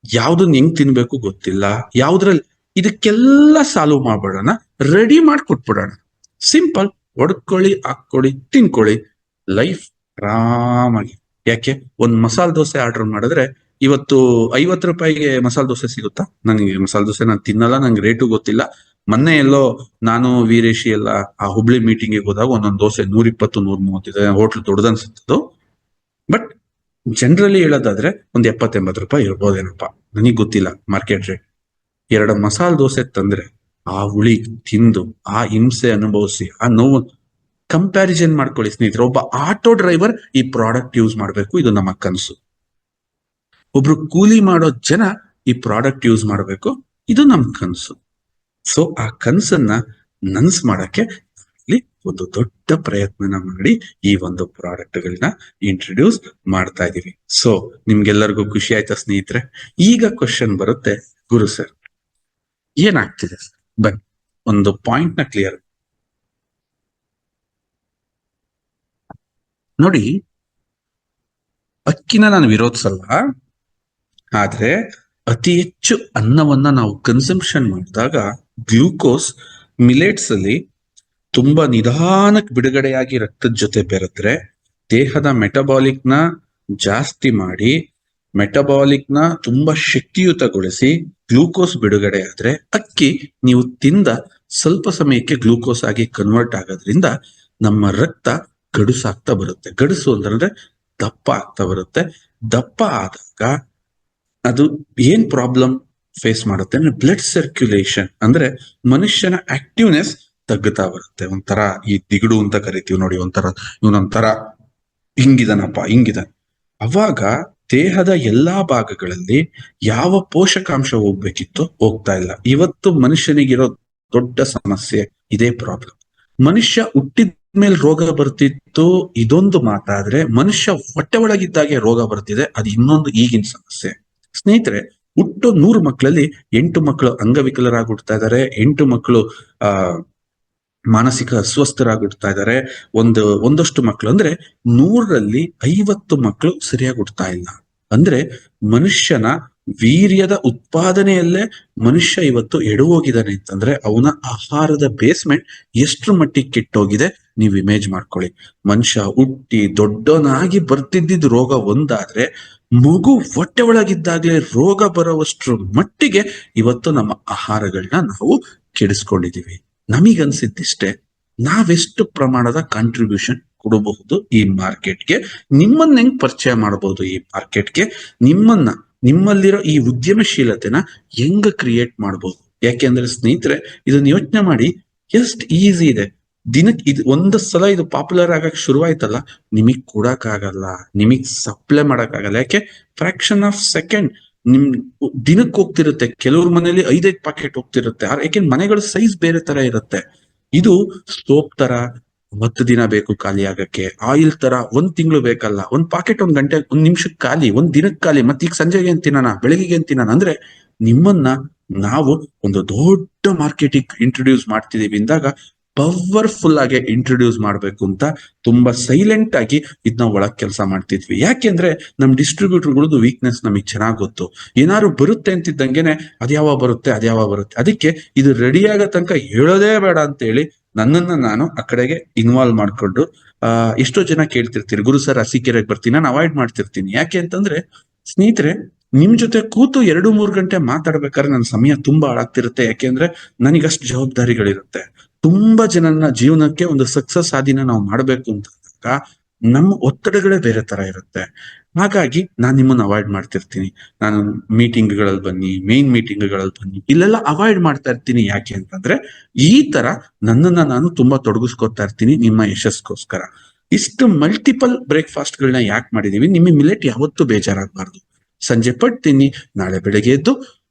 ಯಾವ್ದನ್ನ ಹೆಂಗ್ ತಿನ್ಬೇಕು ಗೊತ್ತಿಲ್ಲ, ಯಾವ್ದ್ರಲ್ಲಿ ಇದಕ್ಕೆಲ್ಲ ಸಾಲ್ವ್ ಮಾಡ್ಬಿಡೋಣ, ರೆಡಿ ಮಾಡ್ಕೊಟ್ಬಿಡೋಣ. ಸಿಂಪಲ್, ಹೊಡ್ಕೊಳ್ಳಿ, ಹಾಕೊಳ್ಳಿ, ತಿನ್ಕೊಳ್ಳಿ, ಲೈಫ್ ಆರಾಮಾಗಿ. ಯಾಕೆ? ಒಂದ್ ಮಸಾಲೆ ದೋಸೆ ಆರ್ಡರ್ ಮಾಡಿದ್ರೆ ಇವತ್ತು 50 ರೂಪಾಯಿಗೆ ಮಸಾಲೆ ದೋಸೆ ಸಿಗುತ್ತಾ? ನನಗೆ ಮಸಾಲೆ ದೋಸೆ ನಾನು ತಿನ್ನಲ್ಲ, ನಂಗೆ ರೇಟು ಗೊತ್ತಿಲ್ಲ. ಮೊನ್ನೆ ಎಲ್ಲೋ ನಾನು ವೀರೇಶಿ ಎಲ್ಲ ಆ ಹುಬ್ಳಿ ಮೀಟಿಂಗ್ ಹೋದಾಗ ಒಂದೊಂದು ದೋಸೆ 120-130 ಹೋಟ್ಲು ದೊಡ್ಡದನ್ಸುತ್ತದು. ಬಟ್ ಜನರಲಿ ಹೇಳೋದಾದ್ರೆ ಒಂದ್ 70-80 ರೂಪಾಯಿ ಇರ್ಬೋದೇನಪ್ಪ, ನನಗ್ ಗೊತ್ತಿಲ್ಲ ಮಾರ್ಕೆಟ್ ರೇಟ್. 2 ಮಸಾಲೆ ದೋಸೆ ತಂದ್ರೆ ಆ ಹುಳಿ ತಿಂದು ಆ ಹಿಂಸೆ ಅನುಭವಿಸಿ ಆ ನೋವು ಕಂಪ್ಯಾರಿಸನ್ ಮಾಡ್ಕೊಳ್ಳಿ ಸ್ನೇಹಿತರೆ. ಒಬ್ಬ ಆಟೋ ಡ್ರೈವರ್ ಈ ಪ್ರಾಡಕ್ಟ್ ಯೂಸ್ ಮಾಡ್ಬೇಕು, ಇದು ನಮ್ಮ ಕನಸು. ಒಬ್ರು ಕೂಲಿ ಮಾಡೋ ಜನ ಈ ಪ್ರಾಡಕ್ಟ್ ಯೂಸ್ ಮಾಡ್ಬೇಕು, ಇದು ನಮ್ ಕನಸು. ಸೊ ಆ ಕನಸನ್ನ ನನ್ಸ್ ಮಾಡಕ್ಕೆ ಇಲ್ಲಿ ಒಂದು ದೊಡ್ಡ ಪ್ರಯತ್ನನ ಮಾಡಿ ಈ ಒಂದು ಪ್ರಾಡಕ್ಟ್ ಗಳನ್ನ ಇಂಟ್ರೊಡ್ಯೂಸ್ ಮಾಡ್ತಾ ಇದೀವಿ. ಸೊ ನಿಮ್ಗೆಲ್ಲರಿಗೂ ಖುಷಿ ಆಯ್ತಾ ಸ್ನೇಹಿತರೆ? ಈಗ ಕ್ವಶನ್ ಬರುತ್ತೆ, ಗುರು ಸರ್ ಏನಾಗ್ತಿದೆ ಸರ್? ಬನ್ನಿ ಒಂದು ಪಾಯಿಂಟ್ ನ ಕ್ಲಿಯರ್ ನೋಡಿ. ಅಕ್ಕಿನ ನಾನು ವಿರೋಧಿಸಲ್ಲ, ಆದ್ರೆ ಅತಿ ಹೆಚ್ಚು ಅನ್ನವನ್ನ ನಾವು ಕನ್ಸಂಪ್ಷನ್ ಮಾಡಿದಾಗ ಗ್ಲೂಕೋಸ್ ಮಿಲೆಟ್ಸ್ ಅಲ್ಲಿ ತುಂಬಾ ನಿಧಾನಕ್ಕೆ ಬಿಡುಗಡೆಯಾಗಿ ರಕ್ತದ ಜೊತೆ ಬೆರೆದ್ರೆ ದೇಹದ ಮೆಟಬಾಲಿಕ್ ನ ಜಾಸ್ತಿ ಮಾಡಿ ಮೆಟಬಾಲಿಕ್ ನ ತುಂಬಾ ಶಕ್ತಿಯುತಗೊಳಿಸಿ ಗ್ಲೂಕೋಸ್ ಬಿಡುಗಡೆ ಆದ್ರೆ ಅಕ್ಕಿ ನೀವು ತಿಂದ ಸ್ವಲ್ಪ ಸಮಯಕ್ಕೆ ಗ್ಲೂಕೋಸ್ ಆಗಿ ಕನ್ವರ್ಟ್ ಆಗೋದ್ರಿಂದ ನಮ್ಮ ರಕ್ತ ಗಡುಸಾಗ್ತಾ ಬರುತ್ತೆ. ಗಡುಸು ಅಂದ್ರೆ ದಪ್ಪ ಆಗ್ತಾ ಬರುತ್ತೆ. ದಪ್ಪ ಆದಾಗ ಅದು ಏನ್ ಪ್ರಾಬ್ಲಮ್ ಫೇಸ್ ಮಾಡುತ್ತೆ ಅಂದ್ರೆ ಬ್ಲಡ್ ಸರ್ಕ್ಯುಲೇಷನ್ ಅಂದ್ರೆ ಮನುಷ್ಯನ ಆಕ್ಟಿವ್ನೆಸ್ ತಗ್ಗುತ್ತಾ ಬರುತ್ತೆ. ಒಂಥರ ಈ ದಿಗಡು ಅಂತ ಕರಿತೀವಿ ನೋಡಿ, ಇವನೊಂಥರ ಹಿಂಗಿದಾನೆ. ಅವಾಗ ದೇಹದ ಎಲ್ಲಾ ಭಾಗಗಳಲ್ಲಿ ಯಾವ ಪೋಷಕಾಂಶ ಹೋಗ್ಬೇಕಿತ್ತು ಹೋಗ್ತಾ ಇಲ್ಲ. ಇವತ್ತು ಮನುಷ್ಯನಿಗಿರೋ ದೊಡ್ಡ ಸಮಸ್ಯೆ ಇದೇ ಪ್ರಾಬ್ಲಮ್. ಮನುಷ್ಯ ಹುಟ್ಟಿದ ಮೇಲೆ ರೋಗ ಬರ್ತಿತ್ತು ಇದೊಂದು ಮಾತಾದ್ರೆ, ಮನುಷ್ಯ ಹೊಟ್ಟೆ ಒಳಗಿದ್ದಾಗೆ ರೋಗ ಬರ್ತಿದೆ ಅದು ಇನ್ನೊಂದು ಈಗಿನ ಸಮಸ್ಯೆ. ಸ್ನೇಹಿತರೆ, ಹುಟ್ಟು 100 ಮಕ್ಕಳಲ್ಲಿ 8 ಮಕ್ಕಳು ಅಂಗವಿಕಲರಾಗಿ ಹುಡ್ತಾ ಇದ್ದಾರೆ, 8 ಮಕ್ಕಳು ಮಾನಸಿಕ ಅಸ್ವಸ್ಥರಾಗಿ ಹುಡ್ತಾ ಇದ್ದಾರೆ, ಒಂದಷ್ಟು ಮಕ್ಕಳು ಅಂದ್ರೆ 100ರಲ್ಲಿ 50 ಮಕ್ಕಳು ಸರಿಯಾಗಿ ಹುಡ್ತಾ ಇಲ್ಲ. ಅಂದ್ರೆ ಮನುಷ್ಯನ ವೀರ್ಯದ ಉತ್ಪಾದನೆಯಲ್ಲೇ ಮನುಷ್ಯ ಇವತ್ತು ಎಡವೋಗಿದ್ದಾನೆ ಅಂತಂದ್ರೆ ಅವನ ಆಹಾರದ ಬೇಸ್ಮೆಂಟ್ ಎಷ್ಟ್ರ ಮಟ್ಟಿಗೆ ಕೆಟ್ಟೋಗಿದೆ ನೀವು ಇಮೇಜ್ ಮಾಡ್ಕೊಳ್ಳಿ. ಮನುಷ್ಯ ಹುಟ್ಟಿ ದೊಡ್ಡವನಾಗಿ ಬರ್ತಿದ್ದಿದ್ ರೋಗ ಒಂದಾದ್ರೆ, ಮಗು ಹೊಟ್ಟೆ ಒಳಗಿದ್ದಾಗಲೇ ರೋಗ ಬರೋವಷ್ಟ್ರ ಮಟ್ಟಿಗೆ ಇವತ್ತು ನಮ್ಮ ಆಹಾರಗಳನ್ನ ನಾವು ಕೆಡಿಸ್ಕೊಂಡಿದೀವಿ. ನಮಗನ್ಸಿದ್ದಿಷ್ಟೇ, ನಾವೆಷ್ಟು ಪ್ರಮಾಣದ ಕಾಂಟ್ರಿಬ್ಯೂಷನ್ ಕೊಡಬಹುದು ಈ ಮಾರ್ಕೆಟ್ಗೆ, ನಿಮ್ಮನ್ನ ಹೆಂಗ್ ಪರಿಚಯ ಮಾಡಬಹುದು ಈ ಮಾರ್ಕೆಟ್ಗೆ, ನಿಮ್ಮಲ್ಲಿರೋ ಈ ಉದ್ಯಮಶೀಲತೆನ ಹೆಂಗ ಕ್ರಿಯೇಟ್ ಮಾಡಬಹುದು. ಯಾಕೆಂದ್ರೆ ಸ್ನೇಹಿತರೆ, ಇದನ್ನ ಯೋಚನೆ ಮಾಡಿ, ಎಷ್ಟು ಈಸಿ ಇದೆ. ದಿನಕ್ಕೆ ಒಂದು ಸಲ ಇದು ಪಾಪ್ಯುಲರ್ ಆಗಕ್ ಶುರುವಾಯ್ತಲ್ಲ, ನಿಮಗ್ ಕೊಡಕ್ಕಾಗಲ್ಲ, ನಿಮಗ್ ಸಪ್ಲೈ ಮಾಡಕ್ಕಾಗಲ್ಲ. ಯಾಕೆ? ಫ್ರಾಕ್ಷನ್ ಆಫ್ ಸೆಕೆಂಡ್ ನಿಮ್ ದಿನಕ್ಕೆ ಹೋಗ್ತಿರುತ್ತೆ. ಕೆಲವ್ರ ಮನೇಲಿ 5 ಪಾಕೆಟ್ ಹೋಗ್ತಿರುತ್ತೆ. ಯಾಕೆಂದ್ರೆ ಮನೆಗಳ ಸೈಜ್ ಬೇರೆ ತರ ಇರುತ್ತೆ. ಇದು ಸೋಪ್ ತರ 10 ದಿನ ಬೇಕು ಖಾಲಿ ಆಗಕ್ಕೆ, ಆಯಿಲ್ ತರ 1 ತಿಂಗಳು ಬೇಕಲ್ಲ, 1 ಪಾಕೆಟ್ 1 ಗಂಟೆ 1 ನಿಮಿಷಕ್ಕೆ ಖಾಲಿ, 1 ದಿನಕ್ಕೆ ಖಾಲಿ, ಮತ್ತೆ ಈಗ ಸಂಜೆಗೆ ಏನ್ ತಿನ್ನೋಣ, ಬೆಳಗ್ಗೆ ಏನ್ ತಿನ್ನೋಣ ಅಂದ್ರೆ, ನಿಮ್ಮನ್ನ ನಾವು ಒಂದು ದೊಡ್ಡ ಮಾರ್ಕೆಟಿಗೆ ಇಂಟ್ರೊಡ್ಯೂಸ್ ಮಾಡ್ತಿದೀವಿ ಅಂದಾಗ ಪವರ್ಫುಲ್ ಆಗಿ ಇಂಟ್ರೊಡ್ಯೂಸ್ ಮಾಡ್ಬೇಕು ಅಂತ ತುಂಬಾ ಸೈಲೆಂಟ್ ಆಗಿ ಇದನ್ನ ಒಳಗ್ ಕೆಲಸ ಮಾಡ್ತಿದ್ವಿ. ಯಾಕೆಂದ್ರೆ ನಮ್ ಡಿಸ್ಟ್ರಿಬ್ಯೂಟರ್ಗಳದ್ದು ವೀಕ್ನೆಸ್ ನಮಗ್ ಚೆನ್ನಾಗ್ ಗೊತ್ತು. ಏನಾದ್ರು ಬರುತ್ತೆ ಅಂತಿದ್ದಂಗೆನೆ ಅದ್ಯಾವ ಬರುತ್ತೆ. ಅದಕ್ಕೆ ಇದು ರೆಡಿ ಆಗೋ ತನಕ ಹೇಳೋದೇ ಬೇಡ ಅಂತ ಹೇಳಿ ನನ್ನನ್ನ ನಾನು ಆ ಕಡೆಗೆ ಇನ್ವಾಲ್ವ್ ಮಾಡ್ಕೊಂಡು ಎಷ್ಟೋ ಜನ ಕೇಳ್ತಿರ್ತೀರಿ, ಗುರು ಸರ್ ಅರಸೀಕೆರೆಗೆ ಬರ್ತೀನಿ, ನಾನು ಅವಾಯ್ಡ್ ಮಾಡ್ತಿರ್ತೀನಿ. ಯಾಕೆ ಅಂತಂದ್ರೆ ಸ್ನೇಹಿತರೆ, ನಿಮ್ ಜೊತೆ ಕೂತು 2-3 ಗಂಟೆ ಮಾತಾಡ್ಬೇಕಾದ್ರೆ ನನ್ನ ಸಮಯ ತುಂಬಾ ಹಾಳಾಗ್ತಿರುತ್ತೆ. ಯಾಕೆಂದ್ರೆ ನನಗಷ್ಟು ಜವಾಬ್ದಾರಿಗಳಿರುತ್ತೆ. ತುಂಬಾ ಜನನ ಜೀವನಕ್ಕೆ ಒಂದು ಸಕ್ಸಸ್ ಆದಿನ ನಾವು ಮಾಡ್ಬೇಕು ಅಂತ ನಮ್ಮ ಒತ್ತಡಗಳೇ ಬೇರೆ ತರ ಇರುತ್ತೆ. ಹಾಗಾಗಿ ನಾನ್ ನಿಮ್ಮನ್ನ ಅವಾಯ್ಡ್ ಮಾಡ್ತಿರ್ತೀನಿ. ನಾನು ಮೀಟಿಂಗ್ಗಳಲ್ಲಿ ಬನ್ನಿ, ಮೇನ್ ಮೀಟಿಂಗ್ಗಳಲ್ಲಿ ಬನ್ನಿ, ಇಲ್ಲೆಲ್ಲ ಅವಾಯ್ಡ್ ಮಾಡ್ತಾ ಇರ್ತೀನಿ. ಯಾಕೆ ಅಂತಂದ್ರೆ ಈ ತರ ನನ್ನನ್ನ ನಾನು ತುಂಬಾ ತೊಡಗಿಸ್ಕೊತಾ ಇರ್ತೀನಿ ನಿಮ್ಮ ಯಶಸ್ಗೋಸ್ಕರ. ಇಷ್ಟು ಮಲ್ಟಿಪಲ್ ಬ್ರೇಕ್ಫಾಸ್ಟ್ ಗಳನ್ನ ಯಾಕೆ ಮಾಡಿದೀವಿ? ನಿಮ್ಮ ಮಿಲೆಟ್ ಯಾವತ್ತೂ ಬೇಜಾರಾಗಬಾರ್ದು. ಸಂಜೆ ಪಟ್ಟು ತಿನ್ನಿ, ನಾಳೆ ಬೆಳಗ್ಗೆ ಎದ್ದು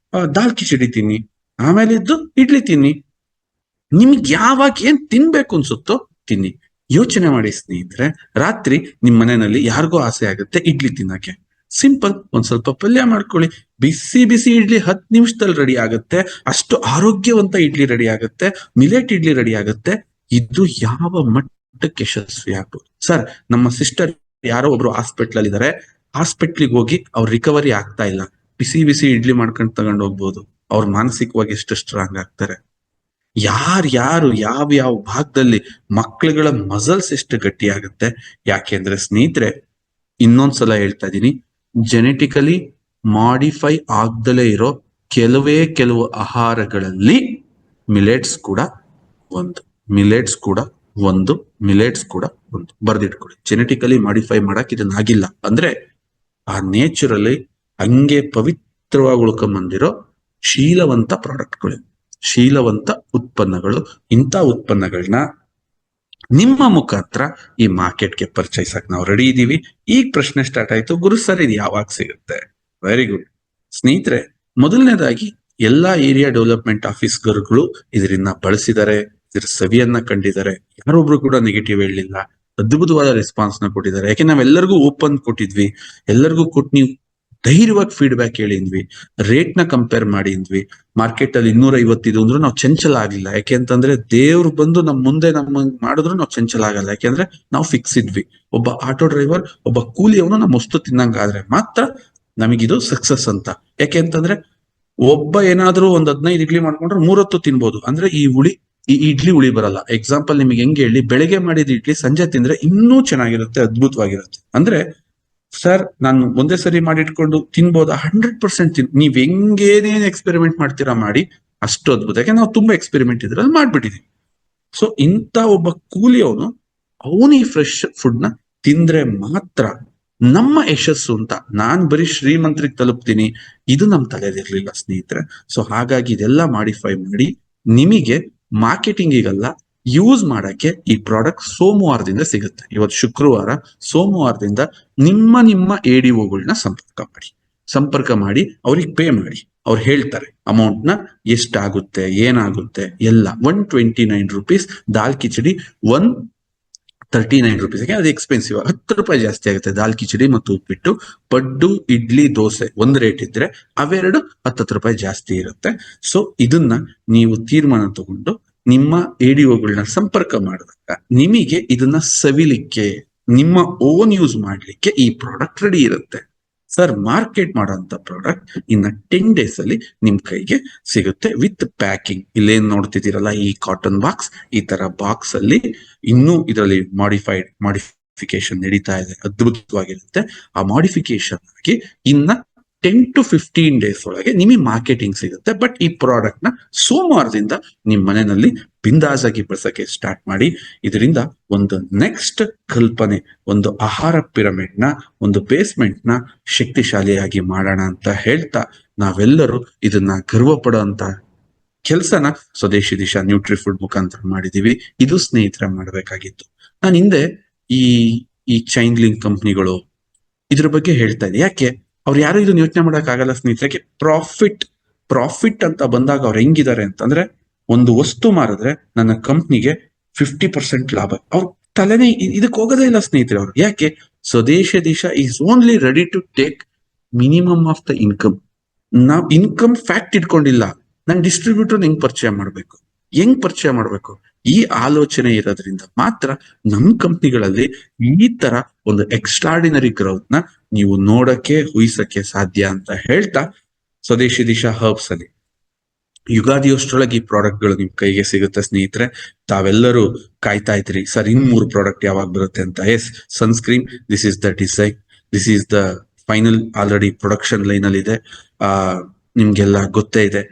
ದಾಲ್ ಕಿಚಡಿ ತಿನ್ನಿ, ಆಮೇಲೆ ಎದ್ದು ಇಡ್ಲಿ ತಿನ್ನಿ. ನಿಮ್ಗೆ ಯಾವಾಗ ಏನ್ ತಿನ್ಬೇಕು ಅನ್ಸುತ್ತೋ ತಿನ್ನಿ. ಯೋಚನೆ ಮಾಡಿ ಸ್ನೇಹಿತರೆ, ರಾತ್ರಿ ನಿಮ್ ಮನೆಯಲ್ಲಿ ಯಾರಿಗೋ ಆಸೆ ಆಗುತ್ತೆ ಇಡ್ಲಿ ತಿನ್ನಕ್ಕೆ. ಸಿಂಪಲ್, ಒಂದ್ ಸ್ವಲ್ಪ ಪಲ್ಯ ಮಾಡ್ಕೊಳ್ಳಿ, ಬಿಸಿ ಬಿಸಿ ಇಡ್ಲಿ 10 ನಿಮಿಷದಲ್ಲಿ ರೆಡಿ ಆಗುತ್ತೆ. ಅಷ್ಟು ಆರೋಗ್ಯವಂತ ಇಡ್ಲಿ ರೆಡಿ ಆಗುತ್ತೆ, ಮಿಲೆಟ್ ಇಡ್ಲಿ ರೆಡಿ ಆಗುತ್ತೆ. ಇದು ಯಾವ ಮಟ್ಟಕ್ಕೆ ಯಶಸ್ವಿ ಆಗ್ಬೋದು ಸರ್? ನಮ್ಮ ಸಿಸ್ಟರ್ ಯಾರೋ ಒಬ್ರು ಹಾಸ್ಪಿಟ್ಲ್ ಅಲ್ಲಿ ಇದಾರೆ, ಹಾಸ್ಪಿಟ್ಲಿಗೆ ಹೋಗಿ ಅವ್ರ ರಿಕವರಿ ಆಗ್ತಾ ಇಲ್ಲ, ಬಿಸಿ ಬಿಸಿ ಇಡ್ಲಿ ಮಾಡ್ಕೊಂಡು ತಗೊಂಡು ಹೋಗ್ಬೋದು. ಅವ್ರು ಮಾನಸಿಕವಾಗಿ ಎಷ್ಟು ಸ್ಟ್ರಾಂಗ್ ಆಗ್ತಾರೆ. ಯಾರು ಯಾವ ಭಾಗದಲ್ಲಿ ಮಕ್ಕಳುಗಳ ಮಸಲ್ಸ್ ಎಷ್ಟು ಗಟ್ಟಿ ಆಗುತ್ತೆ. ಯಾಕೆಂದ್ರೆ ಸ್ನೇಹಿತರೆ, ಇನ್ನೊಂದ್ಸಲ ಹೇಳ್ತಾ ಇದೀನಿ, ಜೆನೆಟಿಕಲಿ ಮಾಡಿಫೈ ಆಗ್ದಲೇ ಇರೋ ಕೆಲವು ಆಹಾರಗಳಲ್ಲಿ ಮಿಲೆಟ್ಸ್ ಕೂಡ ಒಂದು ಬರ್ದಿಟ್ಕೊಳ್ಳಿ. ಜೆನೆಟಿಕಲಿ ಮಾಡಿಫೈ ಮಾಡಕ್ ಇದನ್ನಾಗಿಲ್ಲ ಅಂದ್ರೆ ಆ ನೇಚರಲ್ಲಿ ಹಂಗೆ ಪವಿತ್ರವಾಗಿ ಉಳ್ಕೊಂಬಂದಿರೋ ಶೀಲವಂತ ಪ್ರಾಡಕ್ಟ್ಗಳು, ಶೀಲವಂತ ಉತ್ಪನ್ನಗಳು. ಇಂಥ ಉತ್ಪನ್ನಗಳನ್ನ ನಿಮ್ಮ ಮುಖಾಂತರ ಈ ಮಾರ್ಕೆಟ್ಗೆ ಪರಿಚಯಿಸಕ್ ನಾವು ರೆಡಿ ಇದೀವಿ. ಈಗ ಪ್ರಶ್ನೆ ಸ್ಟಾರ್ಟ್ ಆಯ್ತು, ಗುರು ಸರ್ ಇದು ಯಾವಾಗ ಸಿಗುತ್ತೆ? ವೆರಿ ಗುಡ್ ಸ್ನೇಹಿತರೆ, ಮೊದಲನೇದಾಗಿ ಎಲ್ಲಾ ಏರಿಯಾ ಡೆವಲಪ್ಮೆಂಟ್ ಆಫೀಸರ್ಗಳು ಇದರಿಂದ ಬಳಸಿದ್ದಾರೆ, ಇದ್ರ ಸವಿಯನ್ನ ಕಂಡಿದ್ದಾರೆ. ಯಾರೊಬ್ರು ಕೂಡ ನೆಗೆಟಿವ್ ಹೇಳಲಿಲ್ಲ. ಅದ್ಭುತವಾದ ರೆಸ್ಪಾನ್ಸ್ ನ ಕೊಟ್ಟಿದ್ದಾರೆ. ಯಾಕೆ ನಾವೆಲ್ಲರಿಗೂ ಓಪನ್ ಕೊಟ್ಟಿದ್ವಿ, ಎಲ್ಲರಿಗೂ ಕೊಟ್ಟು ನೀವು ಧೈರ್ಯವಾಗಿ ಫೀಡ್ಬ್ಯಾಕ್ ಹೇಳಿದ್ವಿ, ರೇಟ್ ನ ಕಂಪೇರ್ ಮಾಡಿದ್ವಿ. ಮಾರ್ಕೆಟ್ ಅಲ್ಲಿ 250 ಅಂದ್ರೂ ನಾವು ಚಂಚಲ ಆಗ್ಲಿಲ್ಲ. ಯಾಕೆ ಅಂತಂದ್ರೆ ದೇವ್ರು ಬಂದು ನಮ್ ಮುಂದೆ ನಮ್ಮ ಮಾಡಿದ್ರು ನಾವು ಚಂಚಲ ಆಗಲ್ಲ. ಯಾಕೆಂದ್ರೆ ನಾವು ಫಿಕ್ಸ್ ಇದ್ವಿ. ಒಬ್ಬ ಆಟೋ ಡ್ರೈವರ್, ಒಬ್ಬ ಕೂಲಿಯವನು ನಮ್ಮ ವಸ್ತು ತಿನ್ನಂಗಾದ್ರೆ ಮಾತ್ರ ನಮಗಿದು ಸಕ್ಸಸ್ ಅಂತ. ಯಾಕೆ ಅಂತಂದ್ರೆ ಒಬ್ಬ ಏನಾದ್ರೂ ಒಂದ್ 15 ಇಡ್ಲಿ ಮಾಡ್ಕೊಂಡ್ರೆ 3 ಹೊತ್ತು ತಿನ್ಬೋದು. ಅಂದ್ರೆ ಈ ಇಡ್ಲಿ ಹುಳಿ ಬರಲ್ಲ. ಎಕ್ಸಾಂಪಲ್ ನಿಮಗೆ ಹೆಂಗೆ ಹೇಳಿ, ಬೆಳಗ್ಗೆ ಮಾಡಿದ ಇಡ್ಲಿ ಸಂಜೆ ತಿಂದ್ರೆ ಇನ್ನೂ ಚೆನ್ನಾಗಿರುತ್ತೆ, ಅದ್ಭುತವಾಗಿರುತ್ತೆ. ಅಂದ್ರೆ ಸರ್ ನಾನು ಒಂದೇ ಸರಿ ಮಾಡಿಟ್ಕೊಂಡು ತಿನ್ಬೋದಾ? 100% ನೀವ್ ಹೆಂಗೇನೇನ್ ಎಕ್ಸ್ಪೆರಿಮೆಂಟ್ ಮಾಡ್ತೀರಾ ಮಾಡಿ, ಅಷ್ಟು ಅದ್ಭುತ. ಯಾಕೆ ನಾವು ತುಂಬಾ ಎಕ್ಸ್ಪೆರಿಮೆಂಟ್ ಇದ್ರಲ್ಲಿ ಮಾಡ್ಬಿಟ್ಟಿದೀವಿ. ಸೊ ಇಂಥ ಒಬ್ಬ ಕೂಲಿಯವನು ಅವನು ಈ ಫ್ರೆಶ್ ಫುಡ್ ನ ತಿಂದ್ರೆ ಮಾತ್ರ ನಮ್ಮ ಯಶಸ್ಸು ಅಂತ. ನಾನ್ ಬರೀ ಶ್ರೀಮಂತರಿಗೆ ತಲುಪ್ತೀನಿ, ಇದು ನಮ್ ತಲೆದಿರ್ಲಿಲ್ಲ ಸ್ನೇಹಿತರೆ. ಸೊ ಹಾಗಾಗಿ ಇದೆಲ್ಲ ಮಾಡಿಫೈ ಮಾಡಿ ನಿಮಗೆ ಮಾರ್ಕೆಟಿಂಗಿಗಲ್ಲ, ಯೂಸ್ ಮಾಡಕ್ಕೆ ಈ ಪ್ರಾಡಕ್ಟ್ ಸೋಮವಾರದಿಂದ ಸಿಗುತ್ತೆ. ಇವತ್ತು ಶುಕ್ರವಾರ, ಸೋಮವಾರದಿಂದ ನಿಮ್ಮ ADOಗಳನ್ನ ಸಂಪರ್ಕ ಮಾಡಿ ಅವ್ರಿಗೆ ಪೇ ಮಾಡಿ. ಅವ್ರು ಹೇಳ್ತಾರೆ ಅಮೌಂಟ್ ನ ಎಷ್ಟಾಗುತ್ತೆ, ಏನಾಗುತ್ತೆ ಎಲ್ಲ. 129 rupees ದಾಲ್ ಕಿಚಡಿ, 139 rupees. ಅದು ಎಕ್ಸ್ಪೆನ್ಸಿವ್, 10 ರೂಪಾಯಿ ಜಾಸ್ತಿ ಆಗುತ್ತೆ. ದಾಲ್ ಕಿಚಡಿ ಮತ್ತು ಉಪ್ಪಿಟ್ಟು, ಪಡ್ಡು, ಇಡ್ಲಿ, ದೋಸೆ ಒಂದ್ ರೇಟ್ ಇದ್ರೆ ಅವೆರಡು 10 ರೂಪಾಯಿ ಜಾಸ್ತಿ ಇರುತ್ತೆ. ಸೊ ಇದನ್ನ ನೀವು ತೀರ್ಮಾನ ತಗೊಂಡು ನಿಮ್ಮ ADOಗಳನ್ನ ಸಂಪರ್ಕ ಮಾಡಿದಾಗ ನಿಮಗೆ ಇದನ್ನ ಸವಿಲಿಕ್ಕೆ, ನಿಮ್ಮ ಓನ್ ಯೂಸ್ ಮಾಡ್ಲಿಕ್ಕೆ ಈ ಪ್ರಾಡಕ್ಟ್ ರೆಡಿ ಇರುತ್ತೆ. ಸರ್ ಮಾರ್ಕೆಟ್ ಮಾಡೋಂಥ ಪ್ರಾಡಕ್ಟ್ ಇನ್ನ 10 days ಅಲ್ಲಿ ನಿಮ್ ಕೈಗೆ ಸಿಗುತ್ತೆ ವಿತ್ ಪ್ಯಾಕಿಂಗ್. ಇಲ್ಲೇನ್ ನೋಡ್ತಿದ್ದೀರಲ್ಲ ಈ ಕಾಟನ್ ಬಾಕ್ಸ್, ಈ ತರ ಬಾಕ್ಸ್ ಅಲ್ಲಿ ಇನ್ನೂ ಇದರಲ್ಲಿ ಮಾಡಿಫಿಕೇಶನ್ ನಡೀತಾ ಇದೆ, ಅದ್ಭುತವಾಗಿರುತ್ತೆ. ಆ ಮಾಡಿಫಿಕೇಶನ್ ಆಗಿ ಇನ್ನ 10 to 15 days ಒಳಗೆ ನಿಮಗೆ ಮಾರ್ಕೆಟಿಂಗ್ ಸಿಗುತ್ತೆ. ಬಟ್ ಈ ಪ್ರಾಡಕ್ಟ್ ನ ಸೋಮವಾರದಿಂದ ನಿಮ್ ಮನೆಯಲ್ಲಿ ಬಿಂದಾಸಾಗಿ ಬಳಸಕ್ಕೆ ಸ್ಟಾರ್ಟ್ ಮಾಡಿ. ಇದರಿಂದ ಒಂದು ನೆಕ್ಸ್ಟ್ ಕಲ್ಪನೆ, ಒಂದು ಆಹಾರ ಪಿರಮಿಡ್ ನ, ಒಂದು ಬೇಸ್ಮೆಂಟ್ ನ ಶಕ್ತಿಶಾಲಿಯಾಗಿ ಮಾಡೋಣ ಅಂತ ಹೇಳ್ತಾ, ನಾವೆಲ್ಲರೂ ಇದನ್ನ ಗರ್ವ ಪಡುವಂತ ಕೆಲಸನ ಸ್ವದೇಶಿ ದಿಶಾ ನ್ಯೂಟ್ರಿಫುಡ್ ಮುಖಾಂತರ ಮಾಡಿದೀವಿ. ಇದು ಸ್ನೇಹಿತರ ಮಾಡಬೇಕಾಗಿತ್ತು. ನಾನು ಹಿಂದೆ ಈ ಚೈನ್ ಲಿಂಕ್ ಕಂಪ್ನಿಗಳು ಇದ್ರ ಬಗ್ಗೆ ಹೇಳ್ತಾ ಇದ್ದೆ. ಯಾಕೆ ಅವ್ರು ಯಾರು ಇದನ್ನ ಯೋಚನೆ ಮಾಡಕ್ ಆಗಲ್ಲ ಸ್ನೇಹಿತರೆ. ಪ್ರಾಫಿಟ್ ಅಂತ ಬಂದಾಗ ಅವ್ರು ಹೆಂಗಿದ್ದಾರೆ ಅಂತಂದ್ರೆ, ಒಂದು ವಸ್ತು ಮಾರಿದ್ರೆ ನನ್ನ ಕಂಪ್ನಿಗೆ 50% ಲಾಭ. ಅವ್ರ ತಲೆನೇ ಇದಕ್ಕೆ ಹೋಗೋದೇ ಇಲ್ಲ ಸ್ನೇಹಿತರೆ ಅವರು. ಯಾಕೆ? Swadeshi Disha is only ready to take minimum of the income. ನಾವ್ ಇನ್ಕಮ್ ಫ್ಯಾಕ್ಟ್ ಇಟ್ಕೊಂಡಿಲ್ಲ. ನಾನು ಡಿಸ್ಟ್ರಿಬ್ಯೂಟರ್ ಹೆಂಗ್ ಪರಿಚಯ ಮಾಡ್ಬೇಕು, ಈ ಆಲೋಚನೆ ಇರೋದ್ರಿಂದ ಮಾತ್ರ ನಮ್ ಕಂಪ್ನಿಗಳಲ್ಲಿ ಈ ತರ ಒಂದು ಎಕ್ಸ್ಟ್ರಾರ್ಡಿನರಿ ಗ್ರೌತ್ ನ ನೀವು ನೋಡಕ್ಕೆ, ಊಹಿಸಕ್ಕೆ ಸಾಧ್ಯ ಅಂತ ಹೇಳ್ತಾ, ಸ್ವದೇಶಿ ದಿಶಾ ಹರ್ಬ್ಸ್ ಅಲ್ಲಿ ಯುಗಾದಿಯಷ್ಟರೊಳಗೆ ಈ ಪ್ರಾಡಕ್ಟ್ ಗಳು ನಿಮ್ ಕೈಗೆ ಸಿಗುತ್ತೆ ಸ್ನೇಹಿತರೆ. ತಾವೆಲ್ಲರೂ ಕಾಯ್ತಾ ಇದ್ರಿ ಸರ್ ಇನ್ 3 ಪ್ರಾಡಕ್ಟ್ ಯಾವಾಗ ಬರುತ್ತೆ ಅಂತ. Yes, sunscreen, this is the design, this is the final. Already production line ಅಲ್ಲಿ ಇದೆ. ನಿಮ್ಗೆಲ್ಲ ಗೊತ್ತೇ ಇದೆ.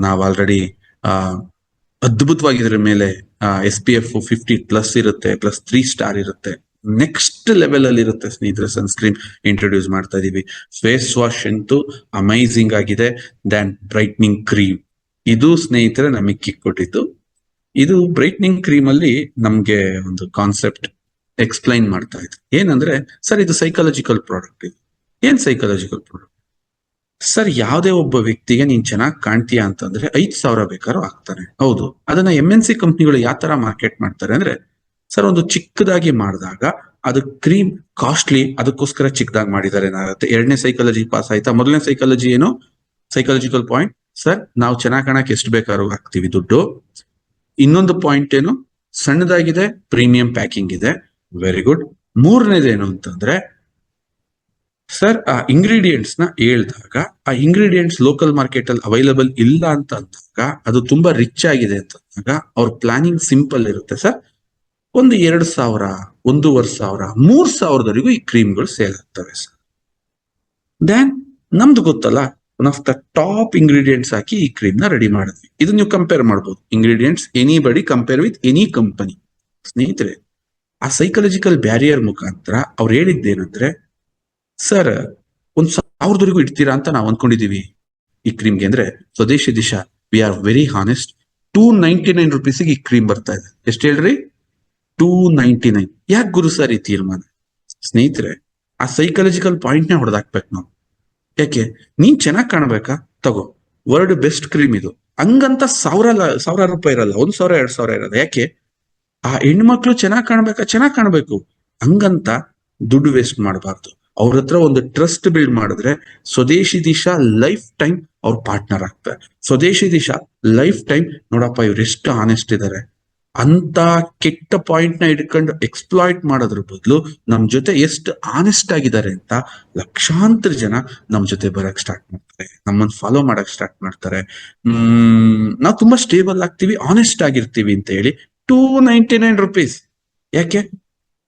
ನಾವ್ ಆಲ್ರೆಡಿ ಅದ್ಭುತವಾಗಿದ್ರ ಮೇಲೆ SPF 50+ ಇರುತ್ತೆ, +3 ಸ್ಟಾರ್ ಇರುತ್ತೆ. ನೆಕ್ಸ್ಟ್ ಲೆವೆಲ್ ಅಲ್ಲಿ ಇರುತ್ತೆ ಸ್ನೇಹಿತರೆ. ಸನ್ಸ್ಕ್ರೀನ್ ಇಂಟ್ರೊಡ್ಯೂಸ್ ಮಾಡ್ತಾ ಇದೀವಿ. ಫೇಸ್ ವಾಶ್ ಅಂತೂ ಅಮೈಸಿಂಗ್ ಆಗಿದೆ. ದೆನ್ ಬ್ರೈಟ್ನಿಂಗ್ ಕ್ರೀಮ್, ಇದು ಸ್ನೇಹಿತರೆ ನಮಗೆ ಕಿಕ್ ಕೊಟ್ಟಿತ್ತು. ಇದು ಬ್ರೈಟ್ನಿಂಗ್ ಕ್ರೀಮ್ ಅಲ್ಲಿ ನಮ್ಗೆ ಒಂದು ಕಾನ್ಸೆಪ್ಟ್ ಎಕ್ಸ್ಪ್ಲೈನ್ ಮಾಡ್ತಾ ಇದ್ರು. ಏನಂದ್ರೆ, ಸರ್ ಇದು ಸೈಕಾಲಜಿಕಲ್ ಪ್ರಾಡಕ್ಟ್. ಇದು ಏನ್ ಸೈಕಾಲಜಿಕಲ್ ಪ್ರಾಡಕ್ಟ್ ಸರ್? ಯಾವುದೇ ಒಬ್ಬ ವ್ಯಕ್ತಿಗೆ ನೀನ್ ಚೆನ್ನಾಗಿ ಕಾಣ್ತೀಯಾ ಅಂತಂದ್ರೆ 5,000 ಬೇಕಾದ್ರೂ ಆಗ್ತಾನೆ. ಹೌದು, ಅದನ್ನ MNC ಕಂಪ್ನಿಗಳು ಯಾವ ತರ ಮಾರ್ಕೆಟ್ ಮಾಡ್ತಾರೆ ಅಂದ್ರೆ, ಸರ್ ಒಂದು ಚಿಕ್ಕದಾಗಿ ಮಾಡಿದಾಗ ಅದು ಕ್ರೀಮ್ ಕಾಸ್ಟ್ಲಿ, ಅದಕ್ಕೋಸ್ಕರ ಚಿಕ್ಕದಾಗಿ ಮಾಡಿದ್ದಾರೆ ಏನಾಗುತ್ತೆ. 2ನೇ ಸೈಕಾಲಜಿ ಪಾಸ್ ಆಯ್ತಾ? 1ನೇ ಸೈಕಾಲಜಿ ಏನು? ಸೈಕಾಲಜಿಕಲ್ ಪಾಯಿಂಟ್, ಸರ್ ನಾವು ಚೆನ್ನಾಗಿ ಕಾಣಕ್ಕೆ ಎಷ್ಟು ಬೇಕಾದ್ರೂ ಹಾಕ್ತಿವಿ ದುಡ್ಡು. ಇನ್ನೊಂದು ಪಾಯಿಂಟ್ ಏನು? ಸಣ್ಣದಾಗಿದೆ, ಪ್ರೀಮಿಯಂ ಪ್ಯಾಕಿಂಗ್ ಇದೆ, ವೆರಿ ಗುಡ್. 3ನೇದೇನು ಅಂತಂದ್ರೆ, ಸರ್ ಆ ಇಂಗ್ರೀಡಿಯೆಂಟ್ಸ್ ನ ಹೇಳ್ದಾಗ, ಆ ಇಂಗ್ರೀಡಿಯೆಂಟ್ಸ್ ಲೋಕಲ್ ಮಾರ್ಕೆಟ್ ಅಲ್ಲಿ ಅವೈಲಬಲ್ ಇಲ್ಲ ಅಂತ ಅಂದಾಗ, ಅದು ತುಂಬಾ ರಿಚ್ ಆಗಿದೆ ಅಂತ ಅಂದಾಗ ಅವ್ರ ಪ್ಲಾನಿಂಗ್ ಸಿಂಪಲ್ ಇರುತ್ತೆ. ಸರ್ ಒಂದು 2,000, 1,500, 3,000 ಈ ಕ್ರೀಮ್ಗಳು ಸೇಲ್ ಆಗ್ತವೆ ಸರ್. ದೆನ್ ನಮ್ದು ಗೊತ್ತಲ್ಲ, one of the top ingredients ಹಾಕಿ ಈ ಕ್ರೀಮ್ ನ ರೆಡಿ ಮಾಡಿದ್ವಿ. ಇದು ನೀವು ಕಂಪೇರ್ ಮಾಡ್ಬೋದು. Ingredients anybody compare with any company. ಸ್ನೇಹಿತರೆ, ಆ ಸೈಕಾಲಜಿಕಲ್ ಬ್ಯಾರಿಯರ್ ಮುಖಾಂತರ ಅವ್ರು ಹೇಳಿದ್ದೇನಂದ್ರೆ, ಸರ್ 1,000 ಇಡ್ತೀರಾ ಅಂತ ನಾವು ಅನ್ಕೊಂಡಿದೀವಿ ಈ ಕ್ರೀಮ್ಗೆ. ಅಂದ್ರೆ ಸ್ವದೇಶಿ Disha we are very honest. 299 rupees ಈ ಕ್ರೀಮ್ ಬರ್ತಾ ಇದೆ. ಎಷ್ಟು ಹೇಳ್ರಿ? 299. ಯಾಕೆ ಗುರು ಸರ್ ಈ ತೀರ್ಮಾನ? ಸ್ನೇಹಿತರೆ, ಆ ಸೈಕಾಲಜಿಕಲ್ ಪಾಯಿಂಟ್ ನೇ ಹೊಡೆದಾಕ್ಬೇಕು ನಾವು. ಯಾಕೆ? ನೀನ್ ಚೆನ್ನಾಗಿ ಕಾಣಬೇಕಾ? ತಗೋ, ವರ್ಲ್ಡ್ ಬೆಸ್ಟ್ ಕ್ರೀಮ್ ಇದು. ಹಂಗಂತ ಸಾವಿರ ರೂಪಾಯಿ ಇರಲ್ಲ, 1,000 2,000 ಇರಲ್ಲ. ಯಾಕೆ? ಆ ಹೆಣ್ಮಕ್ಳು ಚೆನ್ನಾಗ್ ಕಾಣ್ಬೇಕು, ಹಂಗಂತ ದುಡ್ಡು ವೇಸ್ಟ್ ಮಾಡಬಾರ್ದು. ಅವ್ರ ಹತ್ರ ಒಂದು ಟ್ರಸ್ಟ್ ಬಿಲ್ಡ್ ಮಾಡಿದ್ರೆ ಸ್ವದೇಶಿ ದಿಶಾ ಲೈಫ್ ಟೈಮ್ ಅವ್ರ ಪಾರ್ಟ್ನರ್ ಆಗ್ತಾರೆ. ಸ್ವದೇಶಿ ದಿಶಾ ಲೈಫ್ ಟೈಮ್ ನೋಡಪ್ಪ ಇವ್ರು ಎಷ್ಟು ಆನೆಸ್ಟ್ ಇದಾರೆ ಅಂತ ಕೆಟ್ಟ ಪಾಯಿಂಟ್ ನ ಇಟ್ಕೊಂಡು ಎಕ್ಸ್ಪ್ಲಾಯ್ಟ್ ಮಾಡೋದ್ರ ಬದಲು ನಮ್ ಜೊತೆ ಎಷ್ಟು ಆನೆಸ್ಟ್ ಆಗಿದ್ದಾರೆ ಅಂತ ಲಕ್ಷಾಂತರ ಜನ ನಮ್ ಜೊತೆ ಬರಕ್ ಸ್ಟಾರ್ಟ್ ಮಾಡ್ತಾರೆ, ನಮ್ಮನ್ನ ಫಾಲೋ ಮಾಡಕ್ ಸ್ಟಾರ್ಟ್ ಮಾಡ್ತಾರೆ. ನಾವು ತುಂಬಾ ಸ್ಟೇಬಲ್ ಆಗ್ತೀವಿ, ಆನೆಸ್ಟ್ ಆಗಿರ್ತೀವಿ ಅಂತ ಹೇಳಿ 299 rupees. ಯಾಕೆ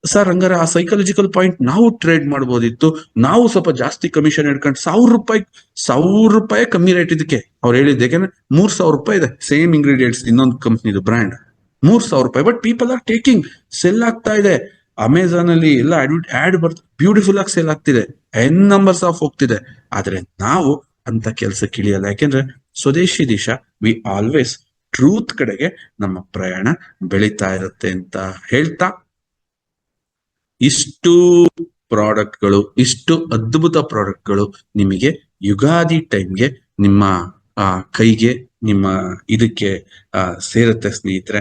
ಸರ್? ಹಂಗಾರೆ ಆ ಸೈಕಾಲಜಿಕಲ್ ಪಾಯಿಂಟ್ ನಾವು ಟ್ರೇಡ್ ಮಾಡ್ಬೋದಿತ್ತು, ನಾವು ಸ್ವಲ್ಪ ಜಾಸ್ತಿ ಕಮಿಷನ್ ಇಟ್ಕೊಂಡು 1,000 ರೂಪಾಯಿ ಕಮ್ಮಿ ರೇಟ್ ಇದಕ್ಕೆ ಅವ್ರು ಹೇಳಿದ್ದು. ಯಾಕೆಂದ್ರೆ 3,000 ರೂಪಾಯಿ ಇದೆ ಸೇಮ್ ಇಂಗ್ರೀಡಿಯೆಂಟ್ಸ್ ಇನ್ನೊಂದು ಕಂಪ್ನಿದು ಬ್ರ್ಯಾಂಡ್, 3,000 ರೂಪಾಯಿ. But people are taking, cell ಆಗ್ತಾ ಇದೆ. ಅಮೆಝಾನ್ ಅಲ್ಲಿ ಎಲ್ಲ ಆಡ್ ಬರ್ತದೆ, ಬ್ಯೂಟಿಫುಲ್ ಆಗಿ ಸೇಲ್ ಆಗ್ತಿದೆ, ನಂಬರ್ಸ್ ಆಫ್ ಹೋಗ್ತಿದೆ. ಆದ್ರೆ ನಾವು ಅಂತ ಕೆಲ್ಸಕ್ಕೆ ಇಳಿಯಲ್ಲ. ಯಾಕೆಂದ್ರೆ ಸ್ವದೇಶಿ ದಿಶಾ ವಿ ಆಲ್ವೇಸ್ ಟ್ರೂತ್ ಕಡೆಗೆ ನಮ್ಮ ಪ್ರಯಾಣ ಬೆಳೀತಾ ಇರುತ್ತೆ ಅಂತ ಹೇಳ್ತಾ, ಇಷ್ಟು ಪ್ರಾಡಕ್ಟ್ಗಳು, ಇಷ್ಟು ಅದ್ಭುತ ಪ್ರಾಡಕ್ಟ್ಗಳು ನಿಮಗೆ ಯುಗಾದಿ ಟೈಮ್ಗೆ ನಿಮ್ಮ ಕೈಗೆ, ನಿಮ್ಮ ಇದಕ್ಕೆ ಸೇರುತ್ತೆ ಸ್ನೇಹಿತರೆ.